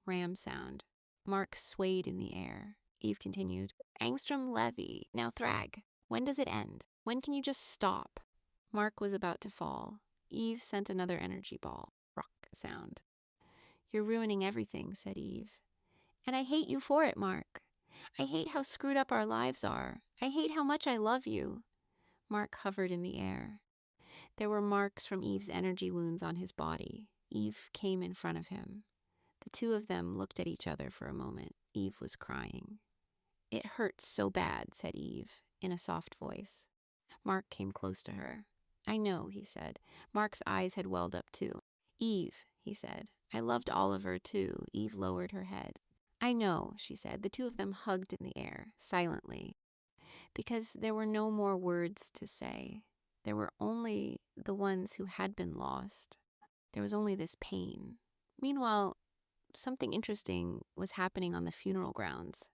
Ram sound. Mark swayed in the air. Eve continued. "Angstrom Levy. Now Thrag. When does it end? When can you just stop?" Mark was about to fall. Eve sent another energy ball. Rock sound. "You're ruining everything," said Eve. "And I hate you for it, Mark. I hate how screwed up our lives are. I hate how much I love you." Mark hovered in the air. There were marks from Eve's energy wounds on his body. Eve came in front of him. The two of them looked at each other for a moment. Eve was crying. "It hurts so bad," said Eve, in a soft voice. Mark came close to her. "I know," he said. Mark's eyes had welled up too. "Eve," he said, "I loved Oliver too." Eve lowered her head. "I know," she said. The two of them hugged in the air, silently, because there were no more words to say. There were only the ones who had been lost. There was only this pain. Meanwhile, something interesting was happening on the funeral grounds,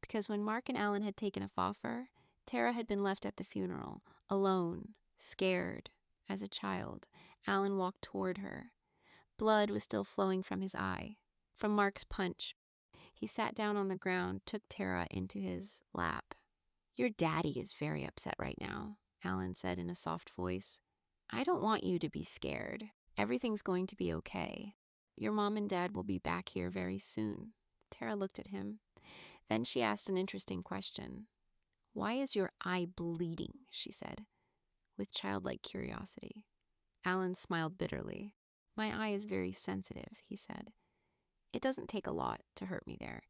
because when Mark and Alan had taken a offer, Tara had been left at the funeral, alone, scared. As a child, Alan walked toward her. Blood was still flowing from his eye, from Mark's punch. He sat down on the ground, took Tara into his lap. "Your daddy is very upset right now," Alan said in a soft voice. "I don't want you to be scared. Everything's going to be okay. Your mom and dad will be back here very soon." Tara looked at him. Then she asked an interesting question. "Why is your eye bleeding?" she said, with childlike curiosity. Alan smiled bitterly. "My eye is very sensitive," he said. "It doesn't take a lot to hurt me there,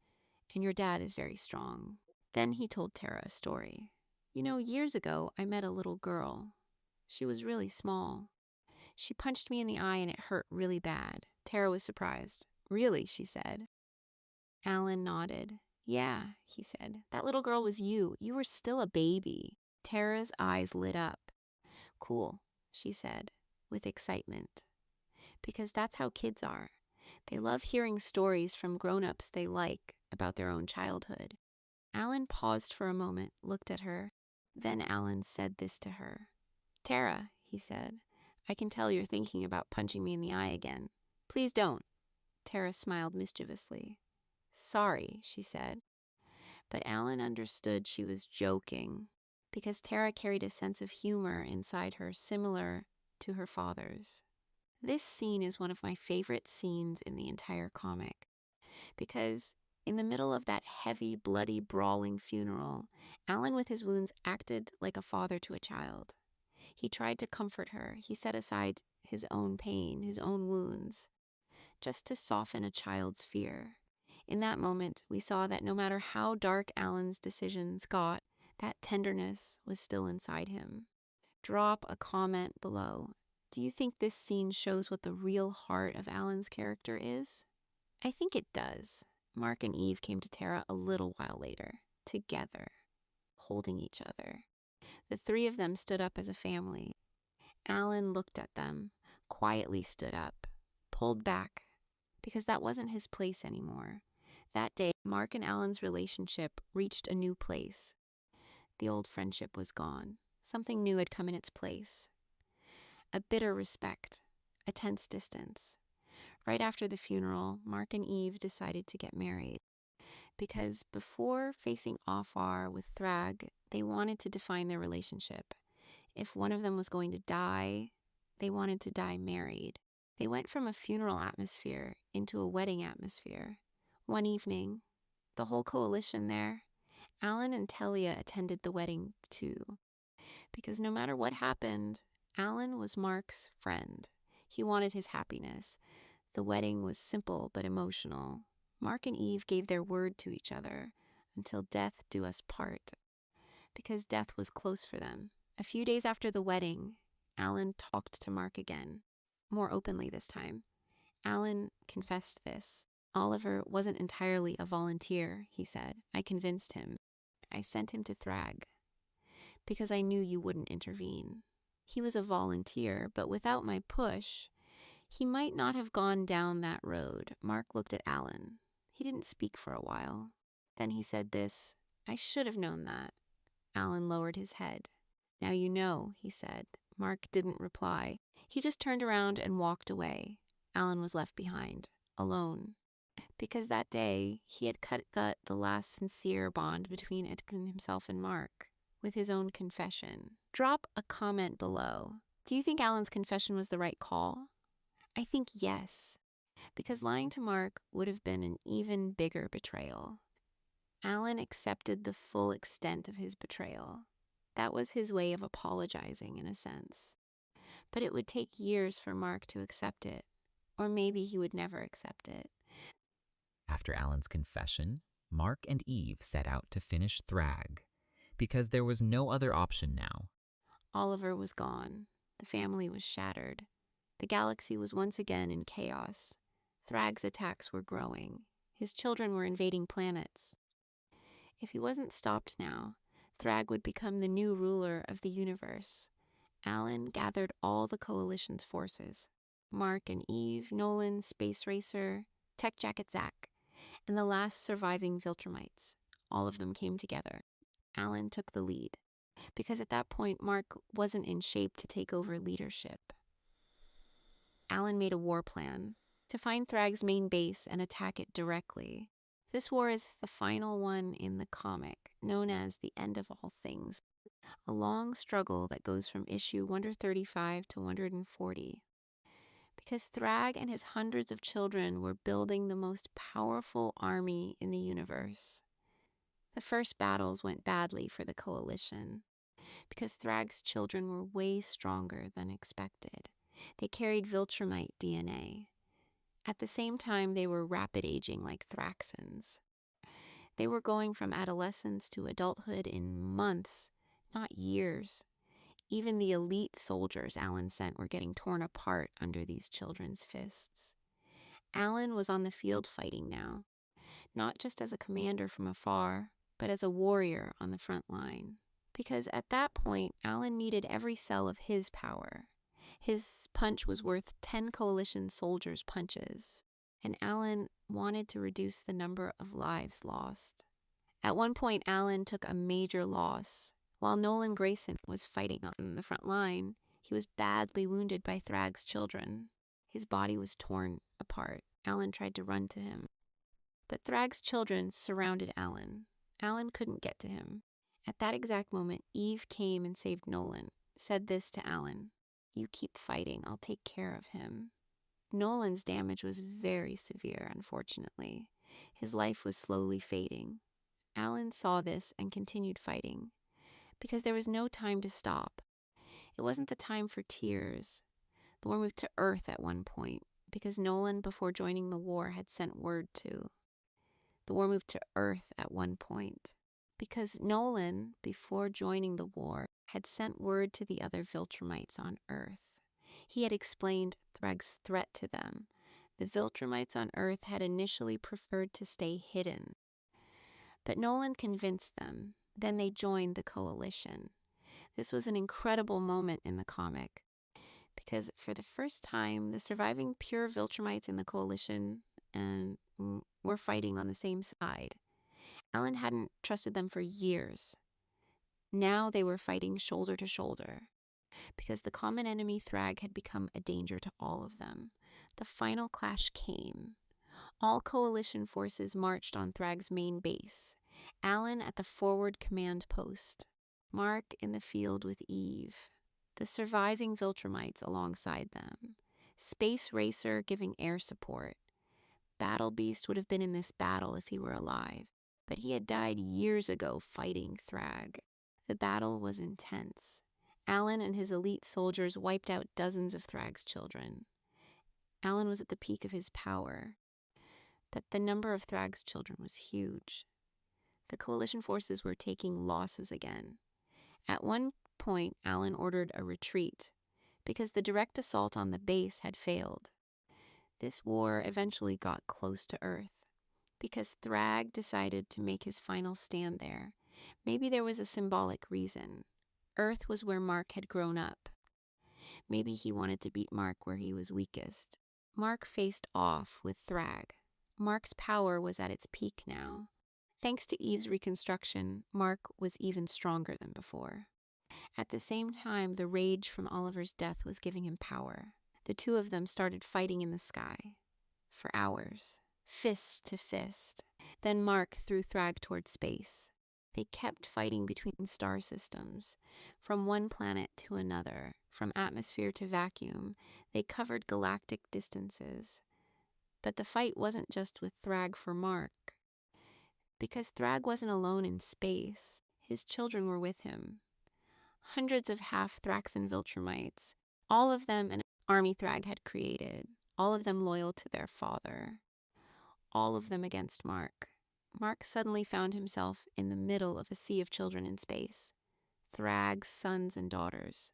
and your dad is very strong." Then he told Tara a story. "You know, years ago, I met a little girl. She was really small. She punched me in the eye and it hurt really bad." Tara was surprised. "Really?" she said. Alan nodded. "Yeah," he said. "That little girl was you. You were still a baby." Tara's eyes lit up. "Cool," she said, with excitement. Because that's how kids are. They love hearing stories from grown-ups they like about their own childhood. Alan paused for a moment, looked at her. Then Alan said this to her. "Tara," he said, "I can tell you're thinking about punching me in the eye again. Please don't." Tara smiled mischievously. "Sorry," she said. But Alan understood she was joking, because Tara carried a sense of humor inside her similar to her father's. This scene is one of my favorite scenes in the entire comic, because in the middle of that heavy, bloody, brawling funeral, Alan with his wounds acted like a father to a child. He tried to comfort her. He set aside his own pain, his own wounds, just to soften a child's fear. In that moment, we saw that no matter how dark Alan's decisions got, that tenderness was still inside him. Drop a comment below. Do you think this scene shows what the real heart of Alan's character is? I think it does. Mark and Eve came to Tara a little while later, together, holding each other. The three of them stood up as a family. Alan looked at them, quietly stood up, pulled back, because that wasn't his place anymore. That day, Mark and Alan's relationship reached a new place. The old friendship was gone. Something new had come in its place. A bitter respect, a tense distance. Right after the funeral, Mark and Eve decided to get married, because before facing Offar with Thrag, they wanted to define their relationship. If one of them was going to die, they wanted to die married. They went from a funeral atmosphere into a wedding atmosphere. One evening, the whole coalition there, Alan and Telia attended the wedding too, because no matter what happened, Alan was Mark's friend. He wanted his happiness. The wedding was simple but emotional. Mark and Eve gave their word to each other, "Until death do us part," because death was close for them. A few days after the wedding, Alan talked to Mark again, more openly this time. Alan confessed this. "Oliver wasn't entirely a volunteer," he said. "I convinced him. I sent him to Thrag, because I knew you wouldn't intervene. He was a volunteer, but without my push, he might not have gone down that road." Mark looked at Alan. He didn't speak for a while. Then he said this, "I should have known that." Alan lowered his head. "Now you know," he said. Mark didn't reply. He just turned around and walked away. Alan was left behind, alone, because that day he had cut the last sincere bond between himself and Mark with his own confession. Drop a comment below. Do you think Alan's confession was the right call? I think yes, because lying to Mark would have been an even bigger betrayal. Alan accepted the full extent of his betrayal. That was his way of apologizing, in a sense. But it would take years for Mark to accept it, or maybe he would never accept it. After Alan's confession, Mark and Eve set out to finish Thrag, because there was no other option now. Oliver was gone. The family was shattered. The galaxy was once again in chaos. Thrag's attacks were growing. His children were invading planets. If he wasn't stopped now, Thrag would become the new ruler of the universe. Alan gathered all the Coalition's forces. Mark and Eve, Nolan, Space Racer, Tech Jacket Zack, and the last surviving Viltrumites. All of them came together. Alan took the lead, because at that point Mark wasn't in shape to take over leadership. Alan made a war plan to find Thrag's main base and attack it directly. This war is the final one in the comic, known as the End of All Things, a long struggle that goes from issue 135 to 140. Because Thrag and his hundreds of children were building the most powerful army in the universe. The first battles went badly for the Coalition, because Thrag's children were way stronger than expected. They carried Viltrumite DNA. At the same time, they were rapid aging like Thraxans. They were going from adolescence to adulthood in months, not years. Even the elite soldiers Alan sent were getting torn apart under these children's fists. Alan was on the field fighting now, not just as a commander from afar, but as a warrior on the front line. Because at that point, Alan needed every cell of his power. His punch was worth 10 Coalition soldiers' punches, and Alan wanted to reduce the number of lives lost. At one point, Alan took a major loss. While Nolan Grayson was fighting on the front line, he was badly wounded by Thrag's children. His body was torn apart. Alan tried to run to him, but Thrag's children surrounded Alan. Alan couldn't get to him. At that exact moment, Eve came and saved Nolan, said this to Alan: "You keep fighting, I'll take care of him." Nolan's damage was very severe, unfortunately. His life was slowly fading. Alan saw this and continued fighting, because there was no time to stop. It wasn't the time for tears. The war moved to Earth at one point, because Nolan, before joining the war, had sent word to. The war moved to Earth at one point, because Nolan, before joining the war, had sent word to the other Viltrumites on Earth. He had explained Thrag's threat to them. The Viltrumites on Earth had initially preferred to stay hidden, but Nolan convinced them. Then they joined the Coalition. This was an incredible moment in the comic, because for the first time, the surviving pure Viltrumites in the Coalition were fighting on the same side. Alan hadn't trusted them for years. Now they were fighting shoulder to shoulder, because the common enemy Thrag had become a danger to all of them. The final clash came. All Coalition forces marched on Thrag's main base. Alan at the forward command post. Mark in the field with Eve. The surviving Viltrumites alongside them. Space Racer giving air support. Battle Beast would have been in this battle if he were alive, but he had died years ago fighting Thrag. The battle was intense. Alan and his elite soldiers wiped out dozens of Thrag's children. Alan was at the peak of his power, but the number of Thrag's children was huge. The Coalition forces were taking losses again. At one point, Alan ordered a retreat, because the direct assault on the base had failed. This war eventually got close to Earth, because Thrag decided to make his final stand there. Maybe there was a symbolic reason. Earth was where Mark had grown up. Maybe he wanted to beat Mark where he was weakest. Mark faced off with Thrag. Mark's power was at its peak now. Thanks to Eve's reconstruction, Mark was even stronger than before. At the same time, the rage from Oliver's death was giving him power. The two of them started fighting in the sky for hours, fist to fist. Then Mark threw Thrag toward space. They kept fighting between star systems, from one planet to another, from atmosphere to vacuum. They covered galactic distances. But the fight wasn't just with Thrag for Mark. Because Thrag wasn't alone in space, his children were with him. Hundreds of half-Thraxan Viltrumites, All of them an army Thrag had created, all of them loyal to their father, all of them against Mark. Mark suddenly found himself in the middle of a sea of children in space. Thrag's sons and daughters,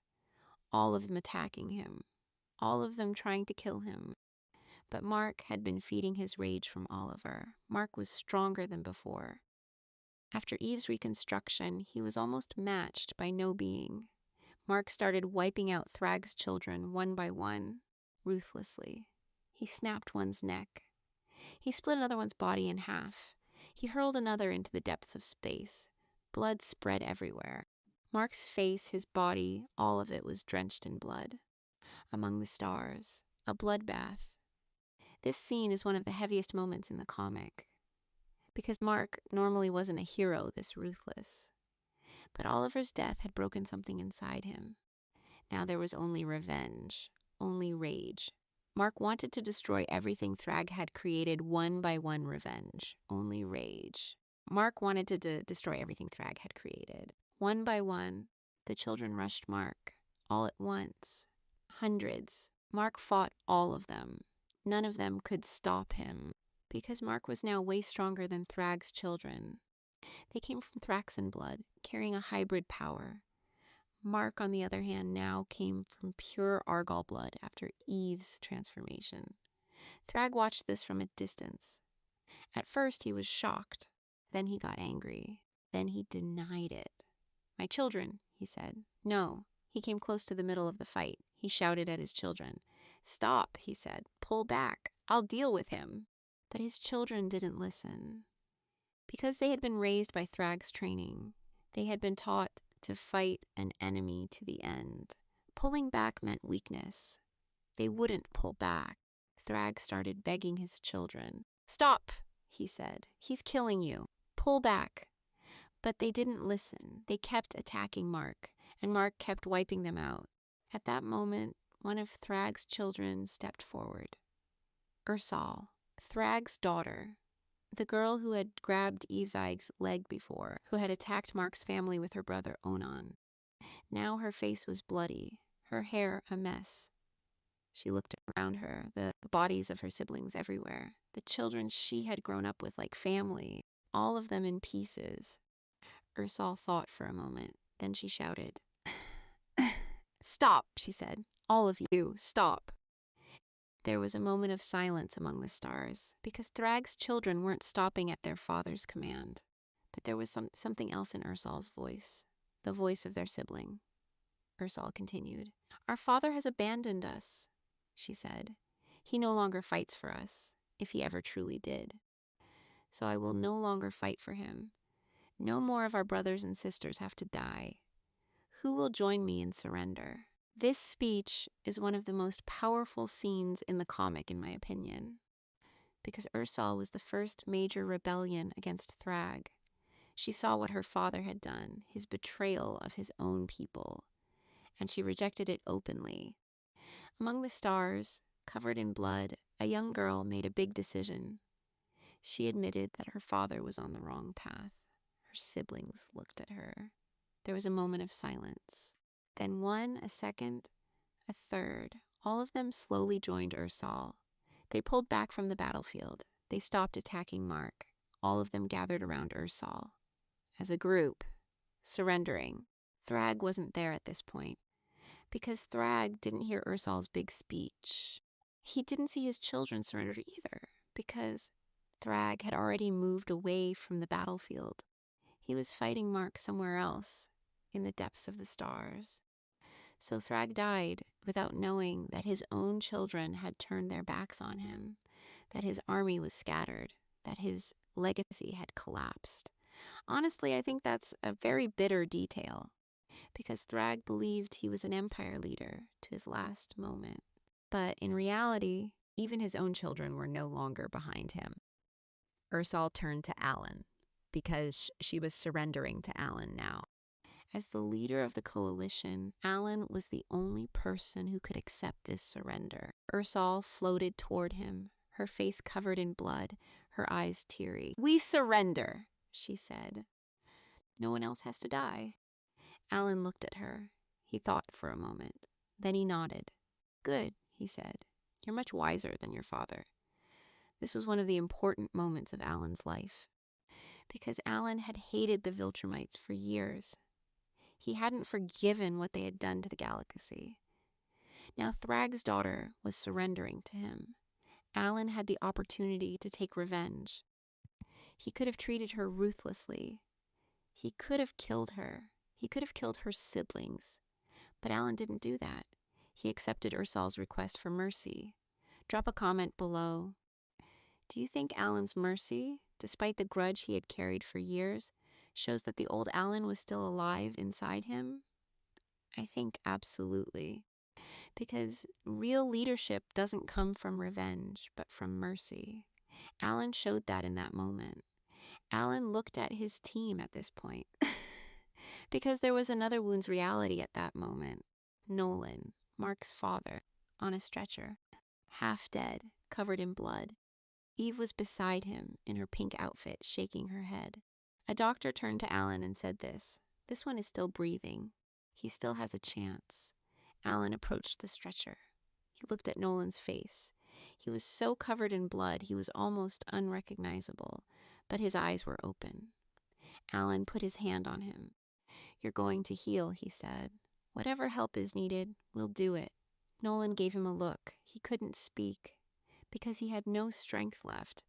all of them attacking him, all of them trying to kill him. But Mark had been feeding his rage from Oliver. Mark was stronger than before. After Eve's reconstruction, he was almost matched by no being. Mark started wiping out Thrag's children one by one, ruthlessly. He snapped one's neck. He split another one's body in half. He hurled another into the depths of space. Blood spread everywhere. Mark's face, his body, all of it was drenched in blood. Among the stars, a bloodbath. This scene is one of the heaviest moments in the comic, because Mark normally wasn't a hero this ruthless. But Oliver's death had broken something inside him. Now there was only revenge, only rage. Mark wanted to destroy everything Thrag had created one by one. Revenge, only rage. Mark wanted to destroy everything Thrag had created. One by one, the children rushed Mark, all at once. Hundreds. Mark fought all of them. None of them could stop him, because Mark was now way stronger than Thrag's children. They came from Thraxan blood, carrying a hybrid power. Mark, on the other hand, now came from pure Argal blood after Eve's transformation. Thrag watched this from a distance. At first, he was shocked. Then he got angry. Then he denied it. "My children," he said. "No." He came close to the middle of the fight. He shouted at his children. "Stop," he said. "Pull back. I'll deal with him." But his children didn't listen. Because they had been raised by Thrag's training, they had been taught to fight an enemy to the end. Pulling back meant weakness. They wouldn't pull back. Thrag started begging his children. "Stop," he said. "He's killing you. Pull back." But they didn't listen. They kept attacking Mark, and Mark kept wiping them out. At that moment, one of Thrag's children stepped forward. Ursal, Thrag's daughter, the girl who had grabbed Evig's leg before, who had attacked Mark's family with her brother Onan. Now her face was bloody, her hair a mess. She looked around her, the bodies of her siblings everywhere, the children she had grown up with like family, all of them in pieces. Ursal thought for a moment, then she shouted. "Stop," she said. "All of you, stop." There was a moment of silence among the stars, because Thrag's children weren't stopping at their father's command. But there was something else in Ursal's voice, the voice of their sibling. Ursal continued. "Our father has abandoned us," she said. "He no longer fights for us, if he ever truly did. So I will no longer fight for him. No more of our brothers and sisters have to die. Who will join me in surrender?" This speech is one of the most powerful scenes in the comic, in my opinion, because Ursal was the first major rebellion against Thrag. She saw what her father had done, his betrayal of his own people, and she rejected it openly. Among the stars, covered in blood, a young girl made a big decision. She admitted that her father was on the wrong path. Her siblings looked at her. There was a moment of silence. Then one, a second, a third. All of them slowly joined Ursal. They pulled back from the battlefield. They stopped attacking Mark. All of them gathered around Ursal. As a group, surrendering. Thrag wasn't there at this point, because Thrag didn't hear Ursal's big speech. He didn't see his children surrender either, because Thrag had already moved away from the battlefield. He was fighting Mark somewhere else, in the depths of the stars. So Thrag died without knowing that his own children had turned their backs on him, that his army was scattered, that his legacy had collapsed. Honestly, I think that's a very bitter detail, because Thrag believed he was an empire leader to his last moment. But in reality, even his own children were no longer behind him. Ursal turned to Alan, because she was surrendering to Alan now. As the leader of the coalition, Alan was the only person who could accept this surrender. Ursal floated toward him, her face covered in blood, her eyes teary. "We surrender," she said. "No one else has to die." Alan looked at her. He thought for a moment. Then he nodded. Good, he said. You're much wiser than your father. This was one of the important moments of Alan's life, because Alan had hated the Viltrumites for years. He hadn't forgiven what they had done to the galaxy. Now Thrag's daughter was surrendering to him. Alan had the opportunity to take revenge. He could have treated her ruthlessly. He could have killed her. He could have killed her siblings. But Alan didn't do that. He accepted Ursal's request for mercy. Drop a comment below. Do you think Alan's mercy, despite the grudge he had carried for years, shows that the old Alan was still alive inside him? I think absolutely. Because real leadership doesn't come from revenge, but from mercy. Alan showed that in that moment. Alan looked at his team at this point. Because there was another wound's reality at that moment. Nolan, Mark's father, on a stretcher, half dead, covered in blood. Eve was beside him in her pink outfit, shaking her head. A doctor turned to Alan and said this one is still breathing. He still has a chance. Alan approached the stretcher. He looked at Nolan's face. He was so covered in blood he was almost unrecognizable, but his eyes were open. Alan put his hand on him. You're going to heal, he said. Whatever help is needed, we'll do it. Nolan gave him a look. He couldn't speak, because he had no strength left.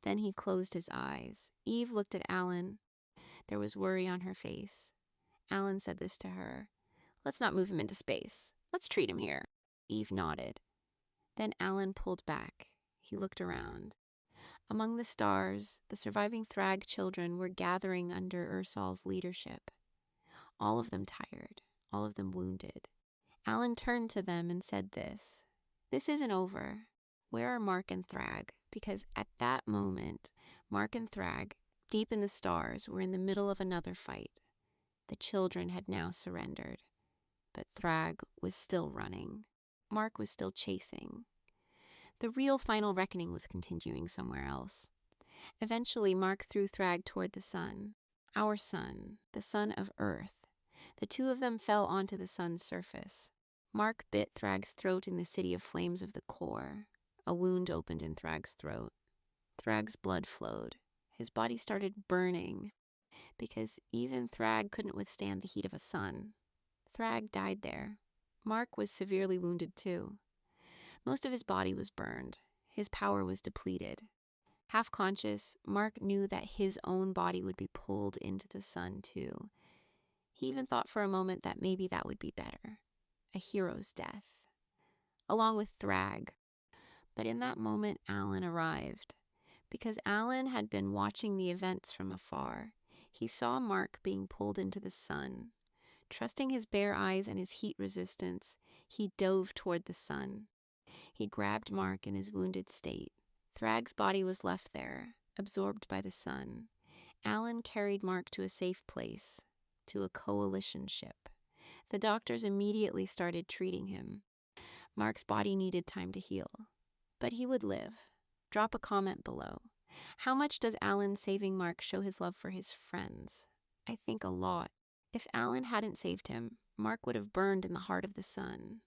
Then he closed his eyes. Eve looked at Alan. There was worry on her face. Alan said this to her. Let's not move him into space. Let's treat him here. Eve nodded. Then Alan pulled back. He looked around. Among the stars, the surviving Thrag children were gathering under Ursal's leadership. All of them tired, all of them wounded. Alan turned to them and said this. This isn't over. Where are Mark and Thrag? Because at that moment, Mark and Thrag, deep in the stars, were in the middle of another fight. The children had now surrendered, but Thrag was still running. Mark was still chasing. The real final reckoning was continuing somewhere else. Eventually, Mark threw Thrag toward the sun. Our sun, the sun of Earth. The two of them fell onto the sun's surface. Mark bit Thrag's throat in the city of flames of the core. A wound opened in Thrag's throat. Thrag's blood flowed. His body started burning, because even Thrag couldn't withstand the heat of a sun. Thrag died there. Mark was severely wounded too. Most of his body was burned. His power was depleted. Half conscious, Mark knew that his own body would be pulled into the sun too. He even thought for a moment that maybe that would be better. A hero's death. Along with Thrag. But in that moment, Alan arrived. Because Alan had been watching the events from afar, he saw Mark being pulled into the sun. Trusting his bare eyes and his heat resistance, he dove toward the sun. He grabbed Mark in his wounded state. Thrag's body was left there, absorbed by the sun. Alan carried Mark to a safe place, to a coalition ship. The doctors immediately started treating him. Mark's body needed time to heal, but he would live. Drop a comment below. How much does Alan saving Mark show his love for his friends? I think a lot. If Alan hadn't saved him, Mark would have burned in the heart of the sun.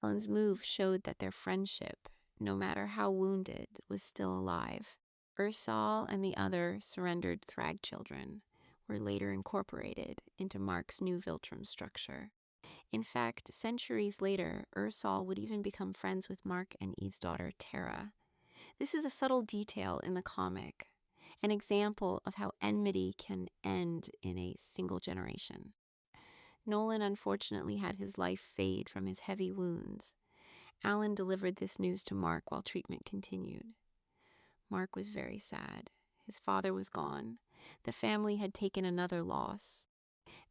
Alan's move showed that their friendship, no matter how wounded, was still alive. Ursal and the other surrendered Thrag children were later incorporated into Mark's new Viltrum structure. In fact, centuries later, Ursal would even become friends with Mark and Eve's daughter, Terra. This is a subtle detail in the comic, an example of how enmity can end in a single generation. Nolan unfortunately had his life fade from his heavy wounds. Alan delivered this news to Mark while treatment continued. Mark was very sad. His father was gone. The family had taken another loss.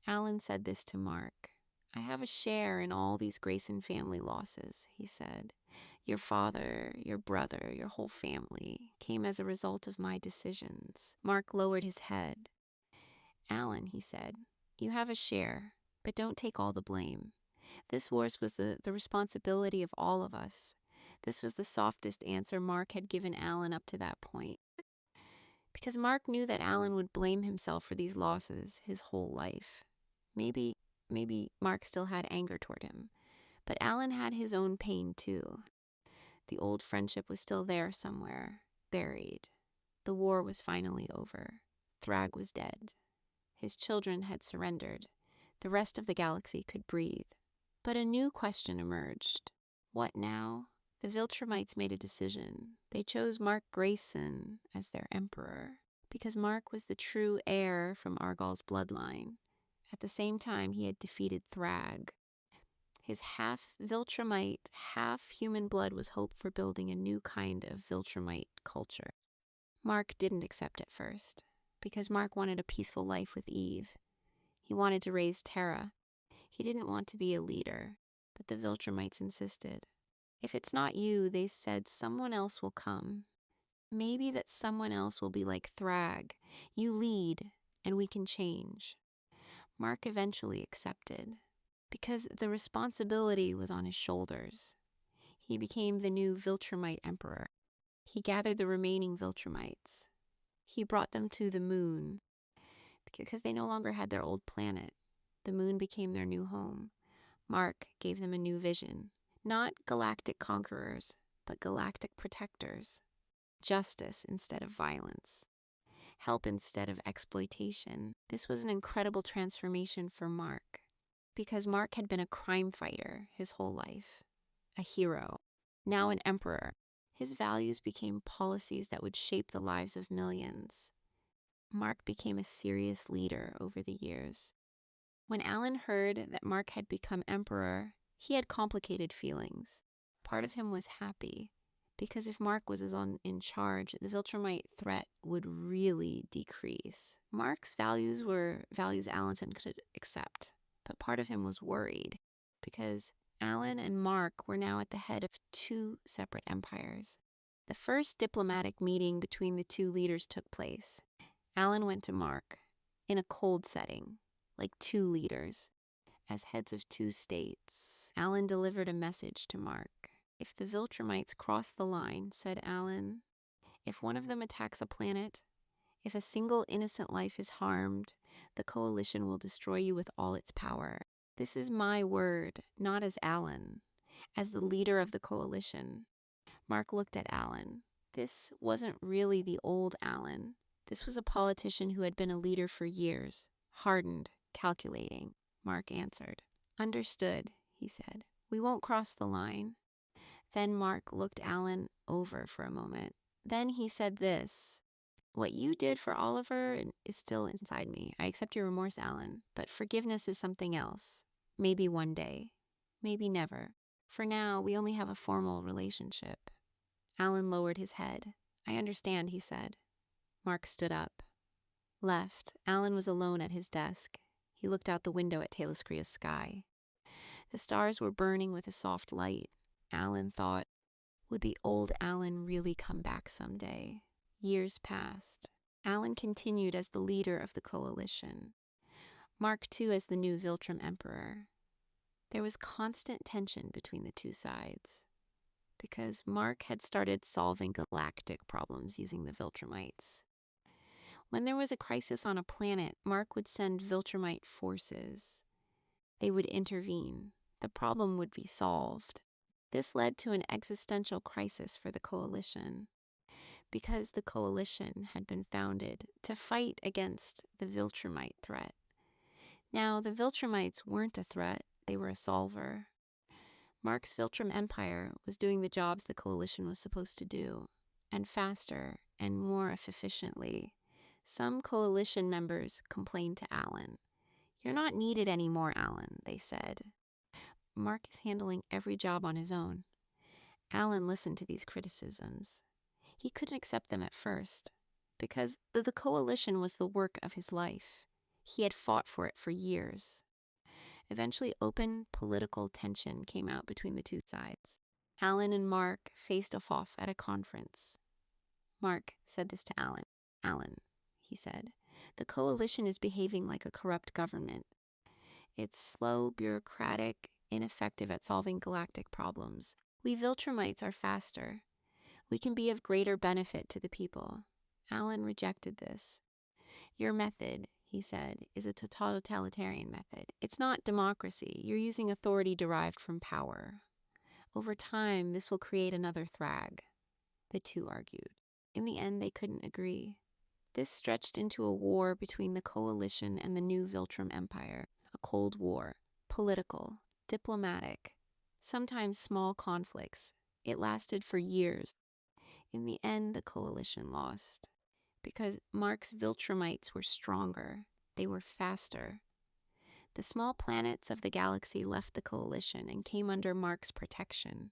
Alan said this to Mark. I have a share in all these Grayson family losses, he said. Your father, your brother, your whole family came as a result of my decisions. Mark lowered his head. Alan, he said, you have a share, but don't take all the blame. This war was the responsibility of all of us. This was the softest answer Mark had given Alan up to that point. Because Mark knew that Alan would blame himself for these losses his whole life. Maybe Mark still had anger toward him, But Alan had his own pain too. The old friendship was still there somewhere, buried. The war was finally over. Thrag was dead. His children had surrendered. The rest of the galaxy could breathe. But a new question emerged. What now? The Viltrumites made a decision. They chose Mark Grayson as their emperor, because Mark was the true heir from Argal's bloodline. At the same time, he had defeated Thrag. His half-Viltrumite, half-human blood was hope for building a new kind of Viltrumite culture. Mark didn't accept at first, because Mark wanted a peaceful life with Eve. He wanted to raise Terra. He didn't want to be a leader, but the Viltrumites insisted. If it's not you, they said, someone else will come. Maybe that someone else will be like Thrag. You lead, and we can change. Mark eventually accepted, because the responsibility was on his shoulders. He became the new Viltrumite emperor. He gathered the remaining Viltrumites. He brought them to the moon, because they no longer had their old planet. The moon became their new home. Mark gave them a new vision. Not galactic conquerors, but galactic protectors. Justice instead of violence. Help instead of exploitation. This was an incredible transformation for Mark, because Mark had been a crime fighter his whole life, a hero, now an emperor. His values became policies that would shape the lives of millions. Mark became a serious leader over the years. When Alan heard that Mark had become emperor, he had complicated feelings. Part of him was happy, because if Mark was in charge, the Viltrumite threat would really decrease. Mark's values were values Alan could accept, but part of him was worried, because Alan and Mark were now at the head of two separate empires. The first diplomatic meeting between the two leaders took place. Alan went to Mark in a cold setting, like two leaders, as heads of two states. Alan delivered a message to Mark. If the Viltrumites cross the line, said Alan, if one of them attacks a planet, if a single innocent life is harmed, the coalition will destroy you with all its power. This is my word, not as Alan, as the leader of the coalition. Mark looked at Alan. This wasn't really the old Alan. This was a politician who had been a leader for years, hardened, calculating. Mark answered. Understood, he said. We won't cross the line. Then Mark looked Alan over for a moment. Then he said this. What you did for Oliver is still inside me. I accept your remorse, Alan, but forgiveness is something else. Maybe one day. Maybe never. For now, we only have a formal relationship. Alan lowered his head. I understand, he said. Mark stood up. Left, Alan was alone at his desk. He looked out the window at Tayloskria's sky. The stars were burning with a soft light. Alan thought, would the old Alan really come back someday? Years passed. Alan continued as the leader of the coalition. Mark too as the new Viltrum emperor. There was constant tension between the two sides, because Mark had started solving galactic problems using the Viltrumites. When there was a crisis on a planet, Mark would send Viltrumite forces. They would intervene. The problem would be solved. This led to an existential crisis for the coalition, because the coalition had been founded to fight against the Viltrumite threat. Now, the Viltrumites weren't a threat, they were a solver. Mark's Viltrum Empire was doing the jobs the coalition was supposed to do, and faster and more efficiently. Some coalition members complained to Alan. You're not needed anymore, Alan, they said. Mark is handling every job on his own. Alan listened to these criticisms. He couldn't accept them at first, because the coalition was the work of his life. He had fought for it for years. Eventually, open political tension came out between the two sides. Alan and Mark faced off at a conference. Mark said this to Alan. Alan, he said, the coalition is behaving like a corrupt government. It's slow, bureaucratic, ineffective at solving galactic problems. We Viltrumites are faster. We can be of greater benefit to the people. Alan rejected this. Your method, he said, is a totalitarian method. It's not democracy. You're using authority derived from power. Over time, this will create another Thrag, the two argued. In the end, they couldn't agree. This stretched into a war between the coalition and the new Viltrum Empire, a cold war, political, diplomatic, sometimes small conflicts. It lasted for years. In the end, the coalition lost, because Mark's Viltrumites were stronger. They were faster. The small planets of the galaxy left the coalition and came under Mark's protection.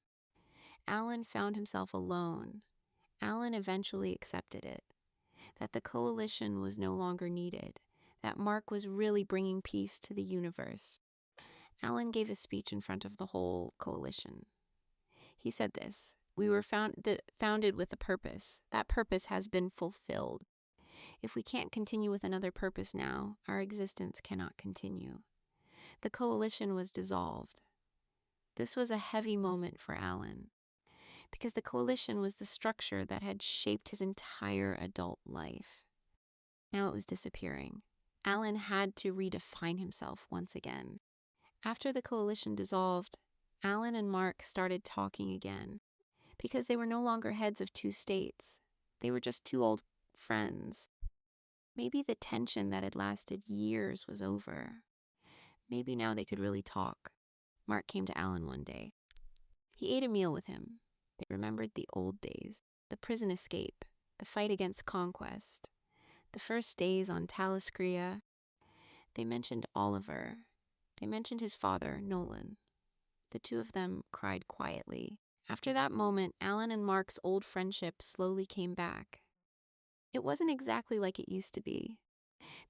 Alan found himself alone. Alan eventually accepted it, that the coalition was no longer needed, that Mark was really bringing peace to the universe. Alan gave a speech in front of the whole coalition. He said this: "We were founded with a purpose. That purpose has been fulfilled. If we can't continue with another purpose now, our existence cannot continue." The coalition was dissolved. This was a heavy moment for Alan, because the coalition was the structure that had shaped his entire adult life. Now it was disappearing. Alan had to redefine himself once again. After the coalition dissolved, Alan and Mark started talking again, because they were no longer heads of two states. They were just two old friends. Maybe the tension that had lasted years was over. Maybe now they could really talk. Mark came to Alan one day. He ate a meal with him. They remembered the old days, the prison escape, the fight against conquest, the first days on Taliscria. They mentioned Oliver. They mentioned his father, Nolan. The two of them cried quietly. After that moment, Alan and Mark's old friendship slowly came back. It wasn't exactly like it used to be,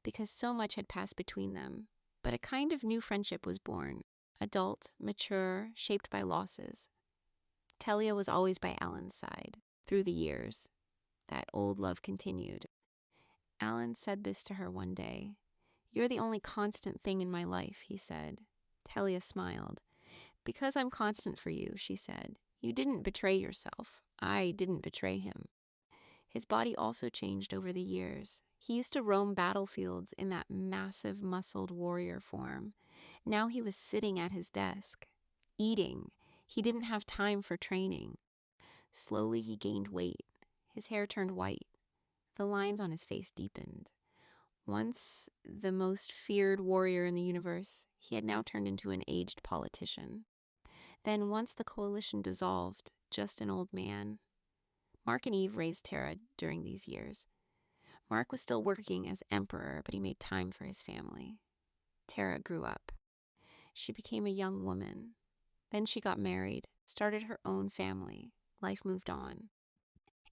because so much had passed between them, but a kind of new friendship was born, adult, mature, shaped by losses. Telia was always by Alan's side, through the years. That old love continued. Alan said this to her one day. "You're the only constant thing in my life," he said. Telia smiled. "Because I'm constant for you," she said. "You didn't betray yourself. I didn't betray him." His body also changed over the years. He used to roam battlefields in that massive, muscled warrior form. Now he was sitting at his desk, eating. He didn't have time for training. Slowly he gained weight. His hair turned white. The lines on his face deepened. Once the most feared warrior in the universe, he had now turned into an aged politician. Then once the coalition dissolved, just an old man. Mark and Eve raised Tara during these years. Mark was still working as emperor, but he made time for his family. Tara grew up. She became a young woman. Then she got married, started her own family. Life moved on.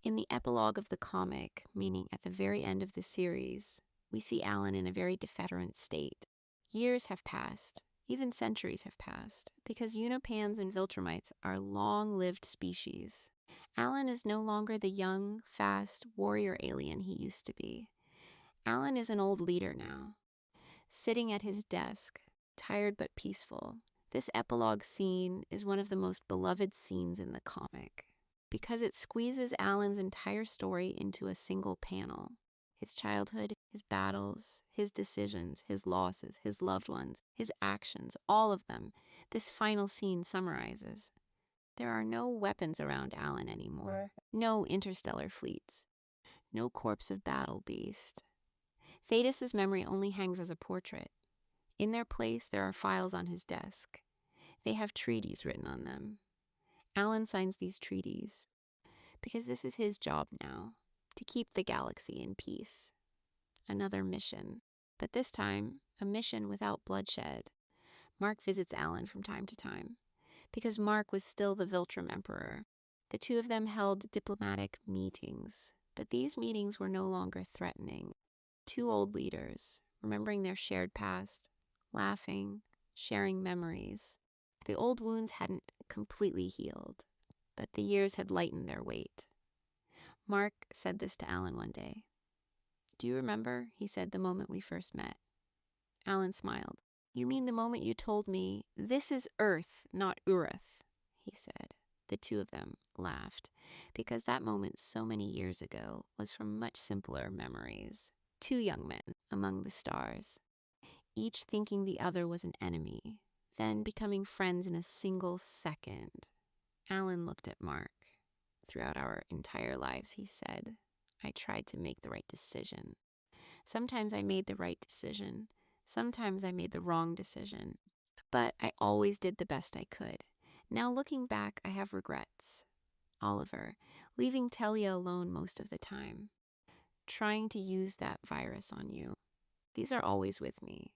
In the epilogue of the comic, meaning at the very end of the series, we see Alan in a very different state. Years have passed, even centuries have passed, because Unopans and Viltrumites are long-lived species. Alan is no longer the young, fast, warrior alien he used to be. Alan is an old leader now, sitting at his desk, tired but peaceful. This epilogue scene is one of the most beloved scenes in the comic, because it squeezes Alan's entire story into a single panel. His childhood, his battles, his decisions, his losses, his loved ones, his actions, all of them, this final scene summarizes. There are no weapons around Alan anymore. No interstellar fleets. No corpse of battle beast. Thetis' memory only hangs as a portrait. In their place, there are files on his desk. They have treaties written on them. Alan signs these treaties because this is his job now, to keep the galaxy in peace. Another mission, but this time, a mission without bloodshed. Mark visits Alan from time to time, because Mark was still the Viltrum Emperor. The two of them held diplomatic meetings, but these meetings were no longer threatening. Two old leaders, remembering their shared past, laughing, sharing memories. The old wounds hadn't completely healed, but the years had lightened their weight. Mark said this to Alan one day. "Do you remember," he said, "the moment we first met?" Alan smiled. "You mean the moment you told me, 'This is Earth, not Ureth,'" he said. The two of them laughed, because that moment so many years ago was from much simpler memories. Two young men among the stars, each thinking the other was an enemy, then becoming friends in a single second. Alan looked at Mark. Throughout our entire lives, he said, I tried to make the right decision. Sometimes I made the right decision. Sometimes I made the wrong decision. But I always did the best I could. Now looking back, I have regrets. Oliver, leaving Telia alone most of the time. Trying to use that virus on you. These are always with me.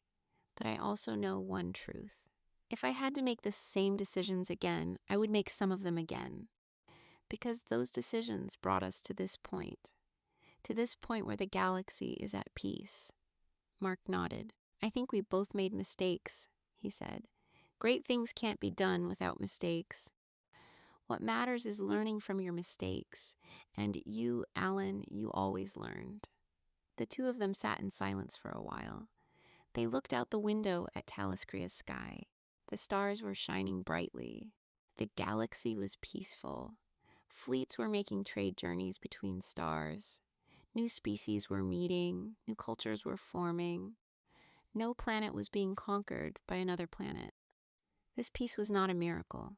But I also know one truth. If I had to make the same decisions again, I would make some of them again. Because those decisions brought us to this point where the galaxy is at peace. Mark nodded. I think we both made mistakes, he said. Great things can't be done without mistakes. What matters is learning from your mistakes. And you, Alan, you always learned. The two of them sat in silence for a while. They looked out the window at Taliskria's sky. The stars were shining brightly. The galaxy was peaceful. Fleets were making trade journeys between stars. New species were meeting. New cultures were forming. No planet was being conquered by another planet. This peace was not a miracle.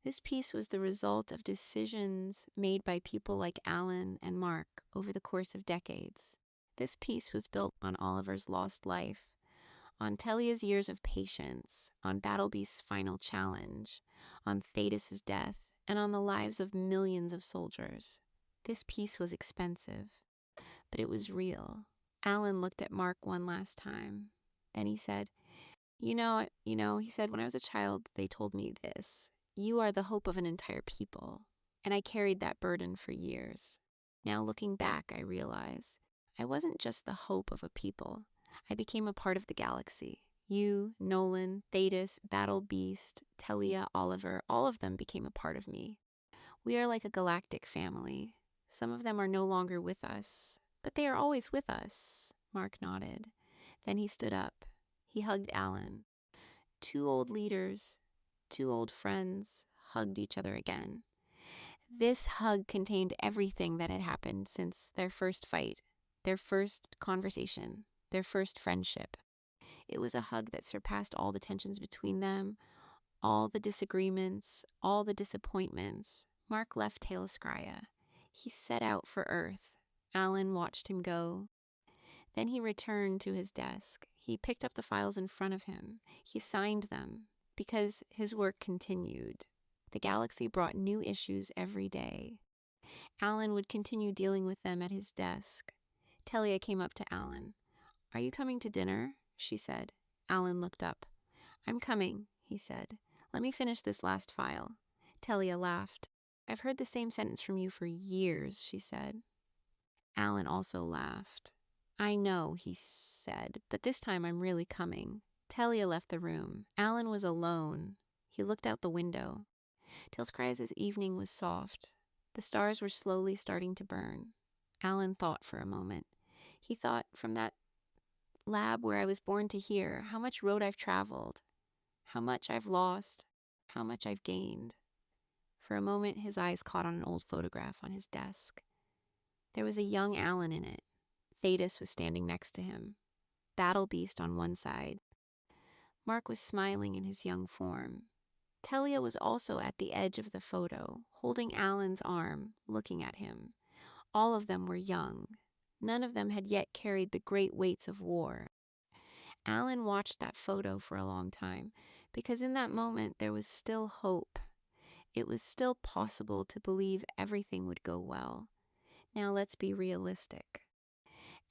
This peace was the result of decisions made by people like Alan and Mark over the course of decades. This peace was built on Oliver's lost life, on Telia's years of patience, on Battlebeast's final challenge, on Thetis' death, and on the lives of millions of soldiers. This peace was expensive, but it was real. Alan looked at Mark one last time. Then he said, he said, when I was a child, they told me this. You are the hope of an entire people. And I carried that burden for years. Now looking back, I realize I wasn't just the hope of a people. I became a part of the galaxy. You, Nolan, Thetis, Battle Beast, Telia, Oliver, all of them became a part of me. We are like a galactic family. Some of them are no longer with us, but they are always with us. Mark nodded. Then he stood up. He hugged Alan. Two old leaders, two old friends, hugged each other again. This hug contained everything that had happened since their first fight, their first conversation, their first friendship. It was a hug that surpassed all the tensions between them, all the disagreements, all the disappointments. Mark left Taliskria. He set out for Earth. Alan watched him go. Then he returned to his desk. He picked up the files in front of him. He signed them because his work continued. The galaxy brought new issues every day. Alan would continue dealing with them at his desk. Telia came up to Alan. Are you coming to dinner? She said. Alan looked up. I'm coming, he said. Let me finish this last file. Telia laughed. I've heard the same sentence from you for years, she said. Alan also laughed. I know, he said, but this time I'm really coming. Telia left the room. Alan was alone. He looked out the window. Taliskria's evening was soft. The stars were slowly starting to burn. Alan thought for a moment. He thought, from that lab where I was born to here, how much road I've traveled, how much I've lost, how much I've gained. For a moment, his eyes caught on an old photograph on his desk. There was a young Alan in it. Thetis was standing next to him, Battle Beast on one side. Mark was smiling in his young form. Telia was also at the edge of the photo, holding Alan's arm, looking at him. All of them were young. None of them had yet carried the great weights of war. Alan watched that photo for a long time, because in that moment there was still hope. It was still possible to believe everything would go well. Now let's be realistic.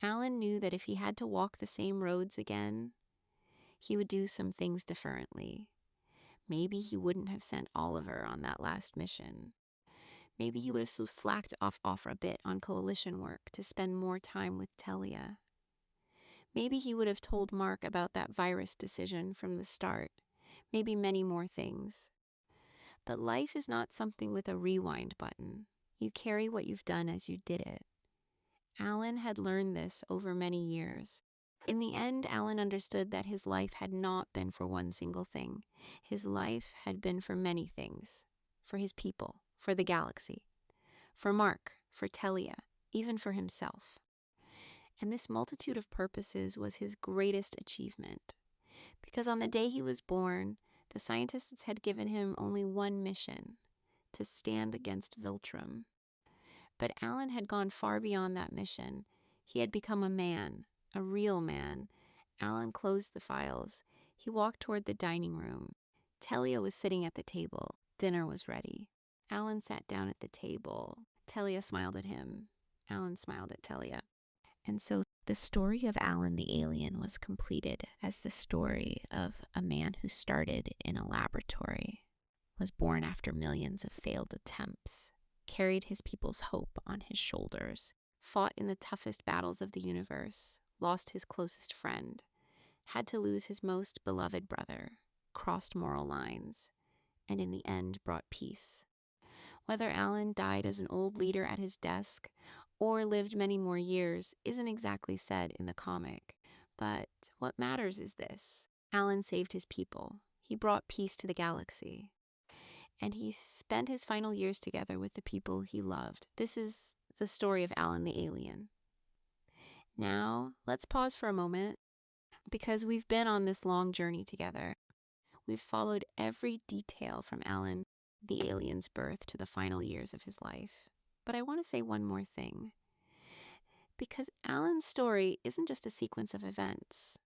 Alan knew that if he had to walk the same roads again, he would do some things differently. Maybe he wouldn't have sent Oliver on that last mission. Maybe he would have slacked off a bit on coalition work to spend more time with Telia. Maybe he would have told Mark about that virus decision from the start. Maybe many more things. But life is not something with a rewind button. You carry what you've done as you did it. Alan had learned this over many years. In the end, Alan understood that his life had not been for one single thing. His life had been for many things. For his people, for the galaxy, for Mark, for Telia, even for himself. And this multitude of purposes was his greatest achievement. Because on the day he was born, the scientists had given him only one mission: to stand against Viltrum. But Alan had gone far beyond that mission. He had become a man, a real man. Alan closed the files. He walked toward the dining room. Telia was sitting at the table. Dinner was ready. Alan sat down at the table. Telia smiled at him. Alan smiled at Telia. And so the story of Alan the alien was completed as the story of a man who started in a laboratory, was born after millions of failed attempts, carried his people's hope on his shoulders, fought in the toughest battles of the universe, lost his closest friend, had to lose his most beloved brother, crossed moral lines, and in the end brought peace. Whether Alan died as an old leader at his desk or lived many more years isn't exactly said in the comic, but what matters is this: Alan saved his people. He brought peace to the galaxy. And he spent his final years together with the people he loved. This is the story of Alan the alien. Now, let's pause for a moment, because we've been on this long journey together. We've followed every detail from Alan the alien's birth to the final years of his life. But I want to say one more thing. Because Alan's story isn't just a sequence of events.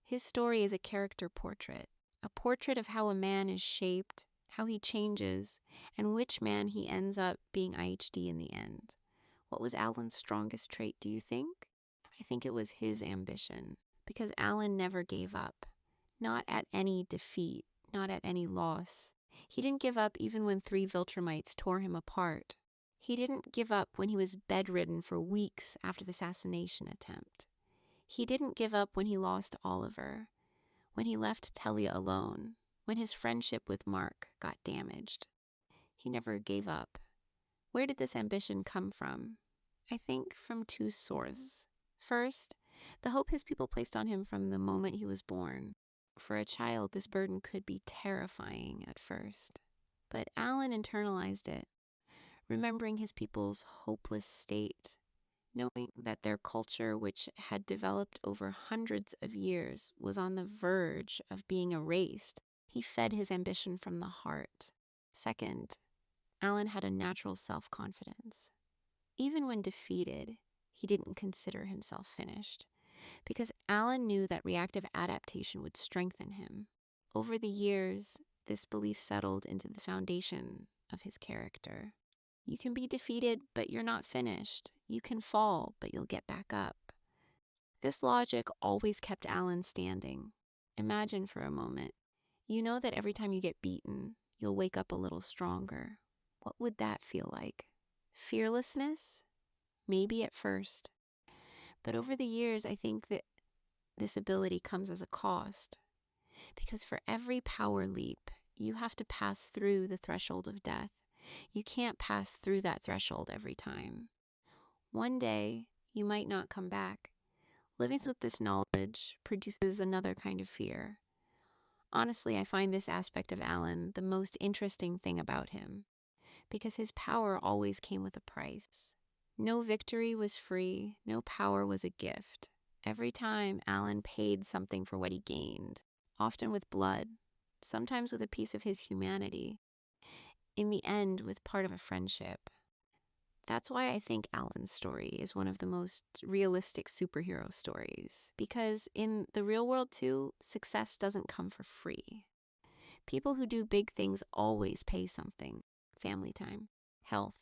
His story is a character portrait, a portrait of how a man is shaped, how he changes, and which man he ends up being IHD in the end. What was Alan's strongest trait, do you think? I think it was his ambition, because Alan never gave up. Not at any defeat, not at any loss. He didn't give up even when 3 Viltrumites tore him apart. He didn't give up when he was bedridden for weeks after the assassination attempt. He didn't give up when he lost Oliver, when he left Telia alone, when his friendship with Mark got damaged. He never gave up. Where did this ambition come from? I think from 2 sources. First, the hope his people placed on him from the moment he was born. For a child, this burden could be terrifying at first. But Alan internalized it, remembering his people's hopeless state, knowing that their culture, which had developed over hundreds of years, was on the verge of being erased. He fed his ambition from the heart. Second, Alan had a natural self-confidence. Even when defeated, he didn't consider himself finished, because Alan knew that reactive adaptation would strengthen him. Over the years, this belief settled into the foundation of his character. You can be defeated, but you're not finished. You can fall, but you'll get back up. This logic always kept Alan standing. Imagine for a moment. You know that every time you get beaten, you'll wake up a little stronger. What would that feel like? Fearlessness? Maybe at first. But over the years, I think that this ability comes as a cost. Because for every power leap, you have to pass through the threshold of death. You can't pass through that threshold every time. One day, you might not come back. Living with this knowledge produces another kind of fear. Honestly, I find this aspect of Alan the most interesting thing about him, because his power always came with a price. No victory was free, no power was a gift. Every time, Alan paid something for what he gained, often with blood, sometimes with a piece of his humanity. In the end, with part of a friendship. That's why I think Alan's story is one of the most realistic superhero stories, because in the real world too, success doesn't come for free. People who do big things always pay something: family time, health,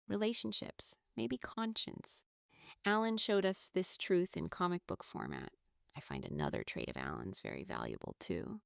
relationships, maybe conscience. Alan showed us this truth in comic book format. I find another trait of Alan's very valuable too: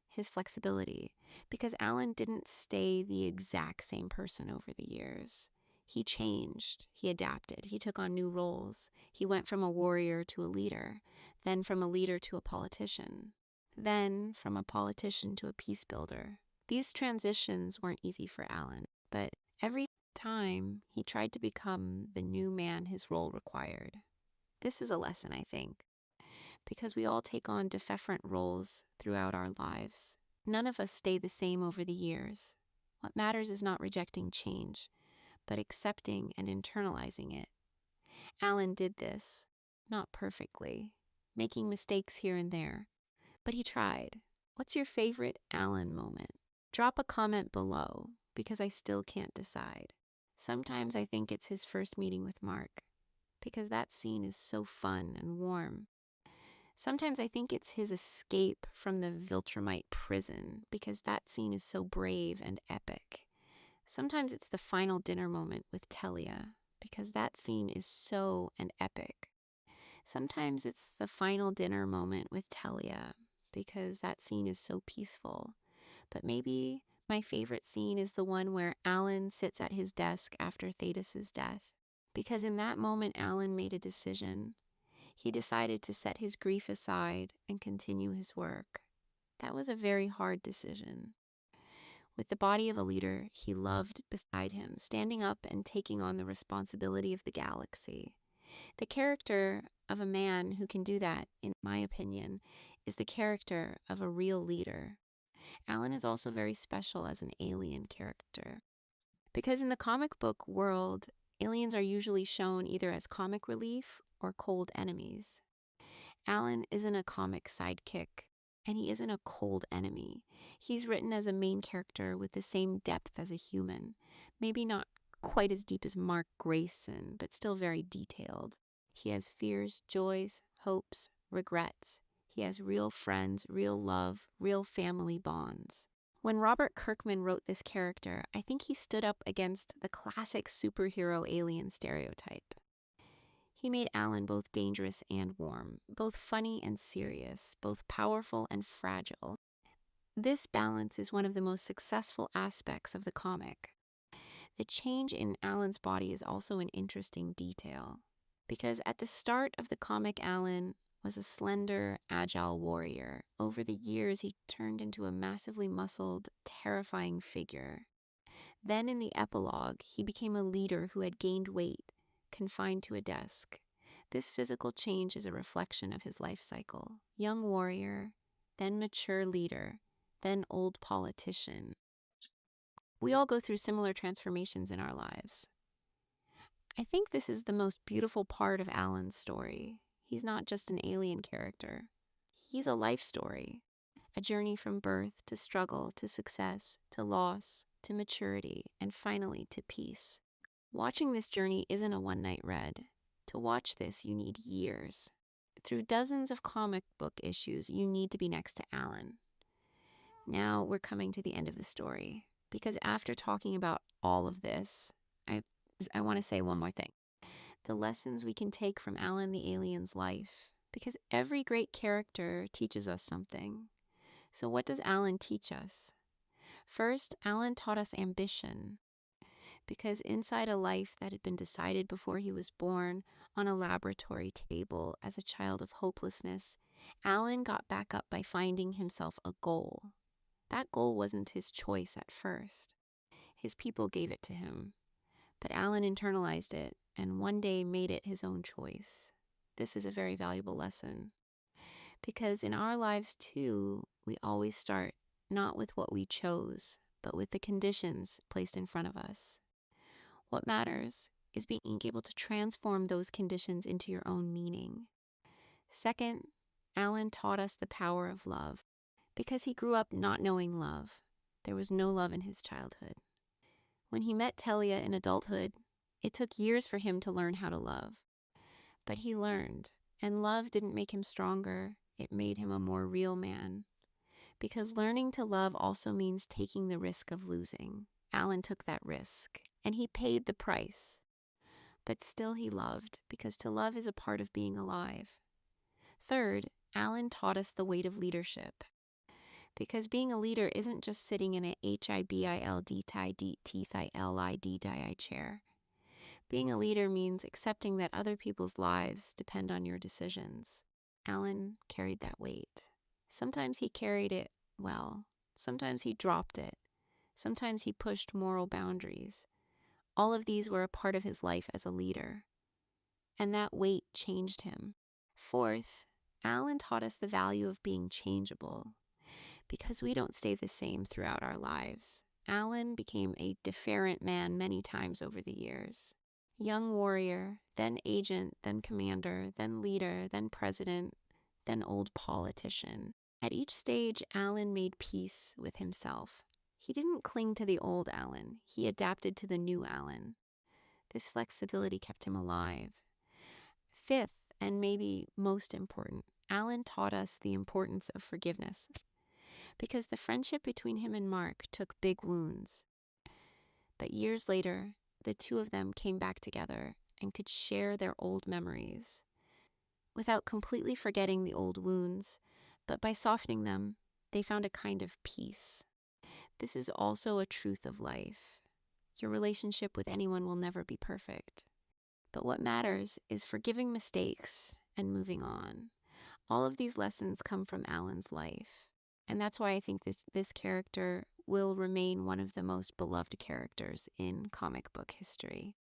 his flexibility, because Alan didn't stay the exact same person over the years. He changed, he adapted, he took on new roles. He went from a warrior to a leader, then from a leader to a politician, then from a politician to a peace builder. These transitions weren't easy for Alan, but every time he tried to become the new man his role required. This is a lesson, I think, because we all take on different roles throughout our lives. None of us stay the same over the years. What matters is not rejecting change, but accepting and internalizing it. Alan did this. not perfectly, making mistakes here and there, but he tried. What's your favorite Alan moment? Drop a comment below, because I still can't decide. Sometimes I think it's his first meeting with Mark, because that scene is so fun and warm. Sometimes I think it's his escape from the Viltrumite prison, because that scene is so brave and epic. Sometimes it's the final dinner moment with Telia, because that scene is so and epic. Sometimes it's the final dinner moment with Telia, because that scene is so peaceful. But maybe my favorite scene is the one where Alan sits at his desk after Thetis' death, because in that moment Alan made a decision. He decided to set his grief aside and continue his work. That was a very hard decision. With the body of a leader he loved beside him, standing up and taking on the responsibility of the galaxy. The character of a man who can do that, in my opinion, is the character of a real leader. Alan is also very special as an alien character, because in the comic book world, aliens are usually shown either as comic relief or cold enemies. Alan isn't a comic sidekick, and he isn't a cold enemy. He's written as a main character with the same depth as a human, maybe not quite as deep as Mark Grayson, but still very detailed. He has fears, joys, hopes, regrets. He has real friends, real love, real family bonds. When Robert Kirkman wrote this character, I think he stood up against the classic superhero alien stereotype. He made Alan both dangerous and warm, both funny and serious, both powerful and fragile. This balance is one of the most successful aspects of the comic. The change in Alan's body is also an interesting detail, because at the start of the comic, Alan was a slender, agile warrior. Over the years, he turned into a massively muscled, terrifying figure. Then in the epilogue, he became a leader who had gained weight, confined to a desk. This physical change is a reflection of his life cycle. Young warrior, then mature leader, then old politician. We all go through similar transformations in our lives. I think this is the most beautiful part of Alan's story. He's not just an alien character. He's a life story, a journey from birth to struggle to success to loss to maturity and finally to peace. Watching this journey isn't a one-night read. To watch this, you need years. Through dozens of comic book issues, you need to be next to Alan. Now we're coming to the end of the story, because after talking about all of this, I want to say one more thing. The lessons we can take from Alan the alien's life, because every great character teaches us something. So what does Alan teach us? First, Alan taught us ambition, because inside a life that had been decided before he was born on a laboratory table as a child of hopelessness, Alan got back up by finding himself a goal. That goal wasn't his choice at first. His people gave it to him. But Alan internalized it and one day made it his own choice. This is a very valuable lesson, because in our lives too, we always start not with what we chose, but with the conditions placed in front of us. What matters is being able to transform those conditions into your own meaning. Second, Alan taught us the power of love, because he grew up not knowing love. There was no love in his childhood. When he met Telia in adulthood, it took years for him to learn how to love. But he learned, and love didn't make him stronger, it made him a more real man. Because learning to love also means taking the risk of losing. Alan took that risk, and he paid the price. But still he loved, because to love is a part of being alive. Third, Alan taught us the weight of leadership, because being a leader isn't just sitting in a HIBILD-TEETHILID chair. Being a leader means accepting that other people's lives depend on your decisions. Alan carried that weight. Sometimes he carried it well. Sometimes he dropped it. Sometimes he pushed moral boundaries. All of these were a part of his life as a leader. And that weight changed him. Fourth, Alan taught us the value of being changeable, because we don't stay the same throughout our lives. Alan became a different man many times over the years. Young warrior, then agent, then commander, then leader, then president, then old politician. At each stage, Alan made peace with himself. He didn't cling to the old Alan. He adapted to the new Alan. This flexibility kept him alive. Fifth, and maybe most important, Alan taught us the importance of forgiveness, because the friendship between him and Mark took big wounds. But years later, the two of them came back together and could share their old memories. Without completely forgetting the old wounds, but by softening them, they found a kind of peace. This is also a truth of life. Your relationship with anyone will never be perfect. But what matters is forgiving mistakes and moving on. All of these lessons come from Alan's life. And that's why I think this character will remain one of the most beloved characters in comic book history.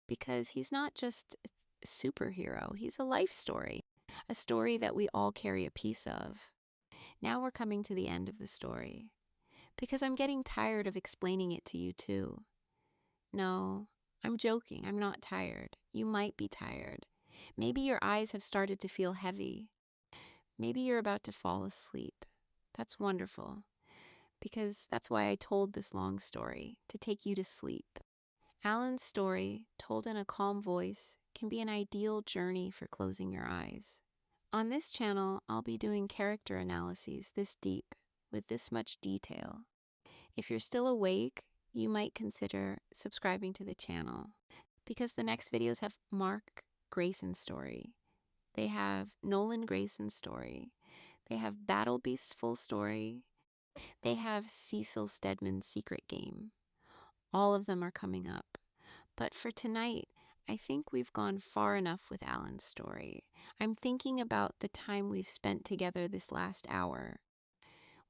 Because he's not just a superhero, he's a life story. A story that we all carry a piece of. Now we're coming to the end of the story. Because I'm getting tired of explaining it to you too. No, I'm joking. I'm not tired. You might be tired. Maybe your eyes have started to feel heavy. Maybe you're about to fall asleep. That's wonderful. Because that's why I told this long story, to take you to sleep. Alan's story, told in a calm voice, can be an ideal journey for closing your eyes. On this channel, I'll be doing character analyses this deep, with this much detail. If you're still awake, you might consider subscribing to the channel, because the next videos have Mark Grayson's story. They have Nolan Grayson's story. They have Battle Beast's full story. They have Cecil Stedman's secret game. All of them are coming up. But for tonight, I think we've gone far enough with Alan's story. I'm thinking about the time we've spent together this last hour.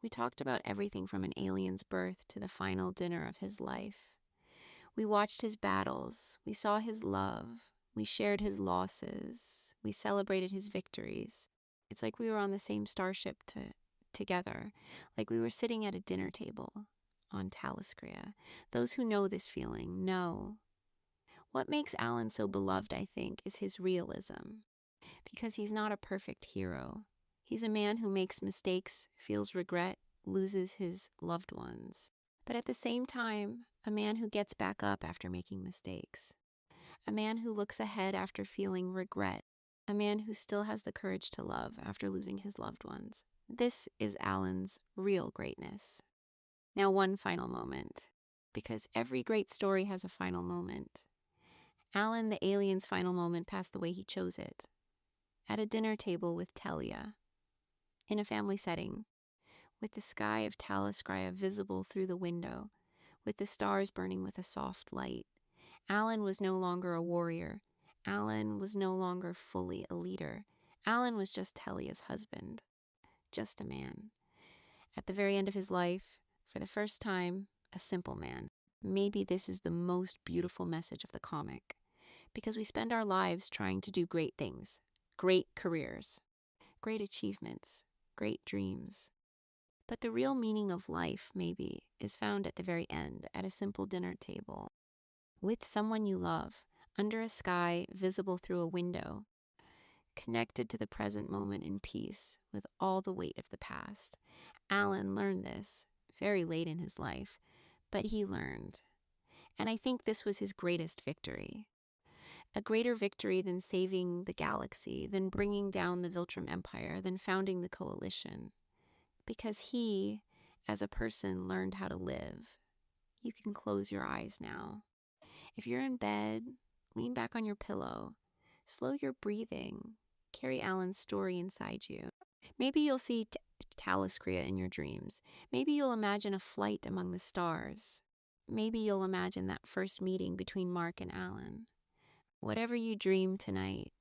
We talked about everything from an alien's birth to the final dinner of his life. We watched his battles. We saw his love. We shared his losses. We celebrated his victories. It's like we were on the same starship together, like we were sitting at a dinner table on Taliscria. Those who know this feeling know. What makes Alan so beloved, I think, is his realism. Because he's not a perfect hero. He's a man who makes mistakes, feels regret, loses his loved ones. But at the same time, a man who gets back up after making mistakes. A man who looks ahead after feeling regret. A man who still has the courage to love after losing his loved ones. This is Alan's real greatness. Now, one final moment, because every great story has a final moment. Alan the alien's final moment passed the way he chose it. At a dinner table with Telia. In a family setting. With the sky of Taliscria visible through the window. With the stars burning with a soft light. Alan was no longer a warrior. Alan was no longer fully a leader. Alan was just Telia's husband. Just a man. At the very end of his life, for the first time, a simple man. Maybe this is the most beautiful message of the comic. Because we spend our lives trying to do great things. Great careers. Great achievements. Great dreams. But the real meaning of life, maybe, is found at the very end, at a simple dinner table. With someone you love, under a sky visible through a window, connected to the present moment in peace with all the weight of the past. Alan learned this very late in his life, but he learned. And I think this was his greatest victory. A greater victory than saving the galaxy, than bringing down the Viltrum Empire, than founding the Coalition. Because he, as a person, learned how to live. You can close your eyes now. If you're in bed, lean back on your pillow. Slow your breathing. Carry Alan's story inside you. Maybe you'll see Taliscria in your dreams. Maybe you'll imagine a flight among the stars. Maybe you'll imagine that first meeting between Mark and Alan. Whatever you dream tonight,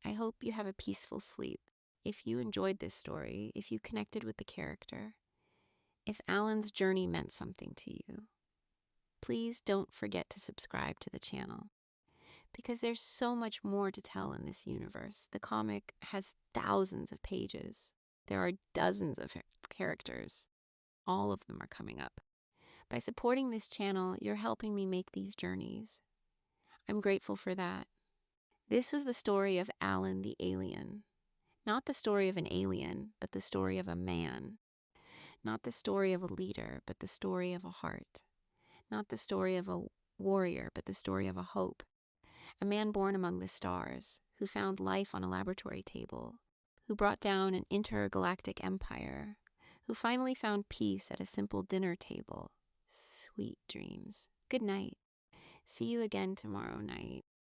I hope you have a peaceful sleep. If you enjoyed this story, if you connected with the character, if Alan's journey meant something to you, please don't forget to subscribe to the channel. Because there's so much more to tell in this universe. The comic has thousands of pages. There are dozens of characters. All of them are coming up. By supporting this channel, you're helping me make these journeys. I'm grateful for that. This was the story of Alan the alien. Not the story of an alien, but the story of a man. Not the story of a leader, but the story of a heart. Not the story of a warrior, but the story of a hope. A man born among the stars, who found life on a laboratory table, who brought down an intergalactic empire, who finally found peace at a simple dinner table. Sweet dreams. Good night. See you again tomorrow night.